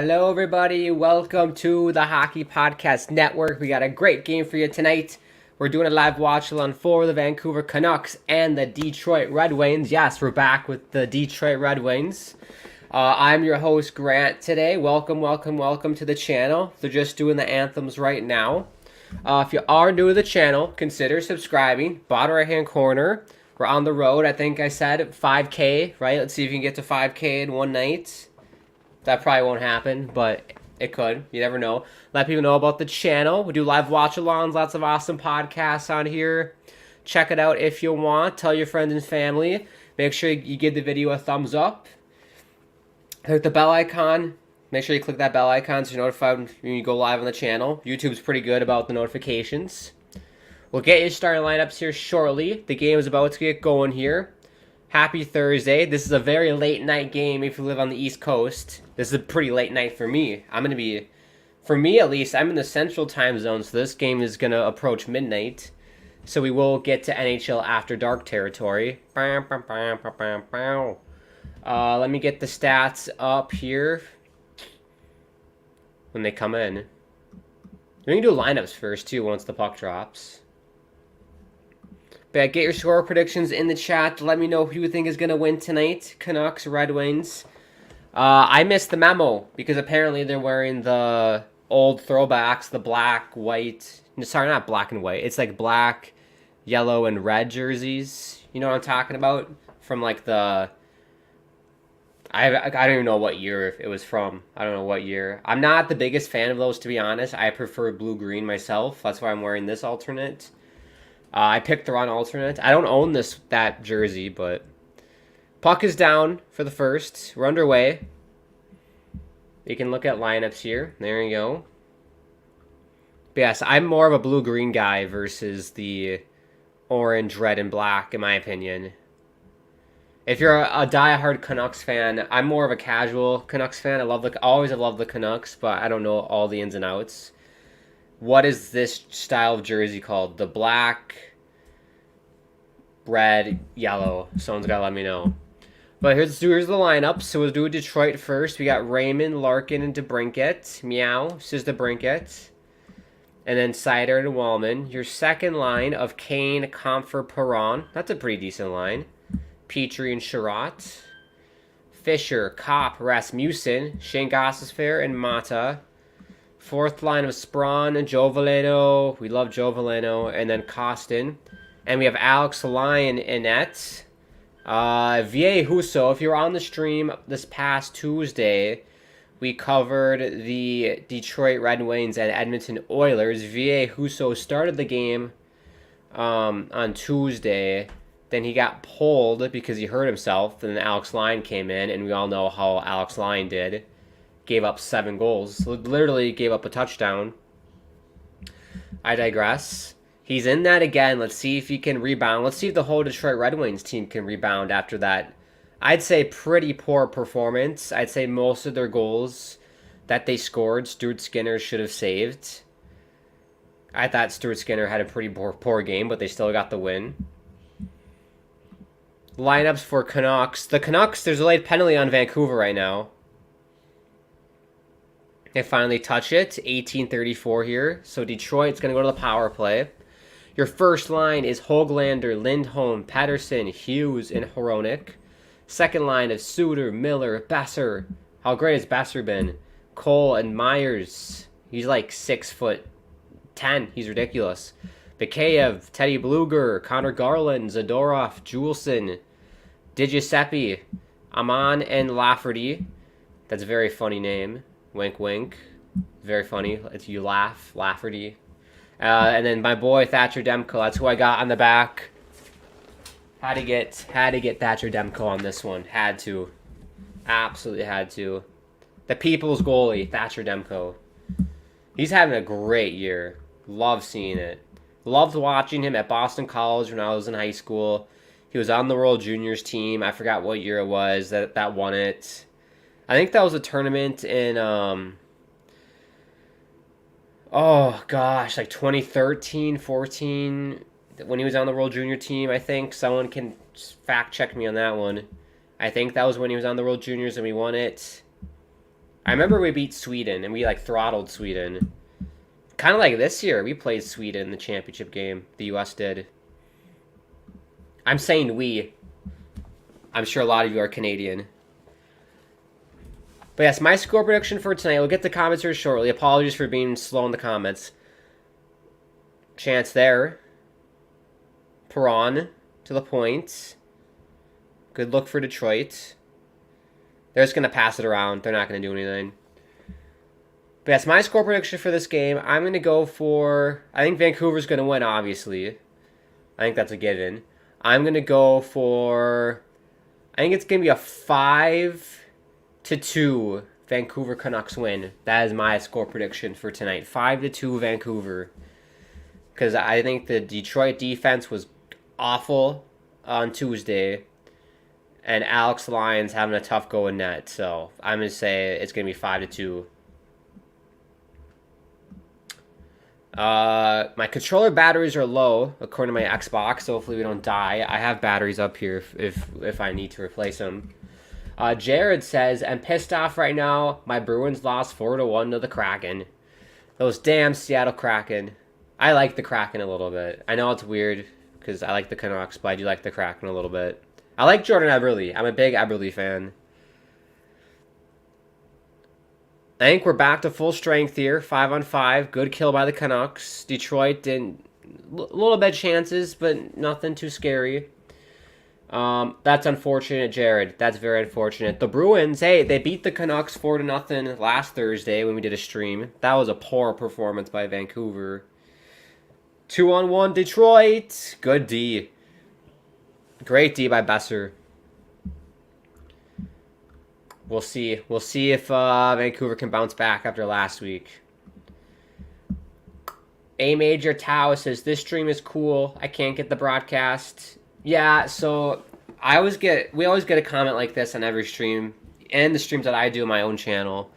Hello, everybody. Welcome to the Hockey Podcast Network. We got a great game for you tonight. We're doing a live watch along for the Vancouver Canucks and the Detroit Red Wings. Yes, we're back with the Detroit Red Wings. I'm your host, Grant, today. Welcome to the channel. They're just doing the anthems right now. If you are new to the channel, consider subscribing. Bottom right-hand corner. We're on the road. I think I said 5K, right? Let's see if you can get to 5K in one night. That probably won't happen, but it could. You never know. Let people know about the channel. We do live watch-alongs, lots of awesome podcasts on here. Check it out if you want. Tell your friends and family. Make sure you give the video a thumbs up. Click the bell icon. Make sure you click that bell icon so you're notified when you go live on the channel. YouTube's pretty good about the notifications. We'll get your starting lineups here shortly. The game is about to get going here. Happy Thursday. This is a very late night game if you live on the East Coast. This is a pretty late night for me. For me at least, I'm in the Central Time Zone, so this game is going to approach midnight. So we will get to NHL After Dark territory. Let me get the stats up here when they come in. We can do lineups first, too, once the puck drops. But get your score predictions in the chat. Let me know who you think is going to win tonight. Canucks, Red Wings. I missed the memo because apparently they're wearing the old throwbacks, the black, white. Sorry, not black and white. It's like black, yellow, and red jerseys. You know what I'm talking about? From like the... I don't even know what year it was from. I don't know what year. I'm not the biggest fan of those, to be honest. I prefer blue-green myself. That's why I'm wearing this alternate. I picked the wrong alternate. I don't own that jersey, but puck is down for the first. We're underway. You can look at lineups here. There you go. But yes, I'm more of a blue-green guy versus the orange, red, and black, in my opinion. If you're a die-hard Canucks fan, I'm more of a casual Canucks fan. Always have loved the Canucks, but I don't know all the ins and outs. What is this style of jersey called? The black, red, yellow. Someone's got to let me know. But here's the lineup. So we'll do Detroit first. We got Raymond, Larkin, and DeBrincat. Meow. This is DeBrincat. And then Seider and Wallman. Your second line of Kane, Comfort, Perron. That's a pretty decent line. Petrie and Sherratt. Fisher, Kopp, Rasmussen, Shane Gostisbehere, and Mata. Fourth line of Sprawn and Joe Veleno. We love Joe Veleno. And then Costin. And we have Alex Lyon in net. Vie Husso. If you were on the stream this past Tuesday, we covered the Detroit Red Wings and Edmonton Oilers. Vie Husso started the game on Tuesday. Then he got pulled because he hurt himself. And then Alex Lyon came in. And we all know how Alex Lyon did. Gave up 7 goals. Literally gave up a touchdown. I digress. He's in that again. Let's see if he can rebound. Let's see if the whole Detroit Red Wings team can rebound after that. I'd say pretty poor performance. I'd say most of their goals that they scored, Stuart Skinner should have saved. I thought Stuart Skinner had a pretty poor game, but they still got the win. Lineups for Canucks. The Canucks, there's a late penalty on Vancouver right now. They finally touch it. 18:34 here. So Detroit's going to go to the power play. Your first line is Höglander, Lindholm, Pettersson, Hughes, and Hronek. Second line is Suter, Miller, Besser. How great has Besser been? Cole and Myers. He's like 6'10". He's ridiculous. Bakayev, Teddy Bluger, Connor Garland, Zadorov, Juleson, DiGiuseppe, Amon, and Lafferty. That's a very funny name. Wink, wink. Very funny. It's you laugh, Lafferty. And then my boy Thatcher Demko. That's who I got on the back. Had to get Thatcher Demko on this one. Had to. Absolutely had to. The people's goalie, Thatcher Demko. He's having a great year. Love seeing it. Loved watching him at Boston College when I was in high school. He was on the World Juniors team. I forgot what year it was that won it. I think that was a tournament in, oh gosh, like 2013, 14, when he was on the World Junior team, I think. Someone can fact check me on that one. I think that was when he was on the World Juniors and we won it. I remember we beat Sweden, and we, like, throttled Sweden. Kind of like this year. We played Sweden in the championship game. The U.S. did. I'm saying we. I'm sure a lot of you are Canadian. But yes, my score prediction for tonight. We'll get to comments here shortly. Apologies for being slow in the comments. Chance there. Perron to the point. Good look for Detroit. They're just going to pass it around. They're not going to do anything. But yes, my score prediction for this game, I'm going to go for... I think Vancouver's going to win, obviously. I think that's a given. I'm going to go for... I think it's going to be a 5-2 Vancouver Canucks win. That is my score prediction for tonight. 5-2 Vancouver. Because I think the Detroit defense was awful on Tuesday. And Alex Lyon's having a tough go in net. So I'm going to say it's going to be 5-2. My controller batteries are low, according to my Xbox, so hopefully we don't die. I have batteries up here if I need to replace them. Jared says, I'm pissed off right now. My Bruins lost 4-1 to the Kraken. Those damn Seattle Kraken. I like the Kraken a little bit. I know it's weird, because I like the Canucks, but I do like the Kraken a little bit. I like Jordan Eberle. I'm a big Eberle fan. I think we're back to full strength here. 5-on-5. Good kill by the Canucks. Detroit didn't... A little bit chances, but nothing too scary. That's unfortunate, Jared. That's very unfortunate. The Bruins, hey, they beat the Canucks 4-0 last Thursday when we did a stream. That was a poor performance by Vancouver. 2-on-1 Detroit. Good D. Great D by Besser. We'll see. We'll see if Vancouver can bounce back after last week. A Major Tao says, this stream is cool. I can't get the broadcast. Yeah, so we always get a comment like this on every stream. And the streams that I do on my own channel.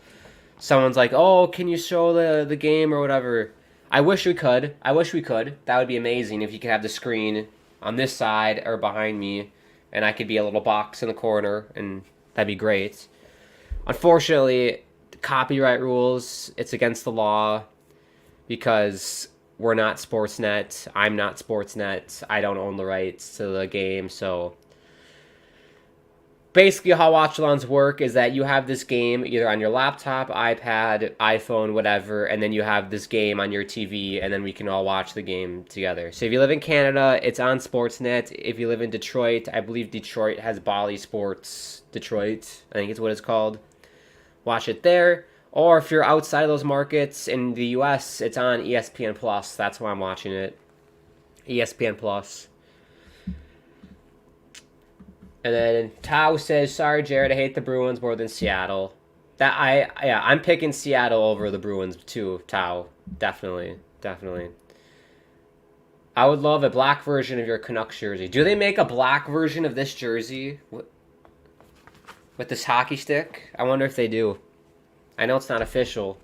Someone's like, oh, can you show the game or whatever? I wish we could. I wish we could. That would be amazing if you could have the screen on this side or behind me. And I could be a little box in the corner. And that'd be great. Unfortunately, copyright rules, it's against the law because we're not Sportsnet. I'm not Sportsnet. I don't own the rights to the game. So basically how watch-alongs work is that you have this game either on your laptop, iPad, iPhone, whatever, and then you have this game on your TV, and then we can all watch the game together. So if you live in Canada, it's on Sportsnet. If you live in Detroit, I believe Detroit has Bally Sports Detroit. I think it's what it's called. Watch it there. Or if you're outside of those markets in the US, it's on ESPN Plus. That's why I'm watching it. ESPN Plus. And then Tao says, sorry, Jared, I hate the Bruins more than Seattle. I'm picking Seattle over the Bruins too, Tao. Definitely. I would love a black version of your Canucks jersey. Do they make a black version of this jersey? With this hockey stick? I wonder if they do. I know it's not official.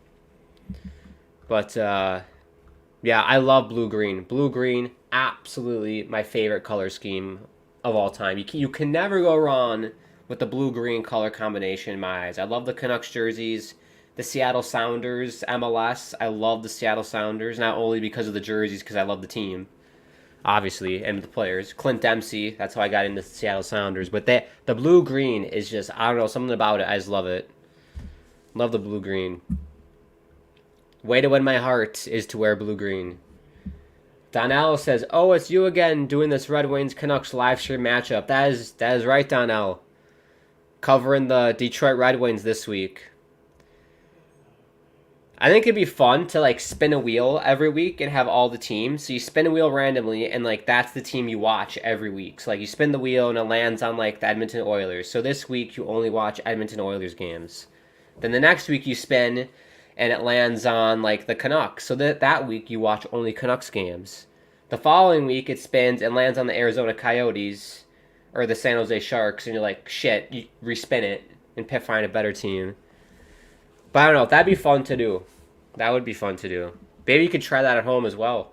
But, yeah, I love blue-green. Blue-green, absolutely my favorite color scheme of all time. You can never go wrong with the blue-green color combination in my eyes. I love the Canucks jerseys. The Seattle Sounders, MLS. I love the Seattle Sounders, not only because of the jerseys, because I love the team. Obviously, and the players. Clint Dempsey, that's how I got into the Seattle Sounders. But the blue-green is just, I don't know, something about it. I just love it. Love the blue-green. Way to win my heart is to wear blue-green. Donnell says, oh, it's you again doing this Red Wings Canucks live stream matchup. That is right, Donnell. Covering the Detroit Red Wings this week. I think it'd be fun to, like, spin a wheel every week and have all the teams. So you spin a wheel randomly, and, like, that's the team you watch every week. So, like, you spin the wheel, and it lands on, like, the Edmonton Oilers. So this week, you only watch Edmonton Oilers games. Then the next week, you spin, and it lands on, like, the Canucks. So that week, you watch only Canucks games. The following week, it spins and lands on the Arizona Coyotes or the San Jose Sharks, and you're like, shit, you respin it and find a better team. But I don't know. That'd be fun to do. That would be fun to do. Maybe you could try that at home as well.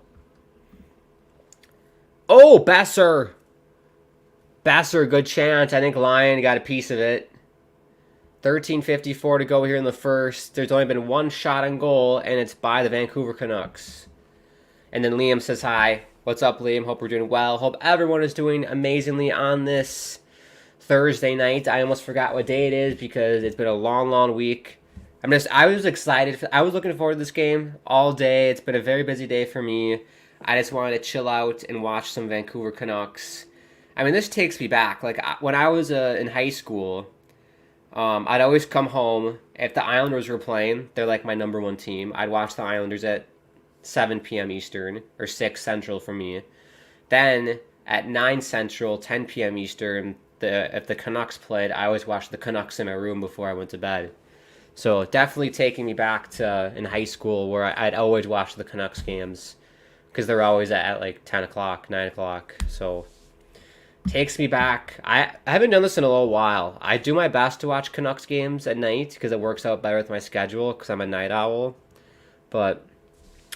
Oh, Besser. Besser, good chance. I think Lyon got a piece of it. 13:54 to go here in the first. There's only been one shot on goal, and it's by the Vancouver Canucks. And then Liam says hi. What's up, Liam? Hope we're doing well. Hope everyone is doing amazingly on this Thursday night. I almost forgot what day it is because it's been a long, long week. I was excited. I was looking forward to this game all day. It's been a very busy day for me. I just wanted to chill out and watch some Vancouver Canucks. I mean, this takes me back. Like, when I was in high school, I'd always come home. If the Islanders were playing, they're like my number one team. I'd watch the Islanders at 7 p.m. Eastern, or 6 Central for me. Then, at 9 Central, 10 p.m. Eastern, if the Canucks played, I always watched the Canucks in my room before I went to bed. So, definitely taking me back to in high school where I'd always watch the Canucks games. Because they're always at like 10 o'clock, 9 o'clock. So, takes me back. I haven't done this in a little while. I do my best to watch Canucks games at night because it works out better with my schedule because I'm a night owl. But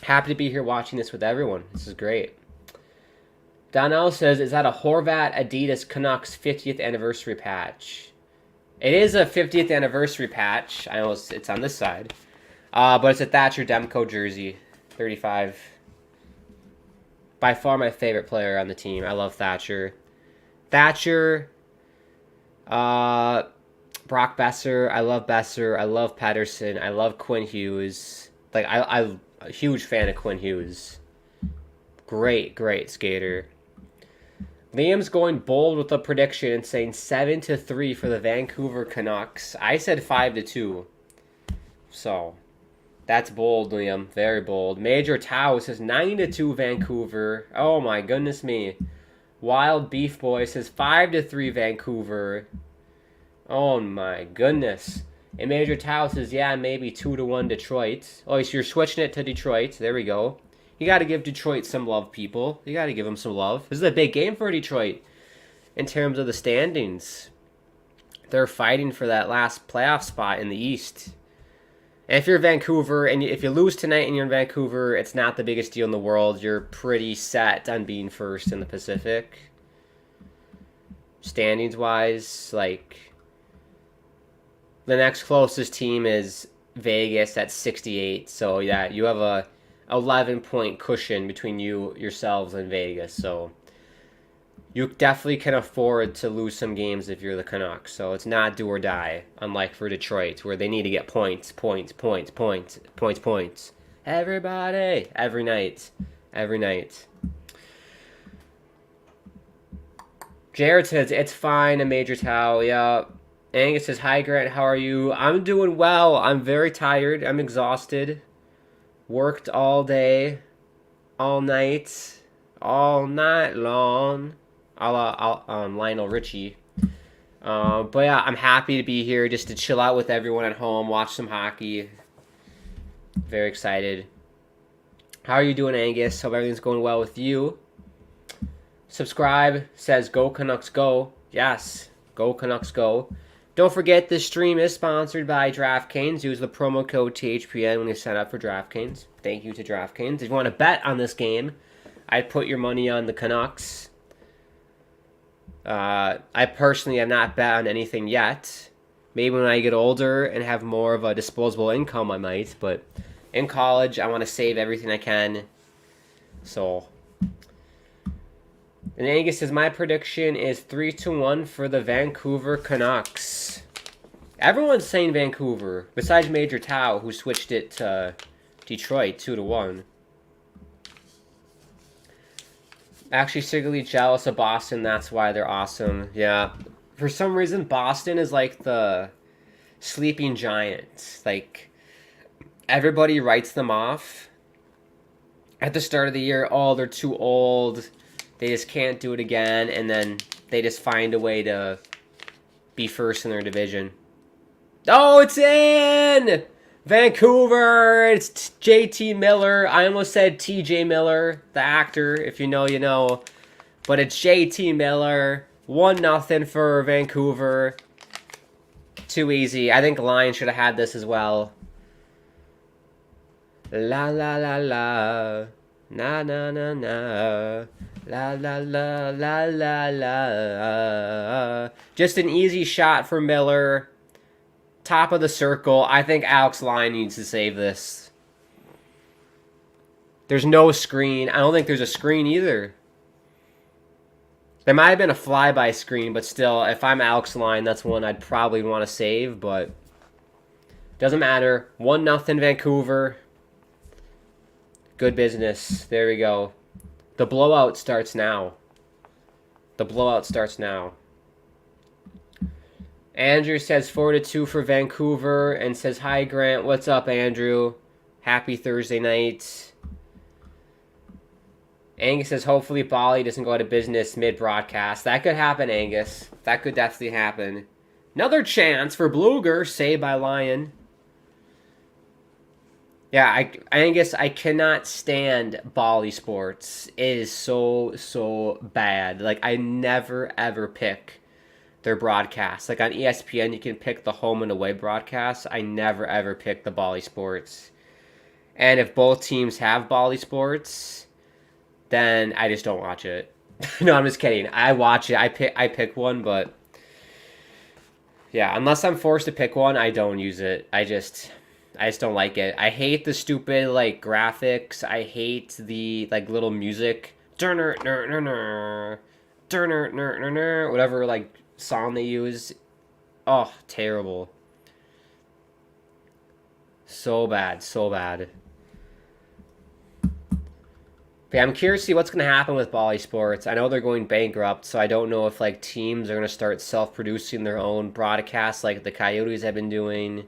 happy to be here watching this with everyone. This is great. Donnell says, is that a Horvat Adidas Canucks 50th anniversary patch? It is a 50th anniversary patch. I know it's on this side. But it's a Thatcher Demko jersey. 35. By far my favorite player on the team. I love Thatcher. Thatcher, Brock Besser. I love Besser. I love Pedersen. I love Quinn Hughes. Like, I'm a huge fan of Quinn Hughes. Great, great skater. Liam's going bold with a prediction and saying 7-3 for the Vancouver Canucks. I said 5-2. So, that's bold, Liam. Very bold. Major Tao says 9-2 Vancouver. Oh my goodness me. Wild Beef Boy says 5-3 Vancouver. Oh my goodness. And Major Tao says, yeah, maybe 2-1 Detroit. Oh, so you're switching it to Detroit. There we go. You got to give Detroit some love, people. You got to give them some love. This is a big game for Detroit in terms of the standings. They're fighting for that last playoff spot in the East. And if you're Vancouver, and if you lose tonight and you're in Vancouver, it's not the biggest deal in the world. You're pretty set on being first in the Pacific. Standings-wise, like, the next closest team is Vegas at 68. So, yeah, you have a 11-point cushion between yourselves and Vegas. So, you definitely can afford to lose some games if you're the Canucks. So it's not do or die, unlike for Detroit, where they need to get points. Everybody, every night. Jared says, it's fine, a Major Towel, yeah. Angus says, hi Grant, how are you? I'm doing well. I'm very tired. I'm exhausted. Worked all day, all night long. Lionel Richie. But yeah, I'm happy to be here just to chill out with everyone at home, watch some hockey. Very excited. How are you doing, Angus? Hope everything's going well with you. Subscribe, says go Canucks go. Yes, go Canucks go. Don't forget this stream is sponsored by DraftKings. Use the promo code THPN when you sign up for DraftKings. Thank you to DraftKings. If you want to bet on this game, I'd put your money on the Canucks. I personally have not bet on anything yet. Maybe when I get older and have more of a disposable income, I might. But in college, I want to save everything I can. So, and Angus says, my prediction is 3-1 for the Vancouver Canucks. Everyone's saying Vancouver, besides Major Tao, who switched it to Detroit 2-1. Actually, secretly jealous of Boston. That's why they're awesome. Yeah. For some reason, Boston is like the sleeping giant. Like, everybody writes them off at the start of the year. Oh, they're too old. They just can't do it again. And then they just find a way to be first in their division. Oh, it's in! Vancouver, it's JT Miller. I almost said TJ Miller, the actor. If you know, you know. But it's JT Miller. 1-0 for Vancouver. Too easy. I think Lions should have had this as well. La la la la. Na na na na. La la la la la la. Just an easy shot for Miller. top of the circle. I think Alex Lyon needs to save this. There's no screen. I don't think there's a screen either. There might have been a flyby screen, but still, if I'm Alex Lyon, that's one I'd probably want to save, but doesn't matter. 1-0 Vancouver. Good business. There we go. The blowout starts now. The blowout starts now. Andrew says 4-2 for Vancouver and says, hi, Grant. What's up, Andrew? Happy Thursday night. Angus says, hopefully Bali doesn't go out of business mid-broadcast. That could happen, Angus. That could definitely happen. Another chance for Bluger, saved by Lyon. Yeah, Angus, I cannot stand Bali Sports. It is so bad. Like, I never, ever pick their broadcasts. Like, on ESPN, you can pick the home and away broadcasts. I never, ever pick the Bali Sports. And if both teams have Bali Sports, then I just don't watch it. No, I'm just kidding. I watch it. I pick one, but yeah, unless I'm forced to pick one, I don't use it. I just don't like it. I hate the stupid like graphics. I hate the like little music. Whatever like song they use. Oh, terrible. So bad, so bad. But yeah, I'm curious to see what's going to happen with Bali Sports. I know they're going bankrupt, so I don't know if like teams are going to start self-producing their own broadcasts like the Coyotes have been doing,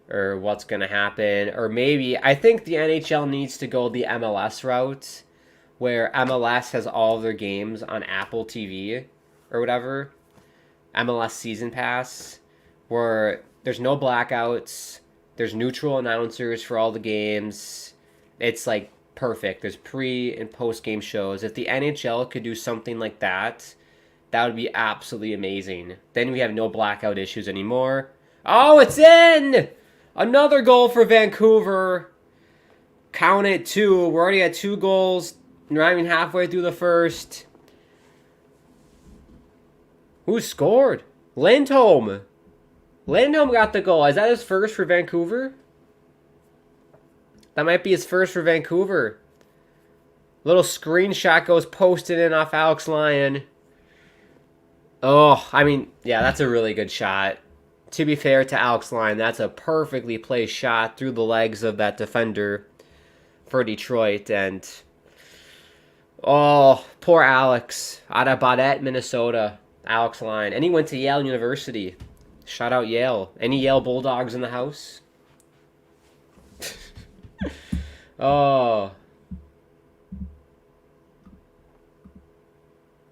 or what's going to happen. Or maybe, I think the NHL needs to go the MLS route, where MLS has all of their games on Apple TV or whatever. MLS Season Pass, where there's no blackouts, there's neutral announcers for all the games. It's like perfect. There's pre and post game shows. If the NHL could do something like that, that would be absolutely amazing. Then we have no blackout issues anymore. Oh, it's in! Another goal for Vancouver. Count it, 2. We're already at 2 goals. We're not even halfway through the first. Who scored? Lindholm. Lindholm got the goal. Is that his first for Vancouver? That might be his first for Vancouver. Little screenshot goes posted in off Alex Lyon. Oh, I mean, yeah, that's a really good shot. To be fair to Alex Lyon, that's a perfectly placed shot through the legs of that defender for Detroit. And, oh, poor Alex. Out of Baudette, Minnesota. Alex Lyon. And he went to Yale University. Shout out Yale. Any Yale Bulldogs in the house? Oh.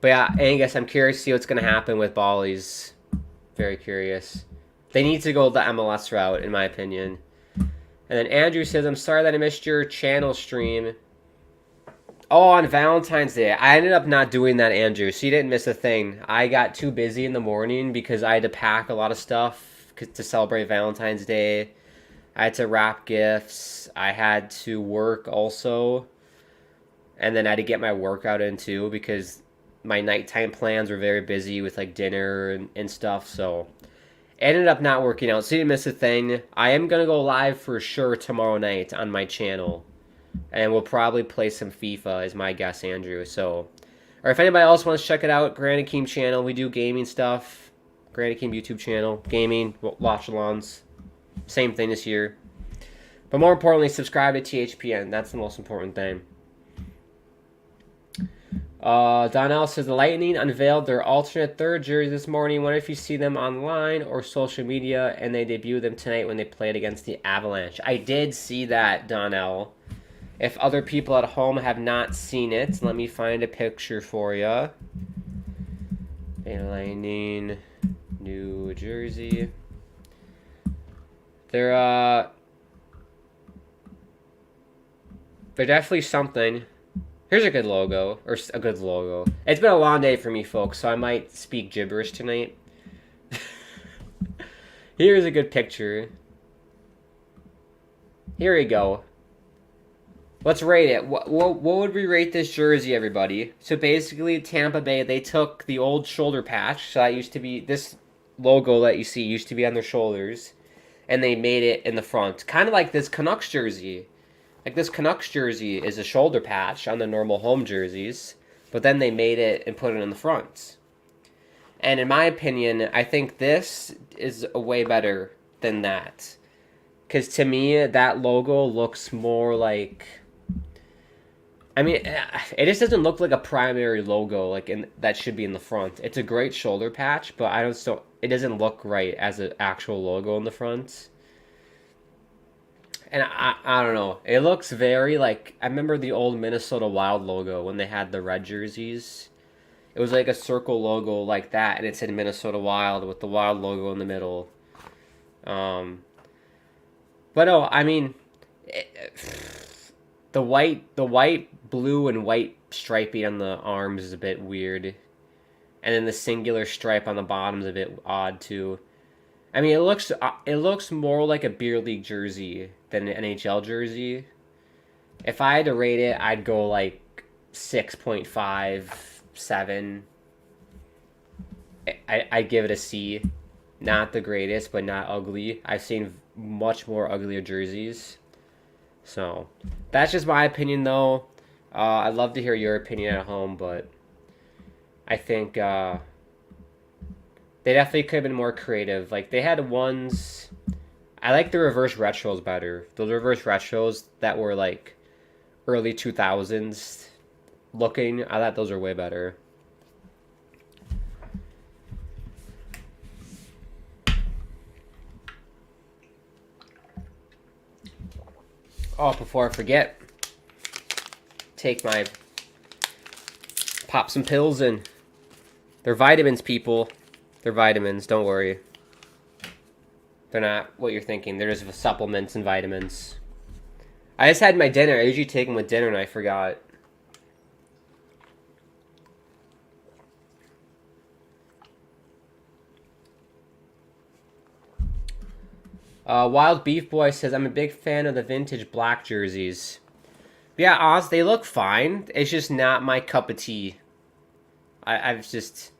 But yeah, Angus, I'm curious to see what's going to happen with Bally's. Very curious. They need to go the MLS route, in my opinion. And then Andrew says, I'm sorry that I missed your channel stream. Oh, on Valentine's Day. I ended up not doing that, Andrew, so you didn't miss a thing. I got too busy in the morning because I had to pack a lot of stuff to celebrate Valentine's Day. I had to wrap gifts. I had to work also. And then I had to get my workout in too because my nighttime plans were very busy with like dinner and stuff. So it ended up not working out. So you didn't miss a thing. I am going to go live for sure tomorrow night on my channel. And we'll probably play some FIFA is my guess, Andrew. So, or if anybody else wants to check it out, Granny Keem channel. We do gaming stuff. Granny Keem YouTube channel. Gaming. Watchalongs. Same thing this year. But more importantly, subscribe to THPN. That's the most important thing. Donnell says, the Lightning unveiled their alternate third jersey this morning. Wonder if you see them online or social media, and they debuted them tonight when they played against the Avalanche. I did see that, Donnell. If other people at home have not seen it, let me find a picture for you. Lightning, New Jersey. They're definitely something. Here's a good logo, or a good logo. It's been a long day for me, folks, so I might speak gibberish tonight. Here's a good picture. Here we go. Let's rate it. What would we rate this jersey, everybody? So basically, Tampa Bay, they took the old shoulder patch. So that used to be, this logo that you see used to be on their shoulders, and they made it in the front, kind of like this Canucks jersey. Like this Canucks jersey is a shoulder patch on the normal home jerseys, but then they made it and put it in the front. And in my opinion, I think this is a way better than that. Because to me, that logo looks more like... I mean, it just doesn't look like a primary logo that should be in the front. It's a great shoulder patch, but it doesn't look right as an actual logo in the front. And I don't know. It looks very like... I remember the old Minnesota Wild logo when they had the red jerseys. It was like a circle logo like that, and it said Minnesota Wild with the Wild logo in the middle. But no, I mean, the white, blue, and white striping on the arms is a bit weird, and then the singular stripe on the bottom is a bit odd too. I mean, it looks more like a beer league jersey than an NHL jersey. If I had to rate it, I'd go like 6.5, 7. I'd give it a C. Not the greatest, but not ugly. I've seen much more uglier jerseys. So, that's just my opinion, though. I'd love to hear your opinion at home, but I think they definitely could have been more creative. Like, they had ones... I like the reverse retros better. Those reverse retros that were, like, early 2000s looking, I thought those were way better. Oh, before I forget, pop some pills in. They're vitamins, people. They're vitamins, don't worry. They're not what you're thinking. They're just supplements and vitamins. I just had my dinner. I usually take them with dinner and I forgot. Wild Beef Boy says, I'm a big fan of the vintage black jerseys. Yeah, Oz, they look fine. It's just not my cup of tea. I just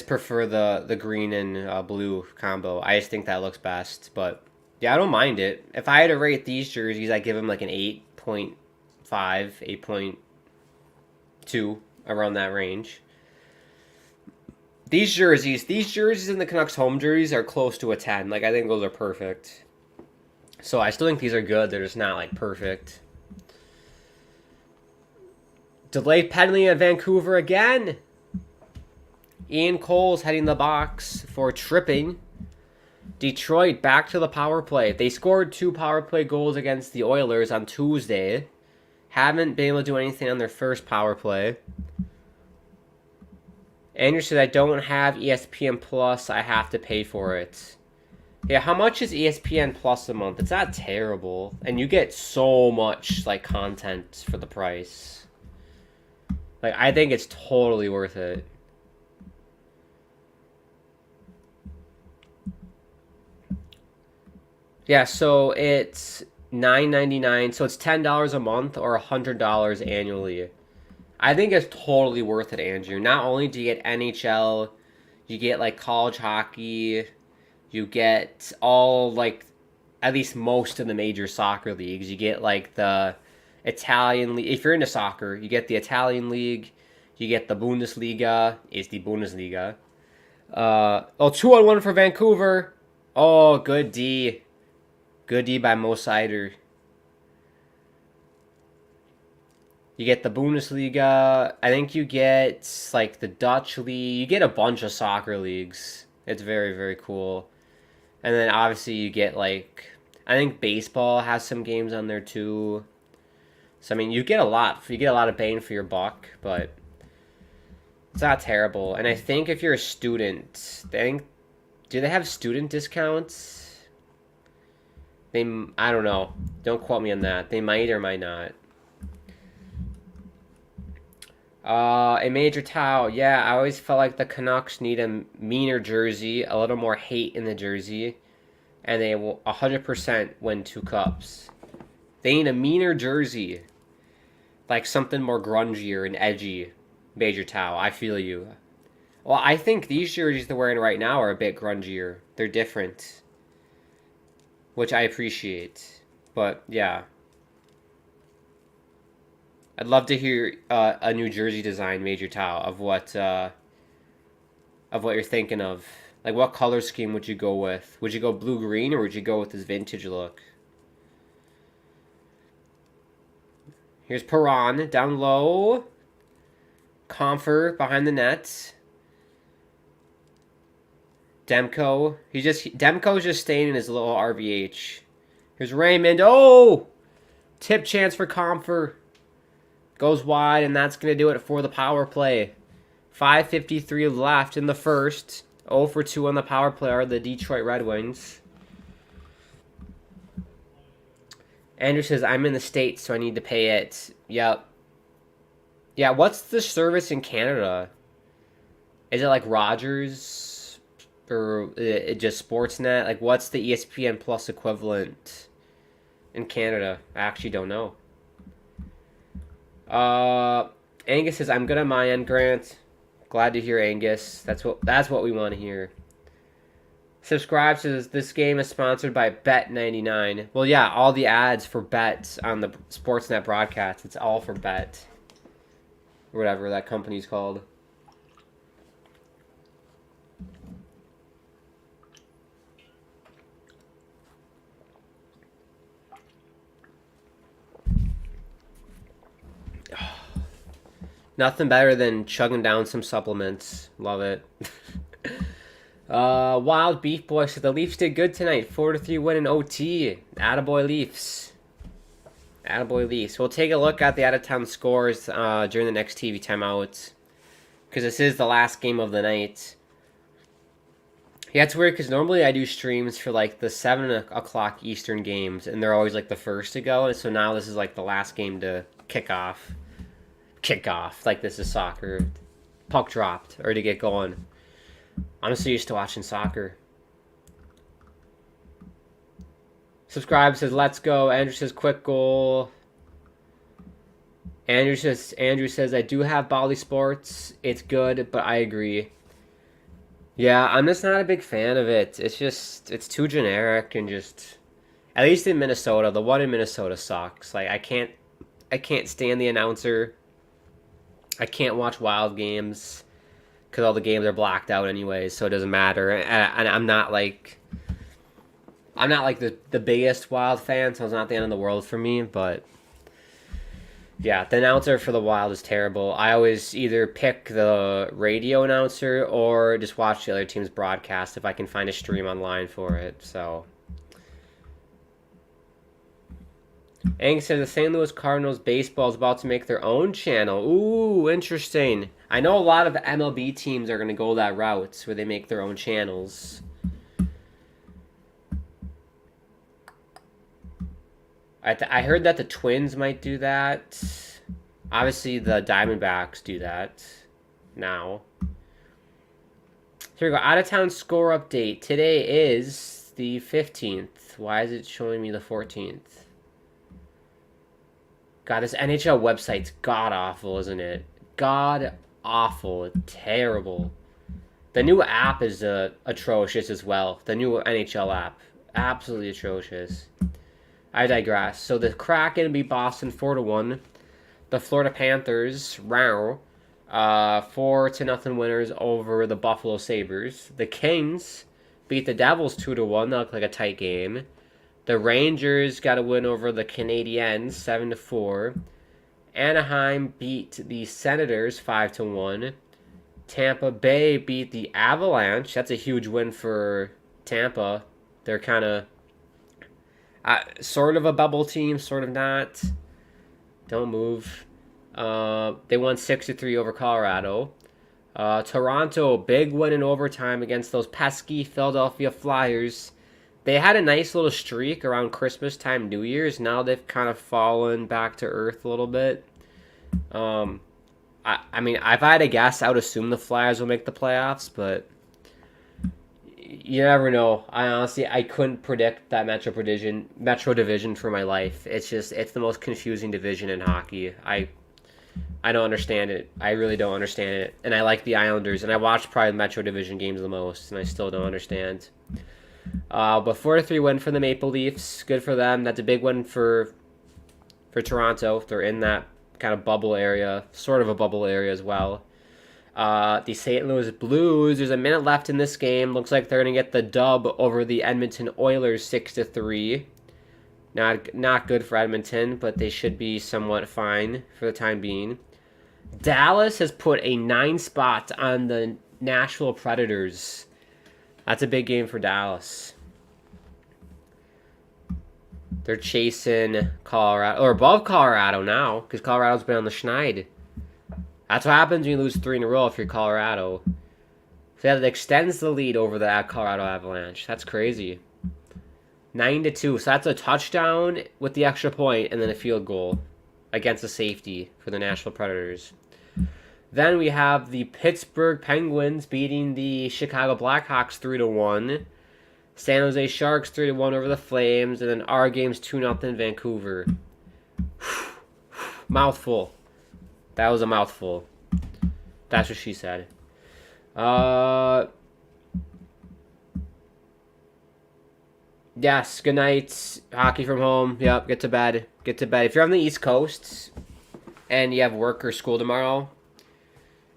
prefer the green and blue combo. I just think that looks best. But, yeah, I don't mind it. If I had to rate these jerseys, I'd give them like an 8.5, 8.2, around that range. These jerseys and the Canucks home jerseys are close to a 10. Like, I think those are perfect. So I still think these are good. They're just not, like, perfect. Delayed penalty at Vancouver again. Ian Cole's heading the box for tripping. Detroit back to the power play. They scored 2 power play goals against the Oilers on Tuesday. Haven't been able to do anything on their first power play. Andrew said, I don't have ESPN Plus. I have to pay for it. Yeah, how much is ESPN Plus a month? It's not terrible. And you get so much, like, content for the price. Like, I think it's totally worth it. Yeah, so it's $9.99. So it's $10 a month or $100 annually. I think it's totally worth it, Andrew. Not only do you get NHL, you get, like, college hockey, you get all, like, at least most of the major soccer leagues. You get, like, the Italian league. If you're into soccer, you get the Italian league, you get the Bundesliga. It's the Bundesliga. 2-on-1 for Vancouver. Oh, good D. Good D by Mo Sider. You get the Bundesliga. I think you get, like, the Dutch league. You get a bunch of soccer leagues. It's very, very cool. And then, obviously, you get, like... I think baseball has some games on there, too. So, I mean, you get a lot. You get a lot of bang for your buck, but... It's not terrible. And I think if you're a student... do they have student discounts? I don't know. Don't quote me on that. They might or might not. A major towel. Yeah, I always felt like the Canucks need a meaner jersey, a little more hate in the jersey, and they will 100% win 2 cups. They need a meaner jersey, like something more grungier and edgy. Major towel. I feel you. Well, I think these jerseys they're wearing right now are a bit grungier. They're different, which I appreciate. But yeah, I'd love to hear a New Jersey design, Major Tao, of what you're thinking of. Like, what color scheme would you go with? Would you go blue green or would you go with this vintage look? Here's Perron down low. Comfer behind the net. Demko's just staying in his little RVH. Here's Raymond. Oh! Tip chance for Comfer. Goes wide, and that's going to do it for the power play. 5:53 left in the first. 0 for 2 on the power play are the Detroit Red Wings. Andrew says, I'm in the States, so I need to pay it. Yep. Yeah, what's the service in Canada? Is it like Rogers? Or just Sportsnet? Like, what's the ESPN Plus equivalent in Canada? I actually don't know. Angus says, I'm good on my end, Grant. Glad to hear, Angus. That's what we want to hear. Subscribe says, this game is sponsored by Bet99. Well, yeah, all the ads for bets on the Sportsnet broadcast, it's all for Bet. Or whatever that company's called. Nothing better than chugging down some supplements. Love it. Wild Beef Boy said the Leafs did good tonight. 4-3 win in OT. Attaboy Leafs. Attaboy Leafs. We'll take a look at the out-of-town scores during the next TV timeout. Because this is the last game of the night. Yeah, it's weird because normally I do streams for like the 7 o'clock Eastern games. And they're always like the first to go. And so now this is like the last game to kick off. Like this is soccer. Puck dropped or to get going. I'm so used to watching soccer. Subscribe says let's go. Andrew says quick goal. Andrew says I do have Bally Sports. It's good, but I agree. Yeah, I'm just not a big fan of it. It's too generic and just, at least in Minnesota, the one in Minnesota sucks. Like I can't stand the announcer. I can't watch Wild games because all the games are blacked out anyways, so it doesn't matter. And I'm not like the biggest Wild fan, so it's not the end of the world for me. But yeah, the announcer for the Wild is terrible. I always either pick the radio announcer or just watch the other team's broadcast if I can find a stream online for it. So. Ang says the St. Louis Cardinals baseball is about to make their own channel. Ooh, interesting. I know a lot of MLB teams are going to go that route where they make their own channels. I heard that the Twins might do that. Obviously, the Diamondbacks do that now. Here we go. Out-of-town score update. Today is the 15th. Why is it showing me the 14th? God, this NHL website's god-awful, isn't it? God-awful. Terrible. The new app is atrocious as well. The new NHL app. Absolutely atrocious. I digress. So the Kraken beat Boston 4-1. The Florida Panthers, 4-0 winners over the Buffalo Sabres. The Kings beat the Devils 2-1. That looked like a tight game. The Rangers got a win over the Canadiens, 7-4. Anaheim beat the Senators, 5-1. Tampa Bay beat the Avalanche. That's a huge win for Tampa. They're kind of sort of a bubble team, sort of not. Don't move. They won 6-3 over Colorado. Toronto, big win in overtime against those pesky Philadelphia Flyers. They had a nice little streak around Christmas time, New Year's. Now they've kind of fallen back to earth a little bit. I mean, if I had to guess, I would assume the Flyers will make the playoffs, but you never know. I couldn't predict that Metro Division for my life. It's the most confusing division in hockey. I I don't understand it. I really don't understand it. And I like the Islanders, and I watch probably Metro Division games the most, and I still don't understand. But 4-3 win for the Maple Leafs. Good for them. That's a big win for Toronto. They're in that kind of bubble area, sort of a bubble area as well. The St. Louis Blues, there's a minute left in this game. Looks like they're going to get the dub over the Edmonton Oilers 6-3. Not good for Edmonton, but they should be somewhat fine for the time being. Dallas has put a 9 spot on the Nashville Predators. That's a big game for Dallas. They're chasing Colorado, or above Colorado now, because Colorado's been on the schneid. That's what happens when you lose 3 in a row if you're Colorado. So that extends the lead over the Colorado Avalanche. That's crazy. 9-2. So that's a touchdown with the extra point and then a field goal against the safety for the Nashville Predators. Then we have the Pittsburgh Penguins beating the Chicago Blackhawks 3-1. San Jose Sharks 3-1 over the Flames, and then our game's 2-0 Vancouver. Mouthful. That was a mouthful. That's what she said. Yes, good night. Hockey from home. Yep, get to bed. Get to bed. If you're on the East Coast and you have work or school tomorrow,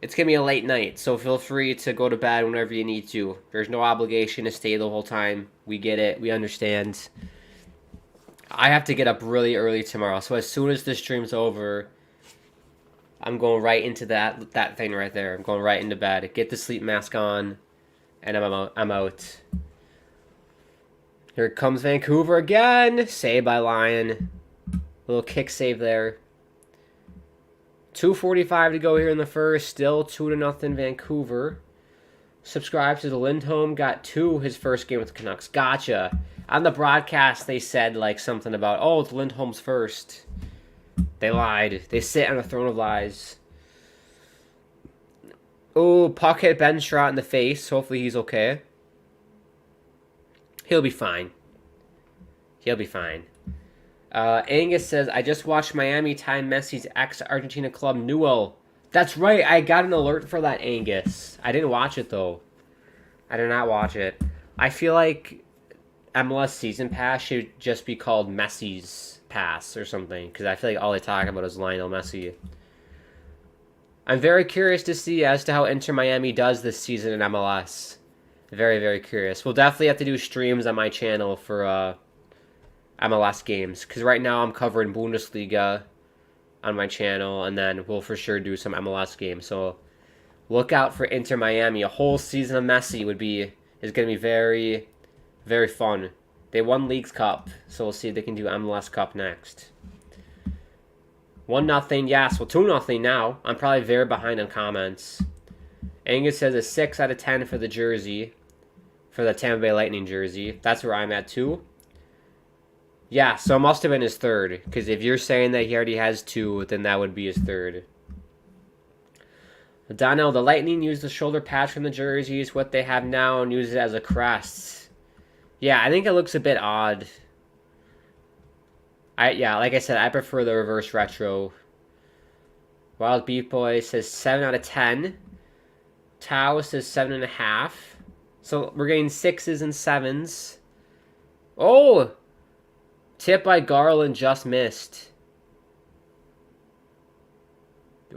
it's going to be a late night, so feel free to go to bed whenever you need to. There's no obligation to stay the whole time. We get it. We understand. I have to get up really early tomorrow, so as soon as this stream's over, I'm going right into that thing right there. I'm going right into bed. Get the sleep mask on, and I'm out. Here comes Vancouver again. Saved by Lyon. Little kick save there. 2:45 to go here in the first. Still 2-0 Vancouver. Subscribe to the Lindholm. Got 2 his first game with the Canucks. Gotcha. On the broadcast, they said like something about, oh, it's Lindholm's first. They lied. They sit on a throne of lies. Oh, puck hit Ben Sherratt in the face. Hopefully he's okay. He'll be fine. He'll be fine. Angus says, I just watched Miami tie Messi's ex-Argentina club Newell. That's right, I got an alert for that, Angus. I didn't watch it, though. I did not watch it. I feel like MLS Season Pass should just be called Messi's Pass or something, because I feel like all they talk about is Lionel Messi. I'm very curious to see as to how Inter Miami does this season in MLS. Very, very curious. We'll definitely have to do streams on my channel for MLS games, because right now I'm covering Bundesliga on my channel, and then we'll for sure do some MLS games. So look out for Inter Miami. A whole season of Messi is going to be very, very fun. They won Leagues Cup, so we'll see if they can do MLS Cup next. 1-0, yes. Well, 2-0 now. I'm probably very behind on comments. Angus says a 6 out of 10 for the jersey. For the Tampa Bay Lightning jersey. That's where I'm at, too. Yeah, so it must have been his third. Because if you're saying that he already has 2, then that would be his third. Donnell, the Lightning use the shoulder patch from the jerseys. What they have now and use it as a crest. Yeah, I think it looks a bit odd. Like I said, I prefer the reverse retro. Wild Beef Boy says 7 out of 10. Tao says 7.5. So we're getting 6s and 7s. Oh! Tip by Garland just missed.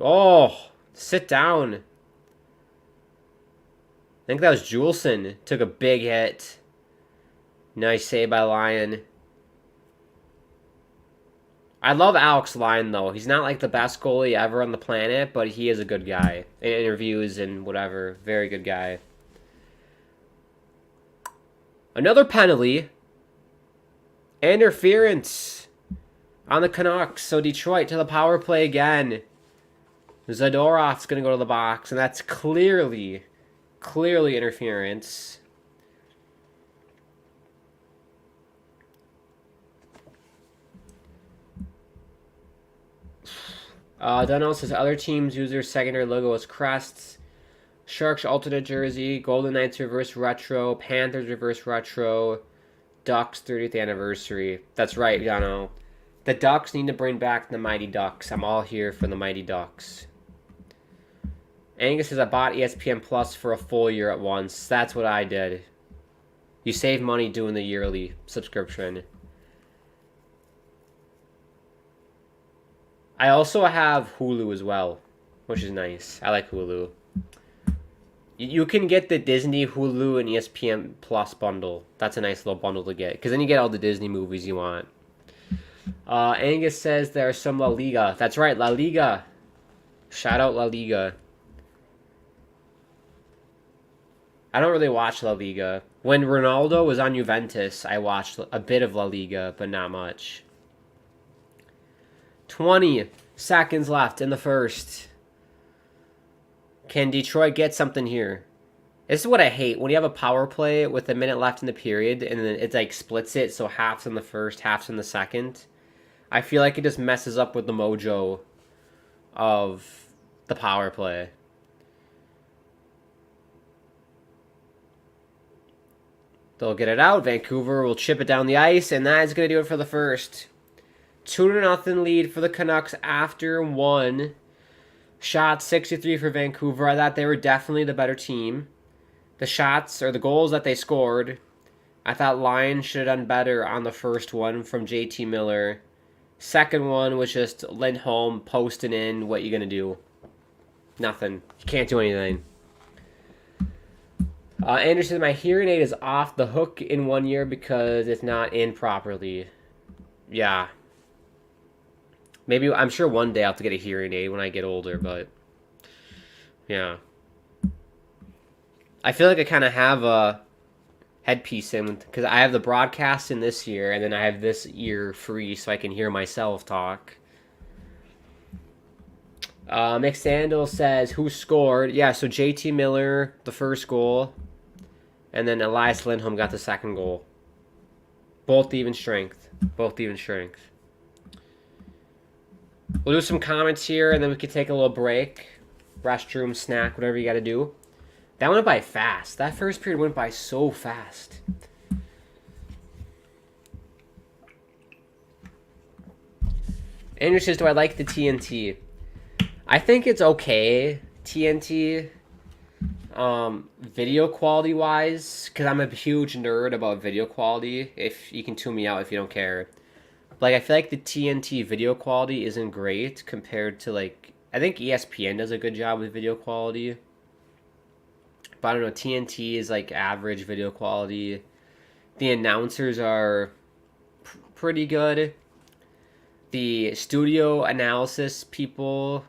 Oh! Sit down. I think that was Juleson. Took a big hit. Nice save by Lyon. I love Alex Lyon, though. He's not like the best goalie ever on the planet, but he is a good guy. In interviews and whatever. Very good guy. Another penalty. Interference on the Canucks. So Detroit to the power play again. Zadorov's going to go to the box, and that's clearly interference. Dunno says other teams use their secondary logo as crests. Sharks alternate jersey, Golden Knights reverse retro, Panthers reverse retro, Ducks 30th anniversary. That's right, Dunno. The Ducks need to bring back the Mighty Ducks. I'm all here for the Mighty Ducks. Angus says, I bought ESPN Plus for a full year at once. That's what I did. You save money doing the yearly subscription. I also have Hulu as well, which is nice. I like Hulu. You can get the Disney, Hulu, and ESPN Plus bundle. That's a nice little bundle to get, because then you get all the Disney movies you want. Angus says there's some La Liga. That's right, La Liga. Shout out La Liga. I don't really watch La Liga. When Ronaldo was on Juventus, I watched a bit of La Liga, but not much. 20 seconds left in the first. Can Detroit get something here? This is what I hate. When you have a power play with a minute left in the period, and then it like splits it, so half's in the first, half's in the second. I feel like it just messes up with the mojo of the power play. They'll get it out. Vancouver will chip it down the ice, and that is going to do it for the first. 2-0 lead for the Canucks after one. Shot 63 for Vancouver. I thought they were definitely the better team. The shots, or the goals that they scored, I thought Lions should have done better on the first one from JT Miller. Second one was just Lindholm posting in. What you going to do? Nothing. You can't do anything. Anderson, my hearing aid is off the hook in 1 year because it's not in properly. Yeah. Maybe, I'm sure one day I'll have to get a hearing aid when I get older, but yeah. I feel like I kind of have a headpiece in, because I have the broadcast in this year, and then I have this ear free so I can hear myself talk. Mick Sandel says, who scored? Yeah, so JT Miller, the first goal. And then Elias Lindholm got the second goal. Both even strength. Both even strength. We'll do some comments here, and then we can take a little break. Restroom, snack, whatever you got to do. That went by fast. That first period went by so fast. Andrew says, do I like the TNT? I think it's okay, TNT. Video quality wise, because I'm a huge nerd about video quality. If you can tune me out if you don't care. Like, I feel like the TNT video quality isn't great compared to, like, I think ESPN does a good job with video quality. But I don't know, TNT is like average video quality. The announcers are pretty good. The studio analysis people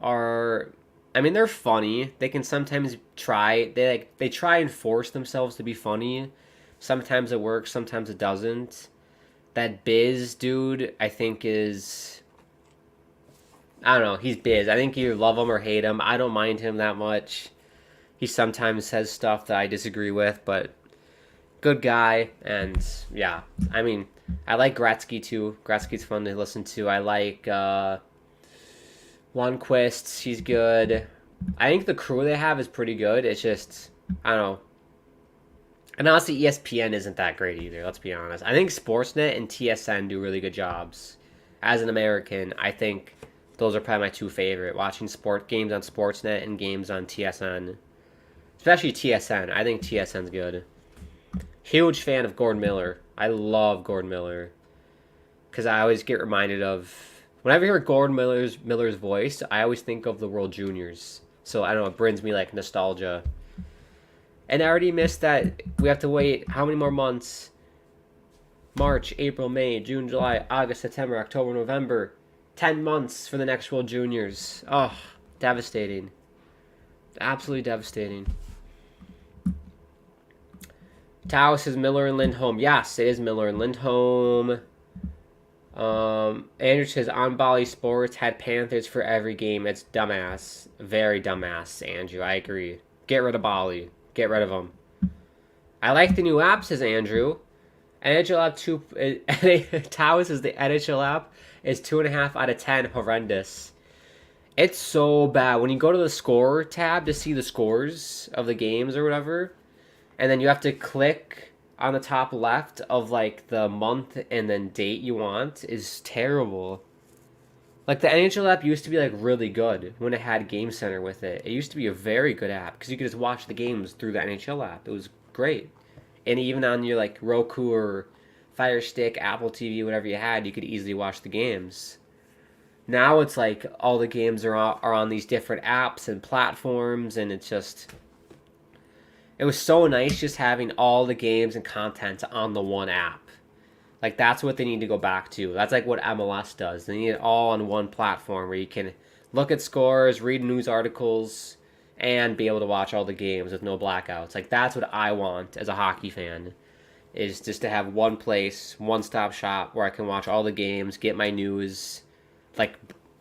are, I mean, they're funny. They can sometimes try. They try and force themselves to be funny. Sometimes it works. Sometimes it doesn't. That Biz dude, I think is, I don't know. He's Biz. I think you love him or hate him. I don't mind him that much. He sometimes says stuff that I disagree with, but good guy. And yeah, I mean, I like Gretzky too. Gretzky's fun to listen to. I like Lundqvist. He's good. I think the crew they have is pretty good. It's just, I don't know. And honestly, ESPN isn't that great either, let's be honest. I think Sportsnet and TSN do really good jobs. As an American, I think those are probably my two favorite. Watching sport games on Sportsnet and games on TSN. Especially TSN. I think TSN's good. Huge fan of Gordon Miller. I love Gordon Miller. Because I always get reminded of, whenever I hear Gordon Miller's voice, I always think of the World Juniors. So I don't know, it brings me like nostalgia. And I already missed that we have to wait how many more months? March, April, May, June, July, August, September, October, November. 10 months for the next World Juniors. Oh, devastating. Absolutely devastating. Tao says Miller and Lindholm. Yes, it is Miller and Lindholm. Andrew says on Bally Sports had Panthers for every game. It's dumbass. Very dumbass, Andrew. I agree. Get rid of Bally. Get rid of them. I like the new app, says Andrew. NHL app 2. Tao says the NHL app is 2.5 out of 10. Horrendous. It's so bad. When you go to the score tab to see the scores of the games or whatever, and then you have to click on the top left of like the month and then date you want is terrible. Like the NHL app used to be like really good when it had Game Center with it. It used to be a very good app because you could just watch the games through the NHL app. It was great. And even on your like Roku or Fire Stick, Apple TV, whatever you had, you could easily watch the games. Now it's like all the games are on these different apps and platforms, and it's just... It was so nice just having all the games and content on the one app. Like, that's what they need to go back to. That's like what MLS does. They need it all on one platform where you can look at scores, read news articles, and be able to watch all the games with no blackouts. Like, that's what I want as a hockey fan, is just to have one place, one-stop shop where I can watch all the games, get my news, like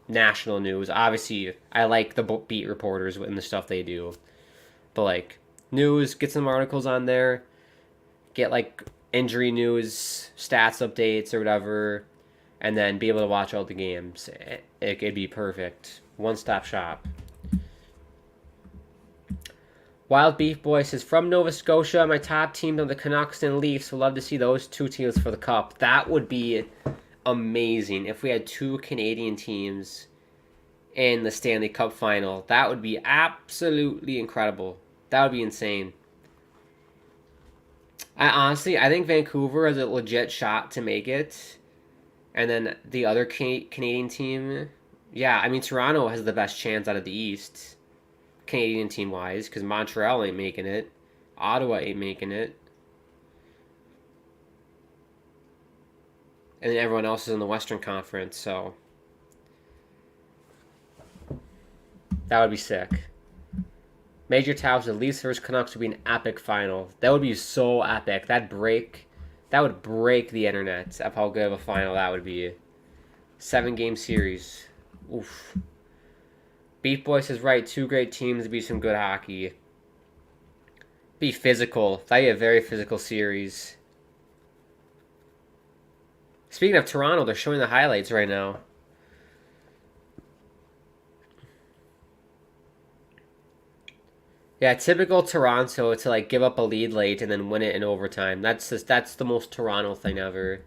national news. Obviously, I like the beat reporters and the stuff they do. But, like, news, get some articles on there, get, like, injury news, stats updates or whatever, and then be able to watch all the games. It'd be perfect. One-stop shop. Wild Beef Boy says, from Nova Scotia, my top teams are the Canucks and Leafs. Would love to see those two teams for the Cup. That would be amazing if we had two Canadian teams in the Stanley Cup final. That would be absolutely incredible. That would be insane. I think Vancouver has a legit shot to make it. And then the other Canadian team, yeah, I mean, Toronto has the best chance out of the East, Canadian team-wise, because Montreal ain't making it. Ottawa ain't making it. And then everyone else is in the Western Conference, so that would be sick. Major Towers, the Leafs versus Canucks would be an epic final. That would be so epic. That would break the internet of how good of a final that would be. 7-game series. Oof. Beef Boy says, right, two great teams to be some good hockey. Be physical. That'd be a very physical series. Speaking of Toronto, they're showing the highlights right now. Yeah, typical Toronto to like give up a lead late and then win it in overtime. That's the most Toronto thing ever.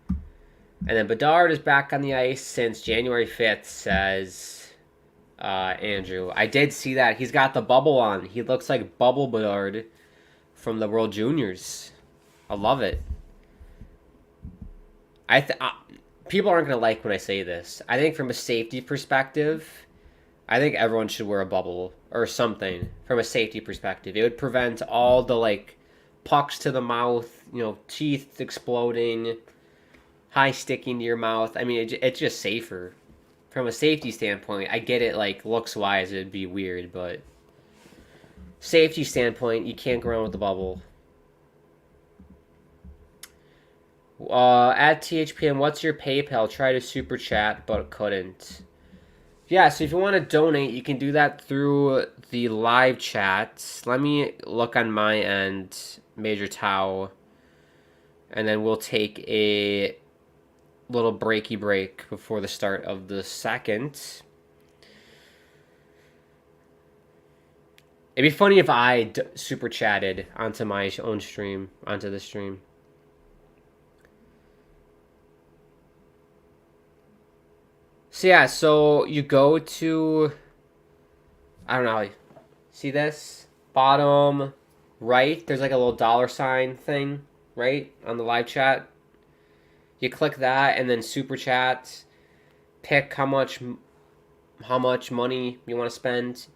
And then Bedard is back on the ice since January 5th, says Andrew. I did see that. He's got the bubble on. He looks like Bubble Bedard from the World Juniors. I love it. People aren't going to like when I say this. I think from a safety perspective, I think everyone should wear a bubble or something from a safety perspective. It would prevent all the, like, pucks to the mouth, teeth exploding, high sticking to your mouth. I mean, it's just safer. From a safety standpoint, I get it, like, looks-wise, it'd be weird, but safety standpoint, you can't go around with the bubble. At THPM, what's your PayPal? Tried to super chat, but couldn't. Yeah, so if you want to donate, you can do that through the live chat. Let me look on my end, Major Tau, and then we'll take a little breaky break before the start of the second. It'd be funny if I super chatted onto my own stream, onto the stream. So yeah, so you go to, I don't know, see this? Bottom right, there's like a little $sign thing, right? On the live chat. You click that and then super chat. Pick how much money you want to spend.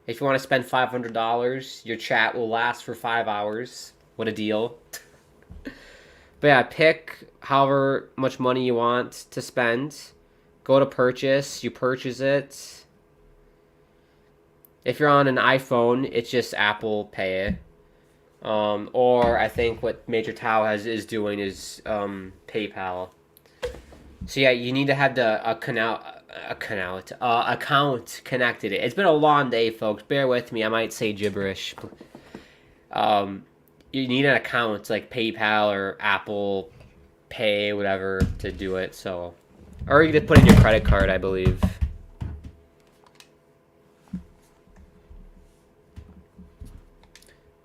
If you want to spend $500, your chat will last for 5 hours. What a deal. But yeah, pick however much money you want to spend. Go to purchase, you purchase it. If you're on an iPhone, it's just Apple Pay. Or I think what Major Tau is doing is PayPal. So yeah, you need to have the account connected. It's been a long day, folks. Bear with me. I might say gibberish. You need an account like PayPal or Apple Pay, whatever, to do it. So. Or you can put in your credit card, I believe.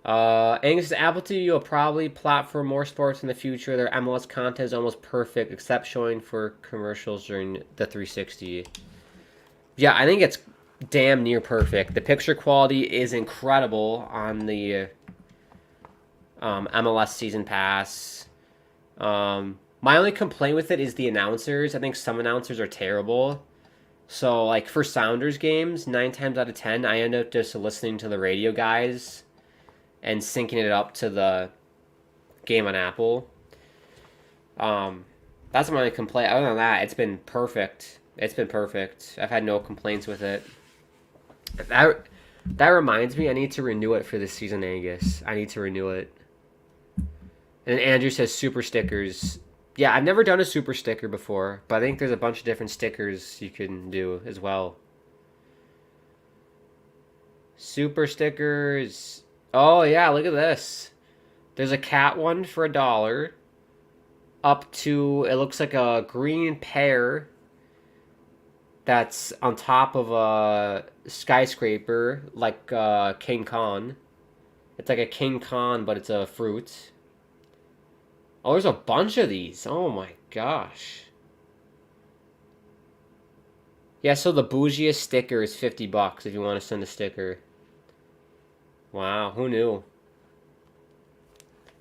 Angus, Apple TV will probably platform more sports in the future. Their MLS content is almost perfect, except showing for commercials during the 360. Yeah, I think it's damn near perfect. The picture quality is incredible on the MLS Season Pass. My only complaint with it is the announcers. I think some announcers are terrible. So, like, for Sounders games, 9 times out of 10, I end up just listening to the radio guys and syncing it up to the game on Apple. That's my only complaint. Other than that, it's been perfect. It's been perfect. I've had no complaints with it. That reminds me, I need to renew it for this season, Angus. I need to renew it. And Andrew says super stickers. Yeah, I've never done a super sticker before, but I think there's a bunch of different stickers you can do as well. Super stickers. Oh, yeah, look at this. There's a cat one for $1. Up to, it looks like a green pear that's on top of a skyscraper, like King Kong. It's like a King Kong, but it's a fruit. Oh, there's a bunch of these. Oh my gosh. Yeah, so the bougiest sticker is $50 if you want to send a sticker. Wow, who knew?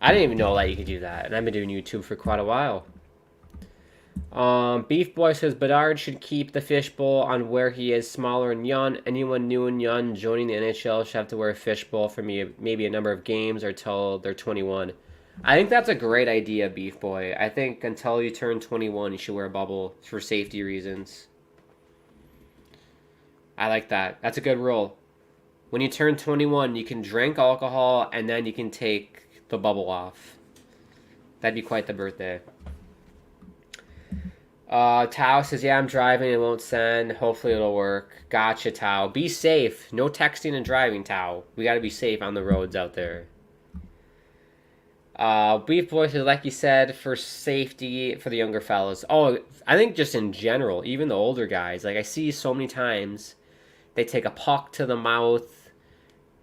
I didn't even know that you could do that, and I've been doing YouTube for quite a while. Beef Boy says Bedard should keep the fishbowl on where he is smaller and young. Anyone new and young joining the NHL should have to wear a fishbowl for maybe a number of games or till they're 21. I think that's a great idea, Beef Boy. I think until you turn 21, you should wear a bubble for safety reasons. I like that. That's a good rule. When you turn 21, you can drink alcohol and then you can take the bubble off. That'd be quite the birthday. Tao says, yeah, I'm driving. It won't send. Hopefully it'll work. Gotcha, Tao. Be safe. No texting and driving, Tao. We gotta be safe on the roads out there. Beef Boy says, like you said, for safety for the younger fellas. Oh, I think just in general, even the older guys. Like, I see so many times they take a puck to the mouth.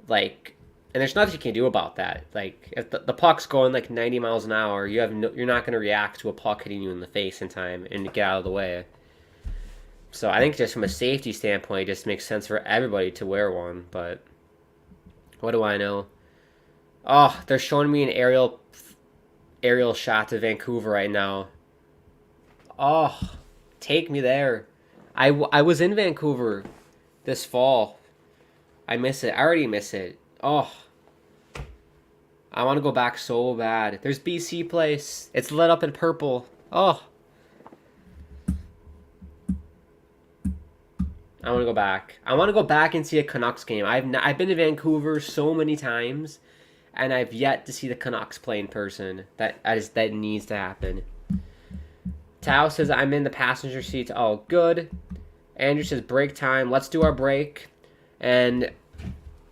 Like, and there's nothing you can do about that. Like, if the puck's going like 90 miles an hour, you're not going to react to a puck hitting you in the face in time and get out of the way. So I think just from a safety standpoint, it just makes sense for everybody to wear one. But what do I know? Oh, they're showing me an aerial shot of Vancouver right now. Oh, take me there. I was in Vancouver this fall. I miss it. I already miss it. Oh, I want to go back so bad. There's BC Place. It's lit up in purple. Oh, I want to go back. I want to go back and see a Canucks game. I've been to Vancouver so many times, and I've yet to see the Canucks play in person. That needs to happen. Tao says, I'm in the passenger seat. Oh, good. Andrew says, break time. Let's do our break. And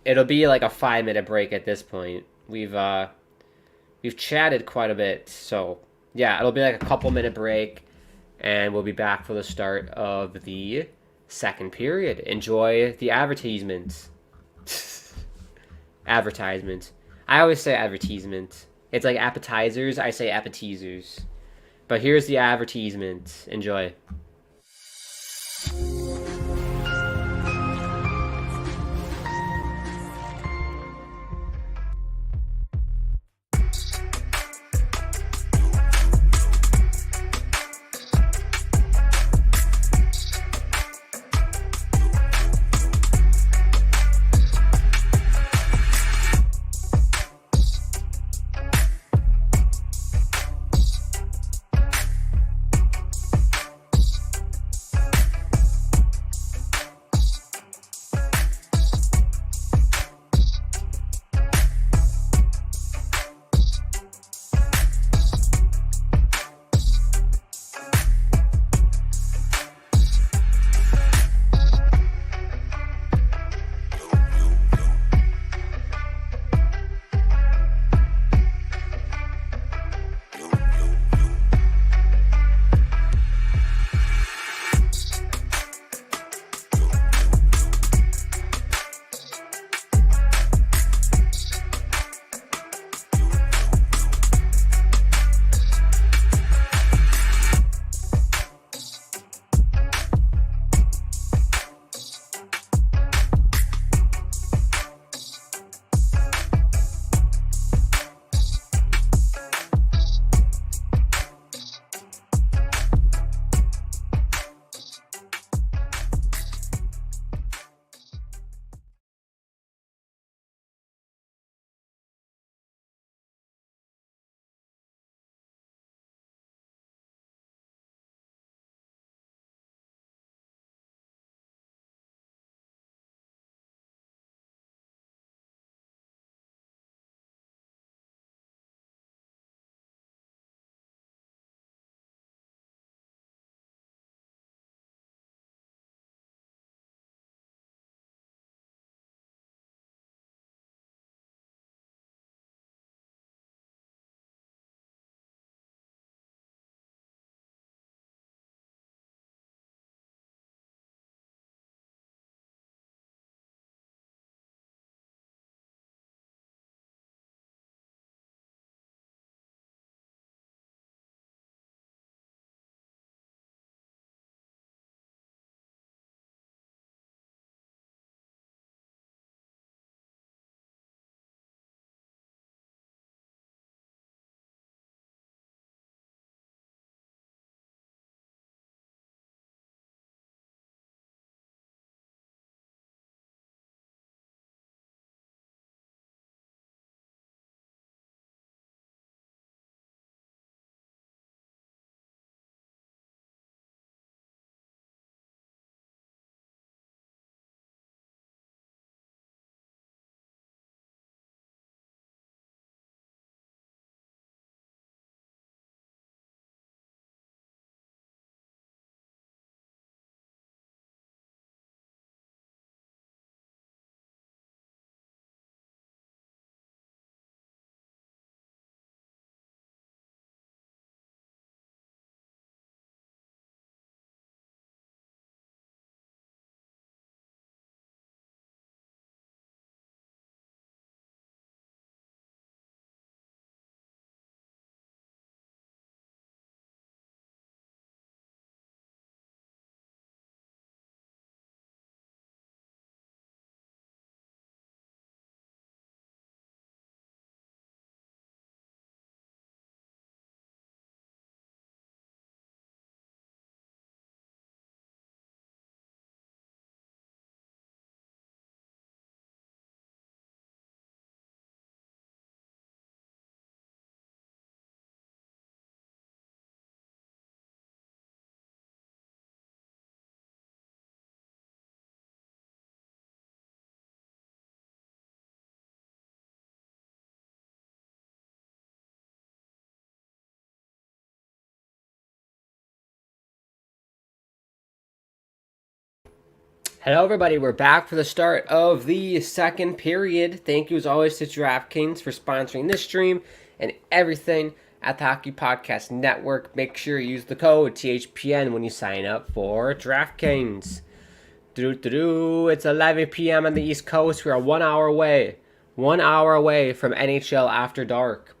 it'll be like a 5-minute break at this point. We've chatted quite a bit. So, yeah, it'll be like a couple-minute break. And we'll be back for the start of the second period. Enjoy the advertisement. Advertisement. I always say advertisement. It's like appetizers. I say appetizers. But here's the advertisement. Enjoy. Hello, everybody. We're back for the start of the second period. Thank you, as always, to DraftKings for sponsoring this stream and everything at the Hockey Podcast Network. Make sure you use the code THPN when you sign up for DraftKings. It's 11 p.m. on the East Coast. We are 1 hour away. 1 hour away from NHL After Dark.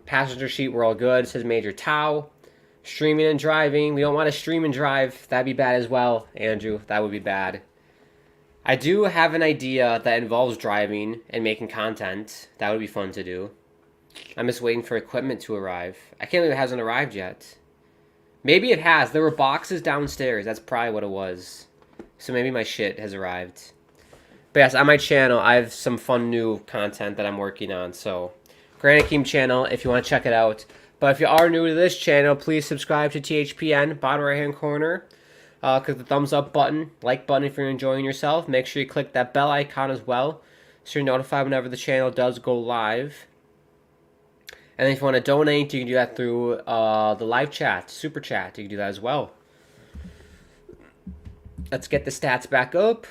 Passenger sheet, we're all good. It says Major Tau. Streaming and driving. We don't want to stream and drive. That'd be bad as well, Andrew. That would be bad. I do have an idea that involves driving and making content. That would be fun to do. I'm just waiting for equipment to arrive. I can't believe it hasn't arrived yet. Maybe it has. There were boxes downstairs. That's probably what it was. So maybe my shit has arrived. But yes, on my channel, I have some fun new content that I'm working on. So, Granite Keem channel, if you want to check it out. But if you are new to this channel, please subscribe to THPN, bottom right hand corner. Click the thumbs up button, like button if you're enjoying yourself. Make sure you click that bell icon as well, so you're notified whenever the channel does go live. And then if you want to donate, you can do that through the live chat, super chat. You can do that as well. Let's get the stats back up.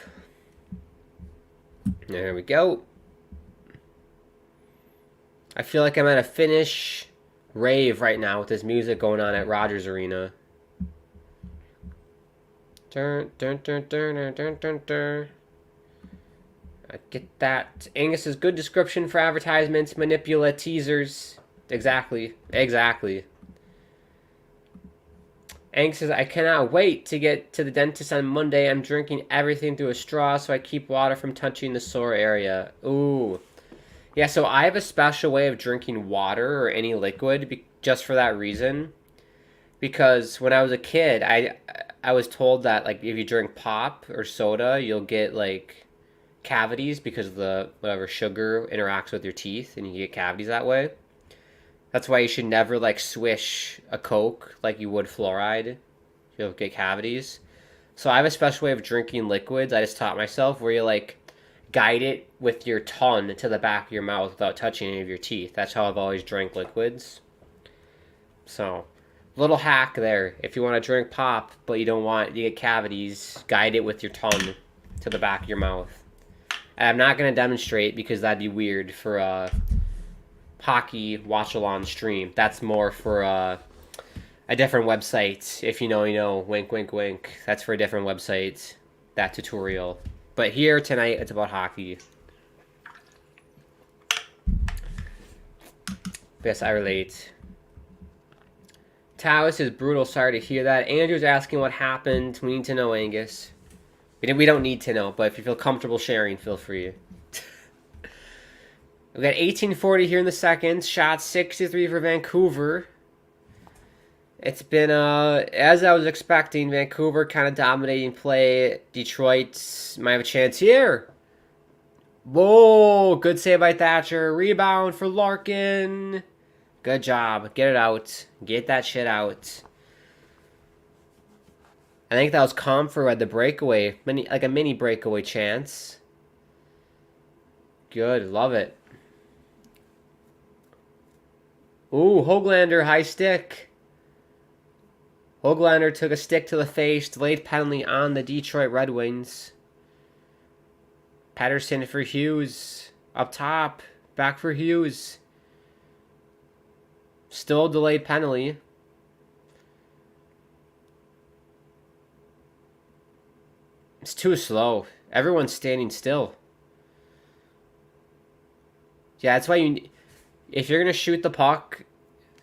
There we go. I feel like I'm at a Finnish rave right now with this music going on at Rogers Arena. Dun, dun, dun, dun, dun, dun, dun, dun. I get that. Angus's good description for advertisements, manipulate teasers. Exactly. Angus says, I cannot wait to get to the dentist on Monday. I'm drinking everything through a straw so I keep water from touching the sore area. Ooh. Yeah, so I have a special way of drinking water or any liquid just for that reason. Because when I was a kid, I was told that like if you drink pop or soda, you'll get like cavities because the whatever sugar interacts with your teeth and you get cavities that way. That's why you should never like swish a Coke like you would fluoride. You'll get cavities. So I have a special way of drinking liquids. I just taught myself where you like guide it with your tongue to the back of your mouth without touching any of your teeth. That's how I've always drank liquids. So, little hack there. If you want to drink pop, but you don't want you get cavities, guide it with your tongue to the back of your mouth. And I'm not going to demonstrate because that'd be weird for a hockey watch-along stream. That's more for a different website. If you know, you know. Wink, wink, wink. That's for a different website, that tutorial. But here tonight, it's about hockey. Yes, I relate. Taoist is brutal. Sorry to hear that. Andrew's asking what happened. We need to know, Angus. We don't need to know, but if you feel comfortable sharing, feel free. We got 18:40 here in the second. Shot 63 for Vancouver. It's been, as I was expecting, Vancouver kind of dominating play. Detroit might have a chance here. Whoa, good save by Thatcher. Rebound for Larkin. Good job. Get it out. Get that shit out. I think that was Comfer who had the breakaway. Like a mini breakaway chance. Good. Love it. Ooh, Höglander, high stick. Höglander took a stick to the face. Delayed penalty on the Detroit Red Wings. Patterson for Hughes. Up top. Back for Hughes. Still a delayed penalty. It's too slow. Everyone's standing still. Yeah, that's why if you're going to shoot the puck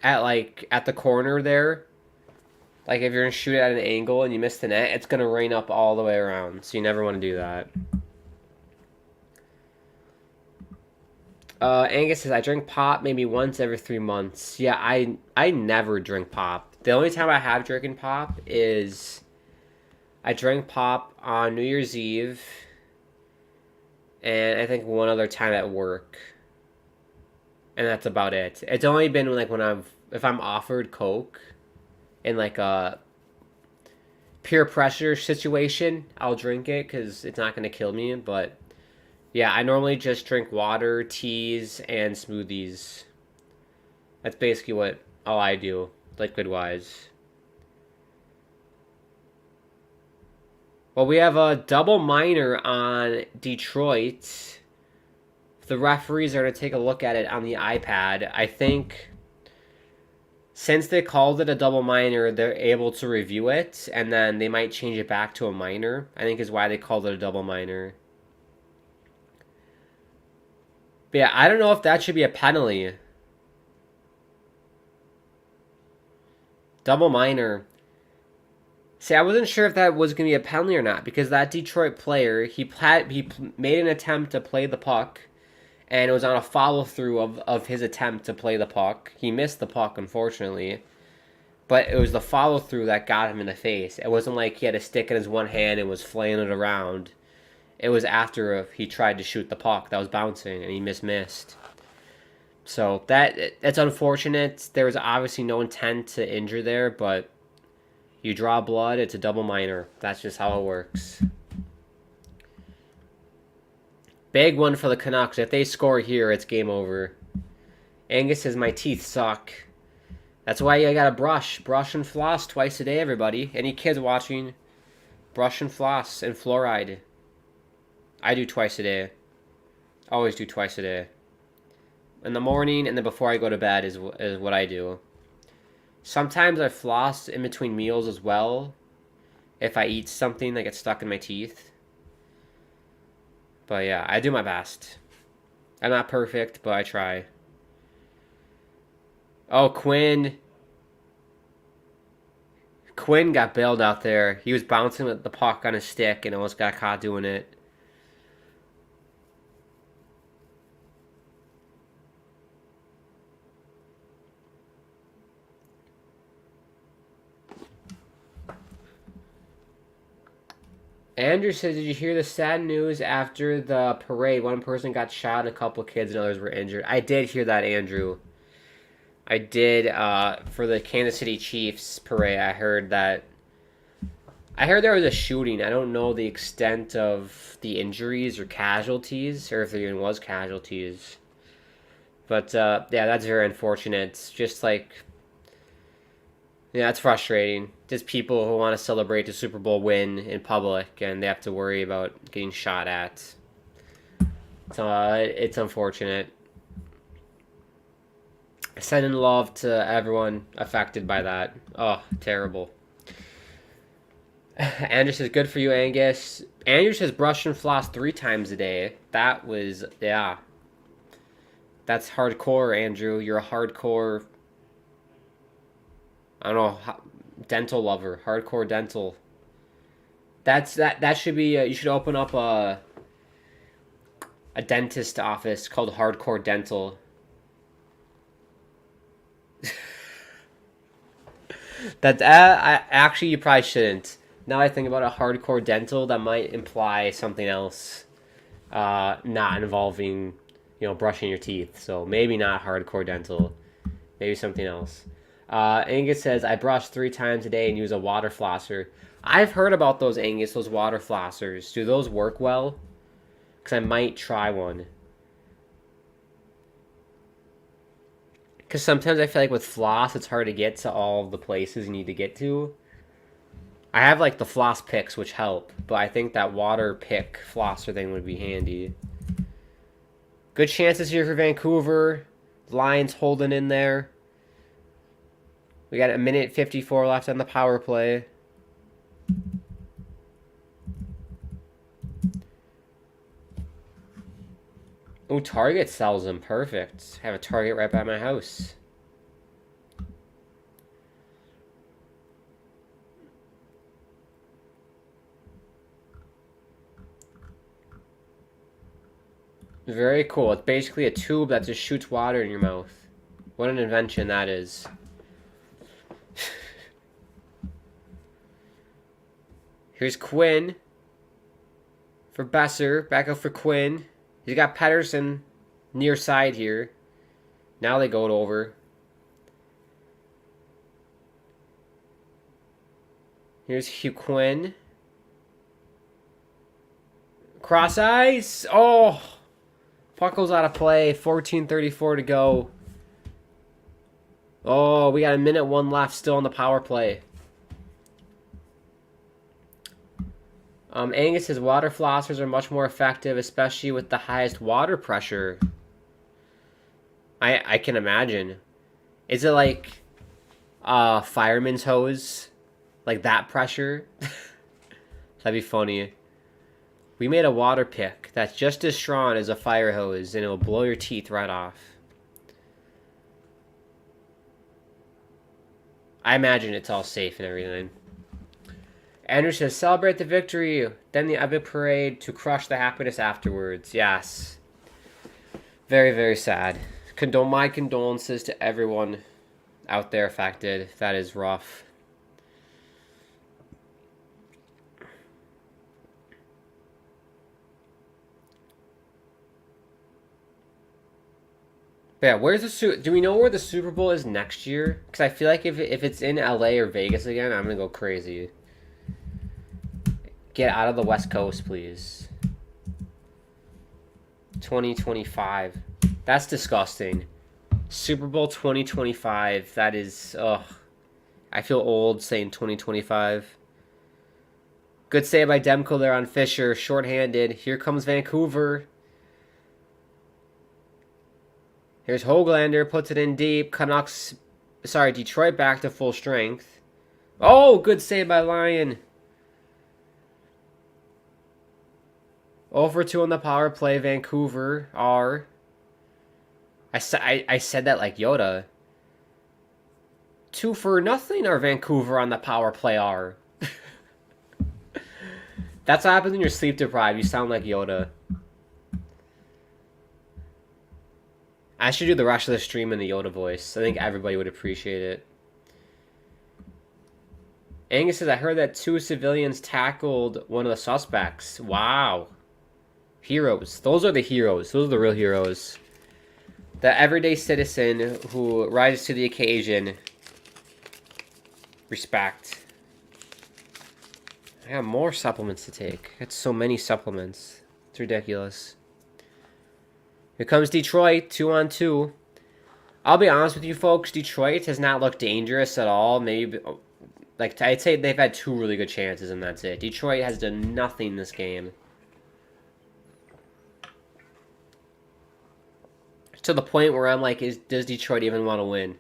at the corner there, like if you're going to shoot it at an angle and you miss the net, it's going to rain up all the way around. So you never want to do that. Angus says, I drink pop maybe once every 3 months. Yeah, I never drink pop. The only time I have drinking pop is I drank pop on New Year's Eve and I think one other time at work. And that's about it. It's only been like if I'm offered Coke in like a peer pressure situation, I'll drink it because it's not going to kill me. But yeah, I normally just drink water, teas, and smoothies. That's basically all I do, liquid-wise. Well, we have a double minor on Detroit. The referees are going to take a look at it on the iPad. I think since they called it a double minor, they're able to review it, and then they might change it back to a minor, I think is why they called it a double minor. But yeah, I don't know if that should be a penalty. Double minor. See, I wasn't sure if that was going to be a penalty or not, because that Detroit player, he made an attempt to play the puck, and it was on a follow-through of his attempt to play the puck. He missed the puck, unfortunately, but it was the follow-through that got him in the face. It wasn't like he had a stick in his one hand and was flailing it around. It was after he tried to shoot the puck that was bouncing, and he missed. So that's unfortunate. There was obviously no intent to injure there, but you draw blood, it's a double minor. That's just how it works. Big one for the Canucks. If they score here, it's game over. Angus says, my teeth suck. That's why you gotta brush. Brush and floss twice a day, everybody. Any kids watching, brush and floss and fluoride. I do twice a day. Always do twice a day. In the morning and then before I go to bed is what I do. Sometimes I floss in between meals as well. If I eat something that gets stuck in my teeth. But yeah, I do my best. I'm not perfect, but I try. Oh, Quinn. Quinn got bailed out there. He was bouncing with the puck on his stick and almost got caught doing it. Andrew says, did you hear the sad news after the parade? One person got shot, a couple kids, and others were injured. I did hear that, Andrew. I did, for the Kansas City Chiefs parade, I heard there was a shooting. I don't know the extent of the injuries or casualties, or if there even was casualties. But, yeah, that's very unfortunate. It's just like, yeah, it's frustrating. Just people who want to celebrate the Super Bowl win in public, and they have to worry about getting shot at. So, it's unfortunate. Sending love to everyone affected by that. Oh, terrible. Andrew says, good for you, Angus. Andrew says, brush and floss 3 times a day. That was, yeah. That's hardcore, Andrew. You're a hardcore, I don't know, dental lover. Hardcore dental. That should be, you should open up a dentist office called Hardcore Dental. Actually, you probably shouldn't. Now I think about a hardcore dental, that might imply something else, not involving, brushing your teeth. So maybe not hardcore dental, maybe something else. Angus says, I brush 3 times a day and use a water flosser. I've heard about those, Angus, those water flossers. Do those work well? Because I might try one. Because sometimes I feel like with floss, it's hard to get to all of the places you need to get to. I have like the floss picks, which help, but I think that water pick flosser thing would be handy. Good chances here for Vancouver. Lions holding in there. We got 1:54 left on the power play. Oh, Target sells them. Perfect. Have a Target right by my house. Very cool. It's basically a tube that just shoots water in your mouth. What an invention that is. Here's Quinn for Besser. Back up for Quinn. He's got Pettersson near side here. Now they go it over. Here's Hugh Quinn. Cross ice. Oh! Puck goes out of play. 14:34 to go. Oh, we got 1:01 left still on the power play. Angus says water flossers are much more effective, especially with the highest water pressure. I can imagine. Is it like fireman's hose? Like that pressure? That'd be funny. We made a water pick that's just as strong as a fire hose, and it'll blow your teeth right off. I imagine it's all safe and everything. Andrew says, celebrate the victory, then the epic parade to crush the happiness afterwards. Yes. Very, very sad. My condolences to everyone out there affected. That is rough. But yeah, do we know where the Super Bowl is next year? Because I feel like if it's in LA or Vegas again, I'm going to go crazy. Get out of the West Coast, please. 2025. That's disgusting. Super Bowl 2025. That is, ugh. I feel old saying 2025. Good save by Demko there on Fisher. Shorthanded. Here comes Vancouver. Here's Höglander. Puts it in deep. Detroit back to full strength. Oh, good save by Lyon. 0 for 2 on the power play. Vancouver are. I said that like Yoda. 2 for nothing are Vancouver on the power play are. That's what happens when you're sleep deprived. You sound like Yoda. I should do the rest of the stream in the Yoda voice. I think everybody would appreciate it. Angus says, I heard that 2 civilians tackled one of the suspects. Wow. Heroes. Those are the heroes. Those are the real heroes. The everyday citizen who rises to the occasion. Respect. I have more supplements to take. It's so many supplements. It's ridiculous. Here comes Detroit, 2-on-2. I'll be honest with you folks, Detroit has not looked dangerous at all. Maybe, like, I'd say they've had 2 really good chances, and that's it. Detroit has done nothing this game. To the point where I'm like, does Detroit even want to win?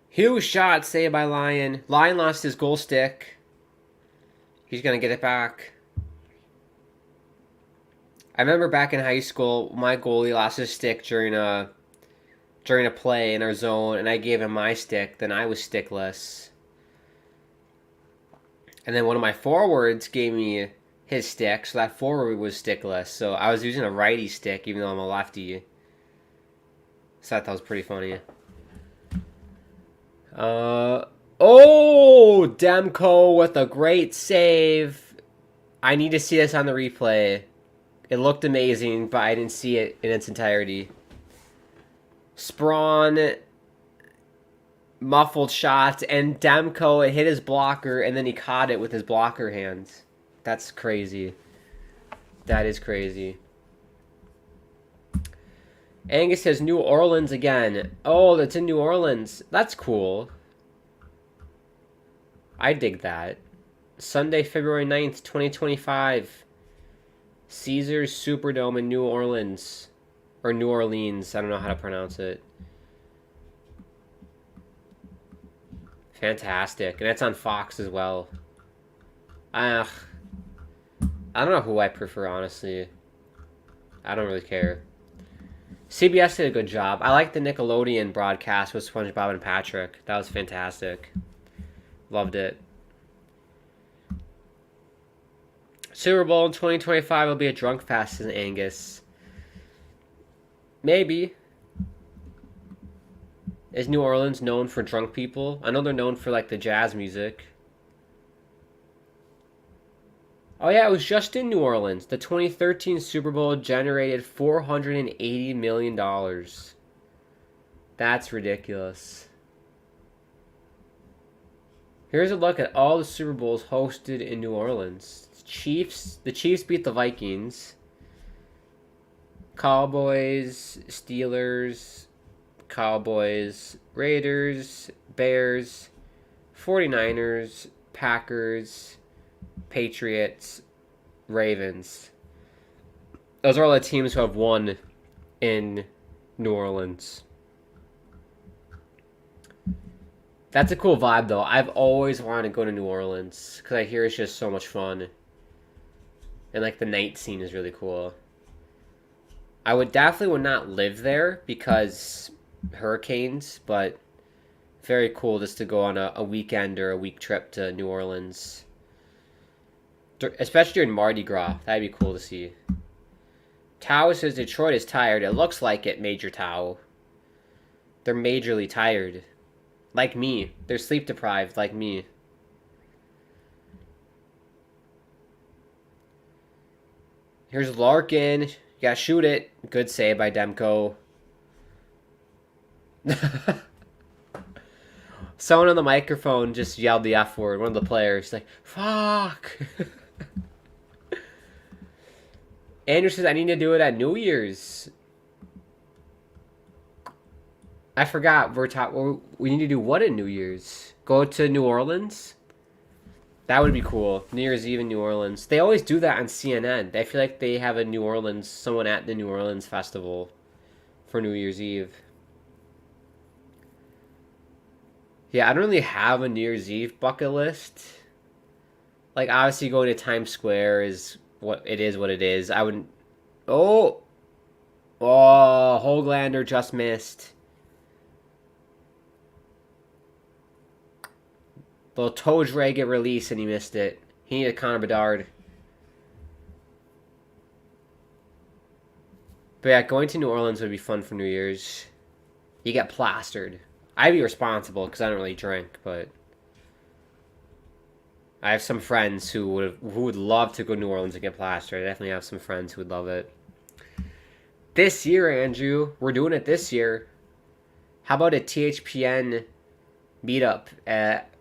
Huge shot saved by Lyon. Lyon lost his goal stick. He's going to get it back. I remember back in high school, my goalie lost his stick during a play in our zone, and I gave him my stick. Then I was stickless. And then one of my forwards gave me his stick, so that forward was stickless. So I was using a righty stick, even though I'm a lefty. So I thought that was pretty funny. Demko with a great save. I need to see this on the replay. It looked amazing, but I didn't see it in its entirety. Sprawn, muffled shot, and Demko, it hit his blocker, and then he caught it with his blocker hands. That's crazy. That is crazy. Angus says New Orleans again. Oh, that's in New Orleans. That's cool. I dig that. Sunday, February 9th, 2025. Caesars Superdome in New Orleans. Or New Orleans. I don't know how to pronounce it. Fantastic. And it's on Fox as well. I don't know who I prefer, honestly. I don't really care. CBS did a good job. I like the Nickelodeon broadcast with SpongeBob and Patrick. That was fantastic. Loved it. Super Bowl in 2025 will be a drunk fest in Angus. Maybe. Is New Orleans known for drunk people? I know they're known for like the jazz music. Oh yeah, it was just in New Orleans. The 2013 Super Bowl generated $480 million. That's ridiculous. Here's a look at all the Super Bowls hosted in New Orleans. The Chiefs beat the Vikings. Cowboys, Steelers, Cowboys, Raiders, Bears, 49ers, Packers, Patriots, Ravens. Those are all the teams who have won in New Orleans. That's a cool vibe, though. I've always wanted to go to New Orleans because I hear it's just so much fun. And, like, the night scene is really cool. I would not live there because hurricanes, but very cool just to go on a weekend or a week trip to New Orleans. Especially during Mardi Gras. That'd be cool to see. Tao says Detroit is tired. It looks like it, Major Tao. They're majorly tired. Like me. They're sleep deprived like me. Here's Larkin. You gotta shoot it. Good save by Demko. Someone on the microphone just yelled the F word. One of the players. Like, fuck. Andrew says, I need to do it at New Year's. I forgot. We need to do what at New Year's? Go to New Orleans? That would be cool. New Year's Eve in New Orleans. They always do that on CNN. I feel like they have someone at the New Orleans festival for New Year's Eve. Yeah, I don't really have a New Year's Eve bucket list. Like, obviously going to Times Square is what it is. I wouldn't... Oh! Oh, Hoglander just missed. Little Toj get released and he missed it. He needed Connor Bedard. But yeah, going to New Orleans would be fun for New Year's. You get plastered. I'd be responsible because I don't really drink, but I have some friends who would love to go to New Orleans and get plastered. I definitely have some friends who would love it. This year, Andrew, we're doing it this year. How about a THPN meetup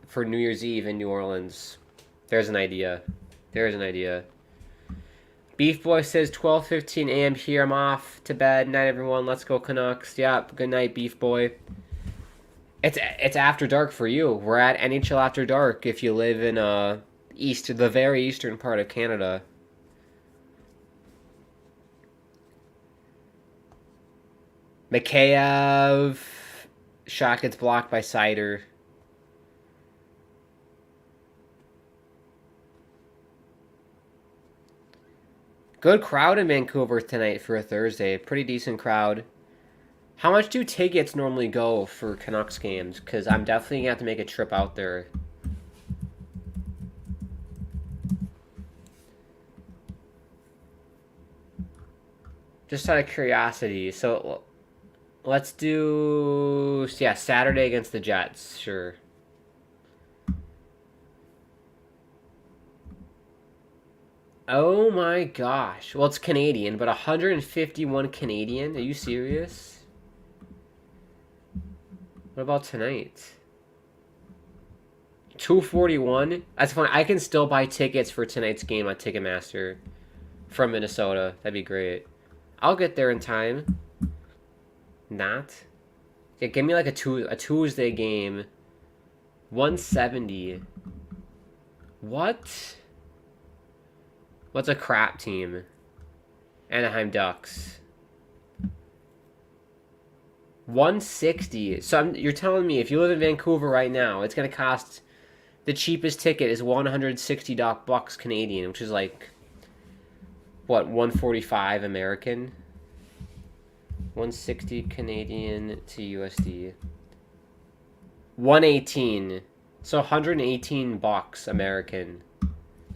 for New Year's Eve in New Orleans? There's an idea. Beef Boy says 12:15 a.m. here. I'm off to bed. Night, everyone. Let's go Canucks. Yep. Good night, Beef Boy. It's after dark for you. We're at NHL After Dark if you live in the very eastern part of Canada. Mikheyev. Shot gets blocked by Sider. Good crowd in Vancouver tonight for a Thursday. Pretty decent crowd. How much do tickets normally go for Canucks games? Because I'm definitely going to have to make a trip out there. Just out of curiosity. So, let's do... Yeah, Saturday against the Jets. Sure. Oh my gosh. Well, it's Canadian, but 151 Canadian? Are you serious? What about tonight? 241? That's fine. I can still buy tickets for tonight's game on Ticketmaster from Minnesota. That'd be great. I'll get there in time. Not. Yeah, give me like a Tuesday game. 170. What? What's a crap team? Anaheim Ducks. 160. So you're telling me if you live in Vancouver right now, it's gonna cost, the cheapest ticket is $160 Canadian, which is like what, 145 American? 160 Canadian to USD. 118. So $118 American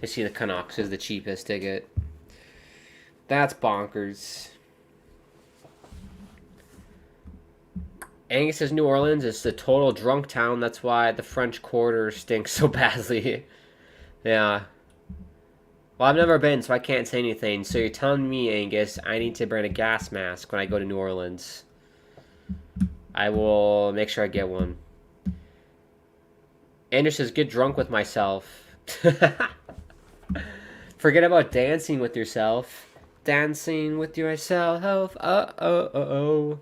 to see the Canucks is the cheapest ticket. That's bonkers. Angus says New Orleans is the total drunk town. That's why the French Quarter stinks so badly. Yeah. Well, I've never been, so I can't say anything. So you're telling me, Angus, I need to bring a gas mask when I go to New Orleans. I will make sure I get one. Andrew says, get drunk with myself. Forget about dancing with yourself. Dancing with yourself. Oh.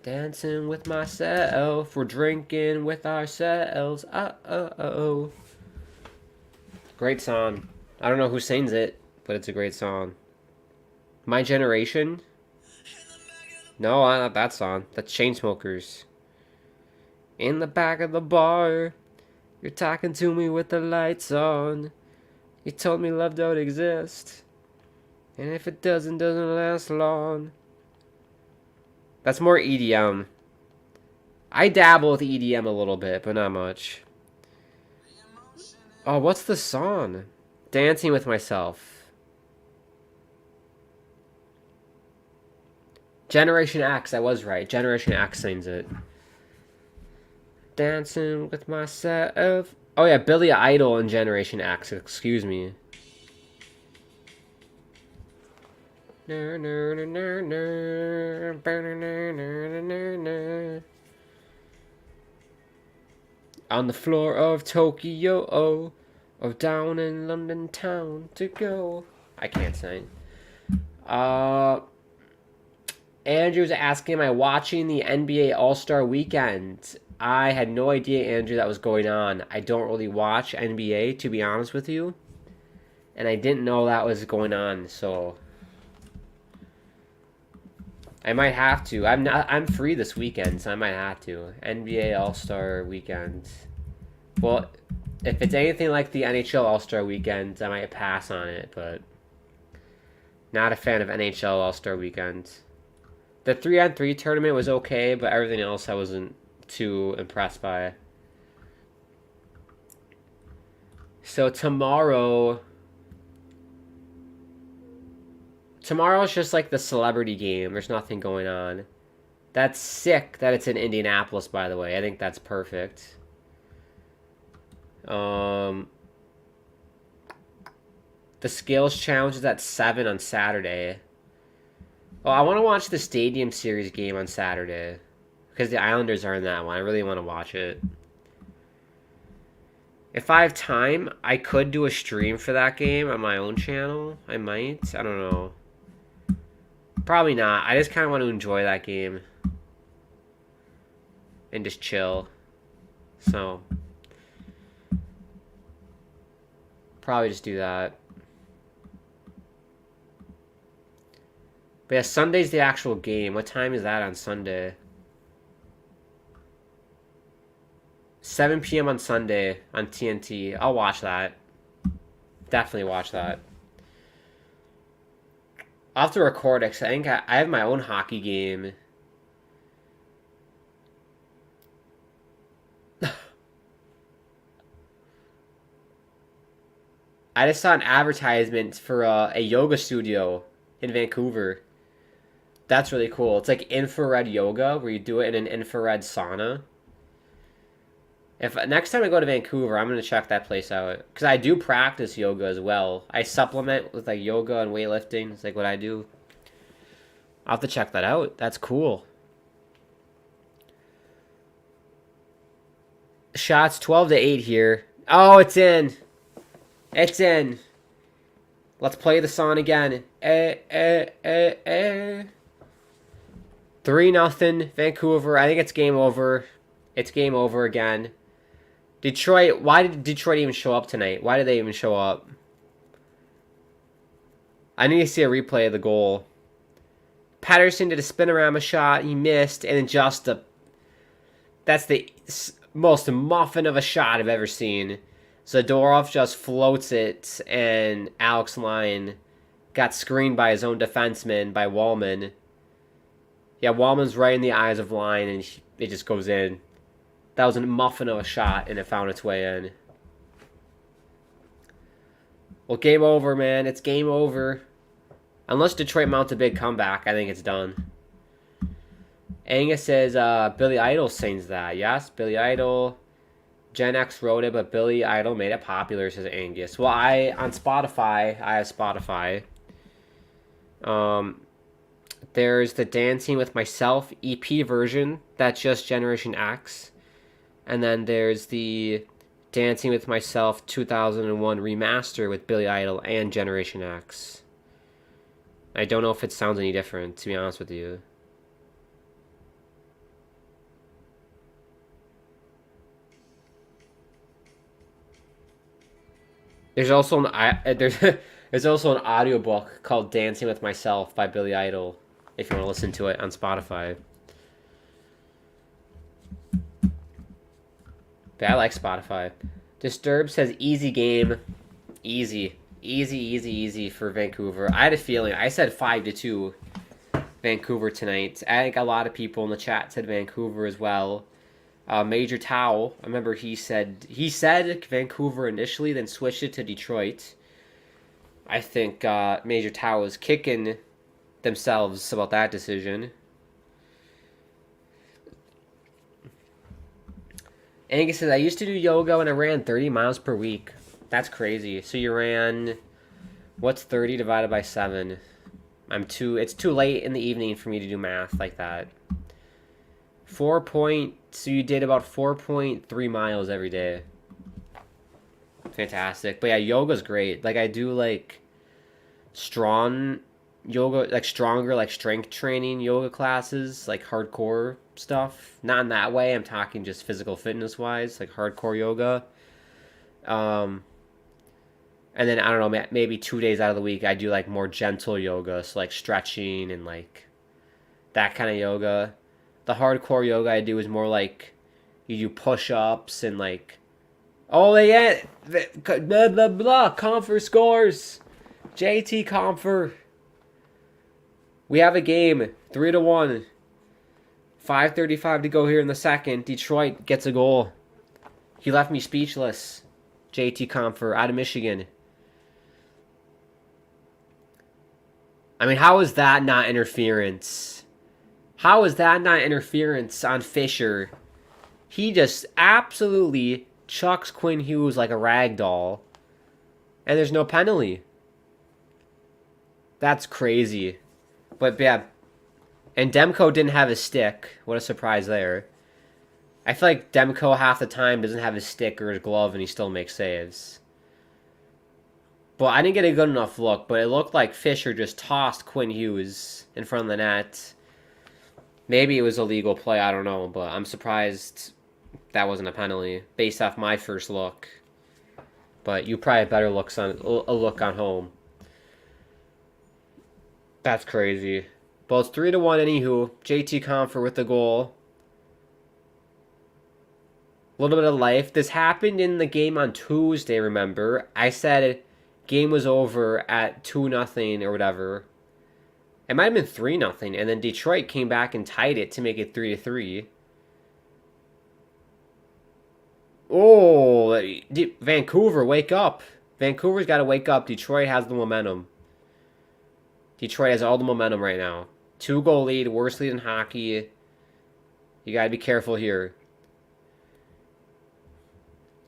Dancing with myself. We're drinking with ourselves. Oh. Great song. I don't know who sings it, but it's a great song. My Generation? No, not that song. That's Chainsmokers. In the back of the bar, you're talking to me with the lights on. You told me love don't exist. And if it doesn't last long. That's more EDM. I dabble with EDM a little bit, but not much. Oh, what's the song? Dancing with Myself. Generation X, I was right. Generation X sings it. Dancing with Myself. Oh yeah, Billy Idol and Generation X, excuse me. On the floor of Tokyo, or down in London town to go. I can't sing. Andrew's asking, am I watching the NBA All-Star Weekend? I had no idea, Andrew, that was going on. I don't really watch NBA, to be honest with you. And I didn't know that was going on, so I might have to. I'm free this weekend, so I might have to. NBA All-Star Weekend. Well, if it's anything like the NHL All-Star Weekend, I might pass on it, but not a fan of NHL All-Star Weekend. The 3-on-3 tournament was okay, but everything else I wasn't too impressed by. So tomorrow's just like the celebrity game. There's nothing going on. That's sick that it's in Indianapolis, by the way. I think that's perfect. The skills challenge is at 7 on Saturday. Oh, I want to watch the Stadium Series game on Saturday. Because the Islanders are in that one. I really want to watch it. If I have time, I could do a stream for that game on my own channel. I might. I don't know. Probably not. I just kind of want to enjoy that game. And just chill. So probably just do that. But yeah, Sunday's the actual game. What time is that on Sunday? 7 p.m. on Sunday on TNT. I'll watch that. Definitely watch that. I'll have to record it because I think I have my own hockey game. I just saw an advertisement for a yoga studio in Vancouver. That's really cool. It's like infrared yoga where you do it in an infrared sauna. If next time I go to Vancouver, I'm going to check that place out. Because I do practice yoga as well. I supplement with like yoga and weightlifting. It's like what I do. I'll have to check that out. That's cool. Shots 12-8 here. Oh, it's in. It's in. Let's play the song again. 3-0 Vancouver. I think it's game over. It's game over again. Detroit, why did Detroit even show up tonight? Why did they even show up? I need to see a replay of the goal. Patterson did a spinorama shot. He missed. And then just that's the most muffin of a shot I've ever seen. Zadorov just floats it. And Alex Lyon got screened by his own defenseman, by Wallman. Yeah, Wallman's right in the eyes of Lyon. And it just goes in. That was a muffin of a shot, and it found its way in. Well, game over, man. It's game over. Unless Detroit mounts a big comeback, I think it's done. Angus says Billy Idol sings that. Yes, Billy Idol. Gen X wrote it, but Billy Idol made it popular, says Angus. Well, I have Spotify. There's the Dancing with Myself EP version. That's just Generation X. And then there's the Dancing with Myself 2001 remaster with Billy Idol and Generation X. I don't know if it sounds any different, to be honest with you. There's also there's also an audiobook called Dancing with Myself by Billy Idol, if you want to listen to it on Spotify. But I like Spotify. Disturb says easy game. Easy for Vancouver. I had a feeling. I said 5-2 Vancouver tonight. I think a lot of people in the chat said Vancouver as well. Major Towel, I remember he said Vancouver initially, then switched it to Detroit. I think Major Towel was kicking themselves about that decision. Angus says, I used to do yoga when I ran 30 miles per week. That's crazy. So you ran, what's 30 divided by 7? It's too late in the evening for me to do math like that. So you did about 4.3 miles every day. Fantastic. But yeah, yoga's great. Like, I do, like, strong yoga, like, stronger, like, strength training yoga classes, like, hardcore stuff. Not in that way. I'm talking just physical fitness-wise, like, hardcore yoga. And then, I don't know, maybe 2 days out of the week, I do, like, more gentle yoga, so, like, stretching and, like, that kind of yoga. The hardcore yoga I do is more like you do push-ups and like, oh yeah, blah blah blah. Confer scores, JT Confer. We have a game, 3-1. 5:35 to go here in the second. Detroit gets a goal. He left me speechless. JT Confer out of Michigan. I mean, how is that not interference? How is that not interference on Fisher? He just absolutely chucks Quinn Hughes like a rag doll. And there's no penalty. That's crazy. But yeah. And Demko didn't have his stick. What a surprise there. I feel like Demko half the time doesn't have his stick or his glove and he still makes saves. But I didn't get a good enough look. But it looked like Fisher just tossed Quinn Hughes in front of the net. Maybe it was a legal play, I don't know, but I'm surprised that wasn't a penalty based off my first look. But you probably have better looks on a look on home. That's crazy. Well, it's 3-1 anywho. JT Confer with the goal. A little bit of life. This happened in the game on Tuesday, remember? I said game was over at 2-0 or whatever. It might have been 3-0, and then Detroit came back and tied it to make it 3-3. Oh, Vancouver, wake up. Vancouver's got to wake up. Detroit has the momentum. Detroit has all the momentum right now. 2-goal lead, worst lead in hockey. You got to be careful here.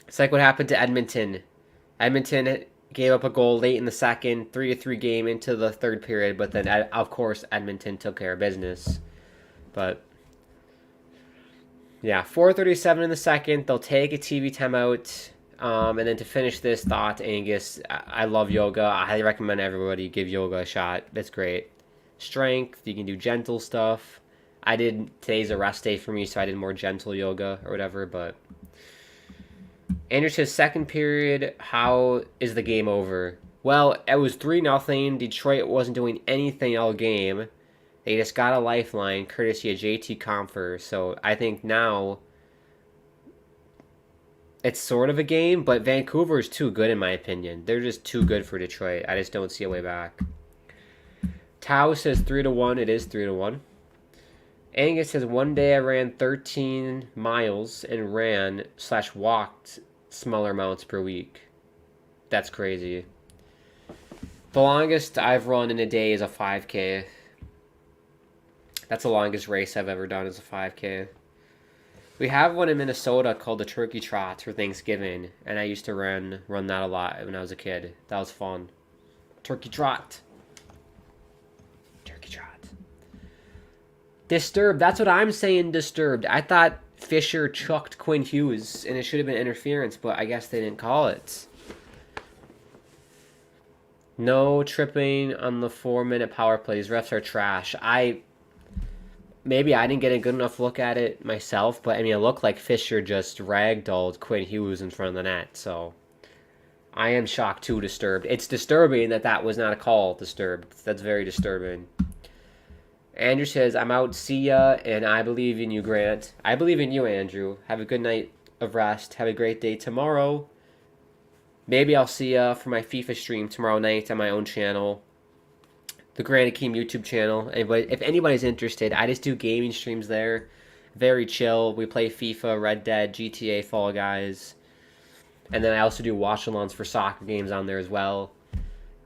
It's like what happened to Edmonton. Edmonton gave up a goal late in the second, 3-3 game into the third period, but then, of course, Edmonton took care of business. But, yeah, 4:37 in the second. They'll take a TV timeout. And then to finish this thought, Angus, I love yoga. I highly recommend everybody give yoga a shot. That's great. Strength, you can do gentle stuff. Today's a rest day for me, so I did more gentle yoga or whatever, but Andrew says, second period, how is the game over? Well, it was 3-0. Detroit wasn't doing anything all game. They just got a lifeline, courtesy of JT Confer. So I think now it's sort of a game, but Vancouver is too good in my opinion. They're just too good for Detroit. I just don't see a way back. Tao says 3-1. It is 3-1. Angus says, one day I ran 13 miles and ran/walked smaller amounts per week. That's crazy. The longest I've run in a day is a 5K. That's the longest race I've ever done is a 5K. We have one in Minnesota called the Turkey Trot for Thanksgiving, and I used to run that a lot when I was a kid. That was fun. Turkey Trot. Turkey Trot. Disturbed. That's what I'm saying, disturbed. I thought Fisher chucked Quinn Hughes, and it should have been interference, but I guess they didn't call it. No tripping on the 4-minute power plays. Refs are trash. Maybe I didn't get a good enough look at it myself, but I mean, it looked like Fisher just ragdolled Quinn Hughes in front of the net, so I am shocked too, disturbed. It's disturbing that was not a call, disturbed. That's very disturbing. Andrew says, I'm out, see ya, and I believe in you, Grant. I believe in you, Andrew. Have a good night of rest. Have a great day tomorrow. Maybe I'll see ya for my FIFA stream tomorrow night on my own channel. The Granny Keem YouTube channel. If anybody's interested, I just do gaming streams there. Very chill. We play FIFA, Red Dead, GTA, Fall Guys. And then I also do watch-alongs for soccer games on there as well.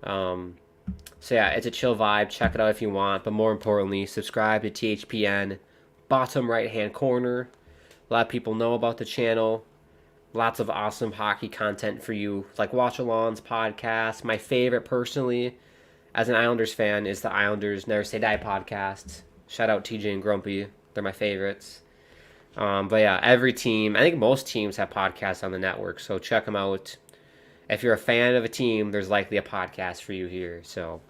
So yeah, it's a chill vibe. Check it out if you want. But more importantly, subscribe to THPN. Bottom right-hand corner. A lot of people know about the channel. Lots of awesome hockey content for you. Like watch-alongs, podcasts. My favorite, personally, as an Islanders fan, is the Islanders Never Say Die podcast. Shout out TJ and Grumpy. They're my favorites. But yeah, every team, I think most teams have podcasts on the network, so check them out. If you're a fan of a team, there's likely a podcast for you here. So,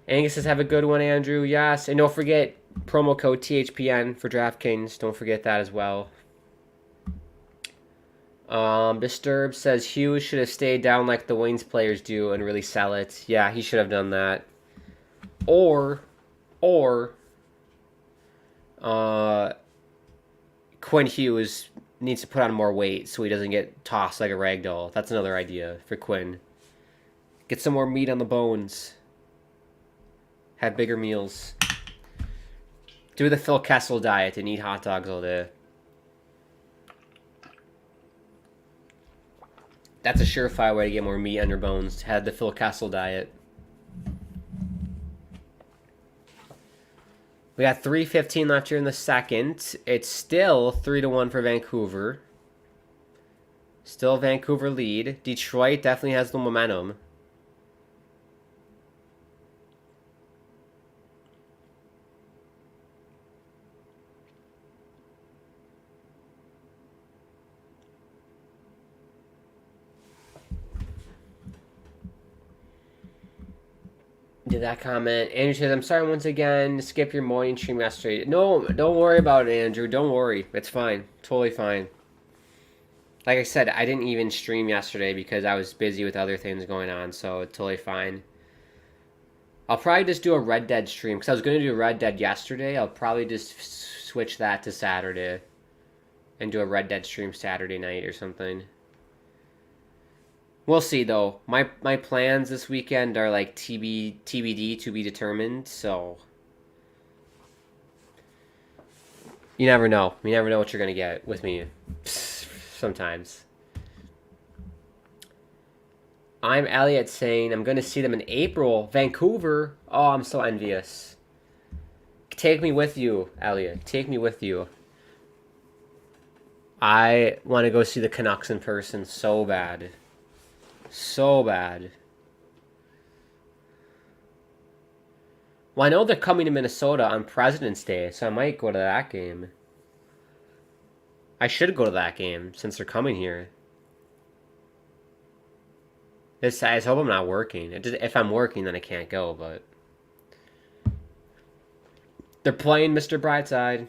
Angus says, have a good one, Andrew. Yes, and don't forget promo code THPN for DraftKings. Don't forget that as well. Disturbed says Hughes should have stayed down like the Wings players do and really sell it. Yeah, he should have done that. Or Quinn Hughes needs to put on more weight so he doesn't get tossed like a ragdoll. That's another idea for Quinn. Get some more meat on the bones. Have bigger meals. Do the Phil Kessel diet and eat hot dogs all day. That's a surefire way to get more meat on your bones. Have the Phil Kessel diet. We got 3:15 left here in the second. It's still 3-1 for Vancouver. Still Vancouver lead. Detroit definitely has the momentum. Did that comment. Andrew says, I'm sorry once again to skip your morning stream yesterday. No, don't worry about it, Andrew. Don't worry. It's fine. Totally fine. Like I said, I didn't even stream yesterday because I was busy with other things going on, so it's totally fine. I'll probably just do a Red Dead stream because I was going to do Red Dead yesterday. I'll probably just switch that to Saturday and do a Red Dead stream Saturday night or something. We'll see, though. My plans this weekend are like TBD, to be determined, so you never know. You never know what you're going to get with me sometimes. I'm Elliot saying I'm going to see them in April. Vancouver? Oh, I'm so envious. Take me with you, Elliot. Take me with you. I want to go see the Canucks in person so bad. So bad. Well, I know they're coming to Minnesota on President's Day, so I might go to that game. I should go to that game since they're coming here. I just hope I'm not working. If I'm working, then I can't go, but they're playing Mr. Brightside.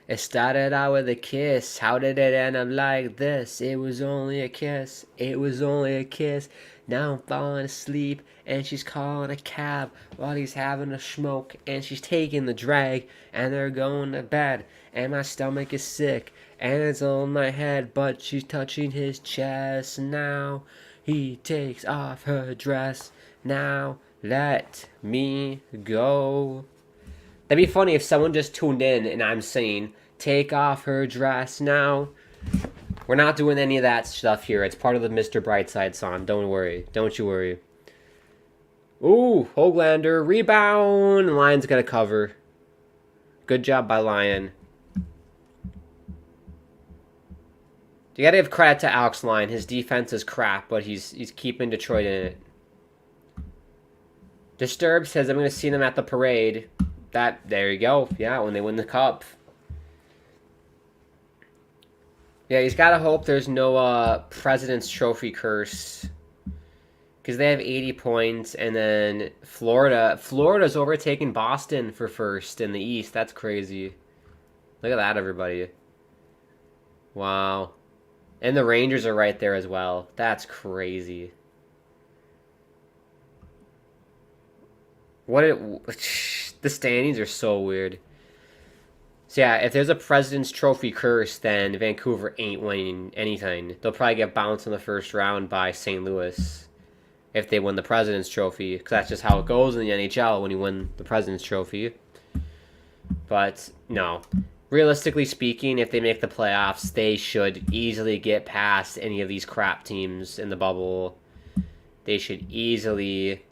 It started out with a kiss. How did it end up like this? It was only a kiss. It was only a kiss. Now I'm falling asleep, and she's calling a cab while he's having a smoke, and she's taking the drag, and they're going to bed, and my stomach is sick, and it's on my head, but she's touching his chest. Now he takes off her dress. Now let me go. That'd be funny if someone just tuned in and I'm saying, take off her dress now. We're not doing any of that stuff here. It's part of the Mr. Brightside song. Don't worry. Don't you worry. Ooh, Hoglander. Rebound. Lions got to cover. Good job by Lyon. You gotta give credit to Alex Lyon. His defense is crap, but he's keeping Detroit in it. Disturb says, I'm going to see them at the parade. There you go. Yeah, when they win the cup. Yeah, he's got to hope there's no President's Trophy curse. Because they have 80 points, and then Florida's overtaking Boston for first in the East. That's crazy. Look at that, everybody. Wow. And the Rangers are right there as well. That's crazy. The standings are so weird. So yeah, if there's a President's Trophy curse, then Vancouver ain't winning anything. They'll probably get bounced in the first round by St. Louis if they win the President's Trophy, because that's just how it goes in the NHL when you win the President's Trophy. But no, realistically speaking, if they make the playoffs, they should easily get past any of these crap teams in the bubble. They should easily...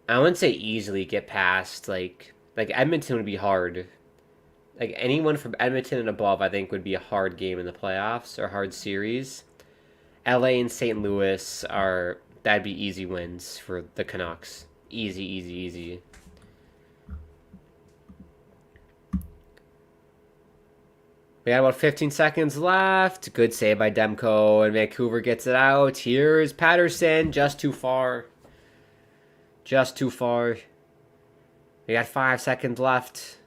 I wouldn't say easily get past, like Edmonton would be hard. Like anyone from Edmonton and above, I think would be a hard game in the playoffs or a hard series. LA and St. Louis that'd be easy wins for the Canucks. Easy, easy, easy. We got about 15 seconds left. Good save by Demko, and Vancouver gets it out. Here's Patterson, just too far. Just too far. We got 5 seconds left.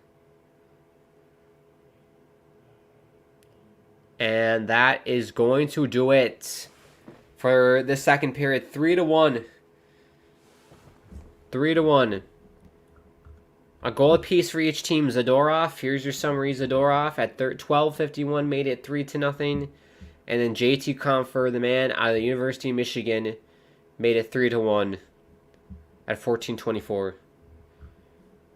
And that is going to do it for the second period. 3-1. 3-1. A goal apiece for each team. Zadorov, here's your summary. Zadorov at 12:51 made it 3-0. And then JT Compher, the man out of the University of Michigan, made it 3-1. At 14:24.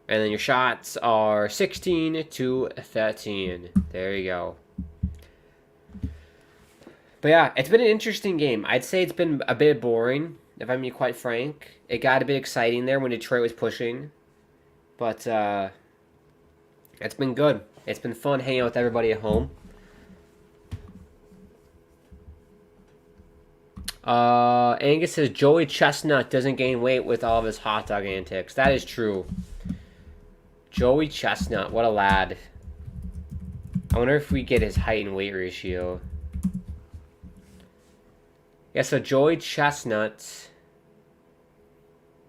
And then your shots are 16-13. There you go. But yeah, it's been an interesting game. I'd say it's been a bit boring, if I'm being quite frank. It got a bit exciting there when Detroit was pushing. But it's been good. It's been fun hanging out with everybody at home. Angus says Joey Chestnut doesn't gain weight with all of his hot dog antics. That is true. Joey Chestnut, what a lad. I wonder if we get his height and weight ratio. Yeah, so Joey Chestnut,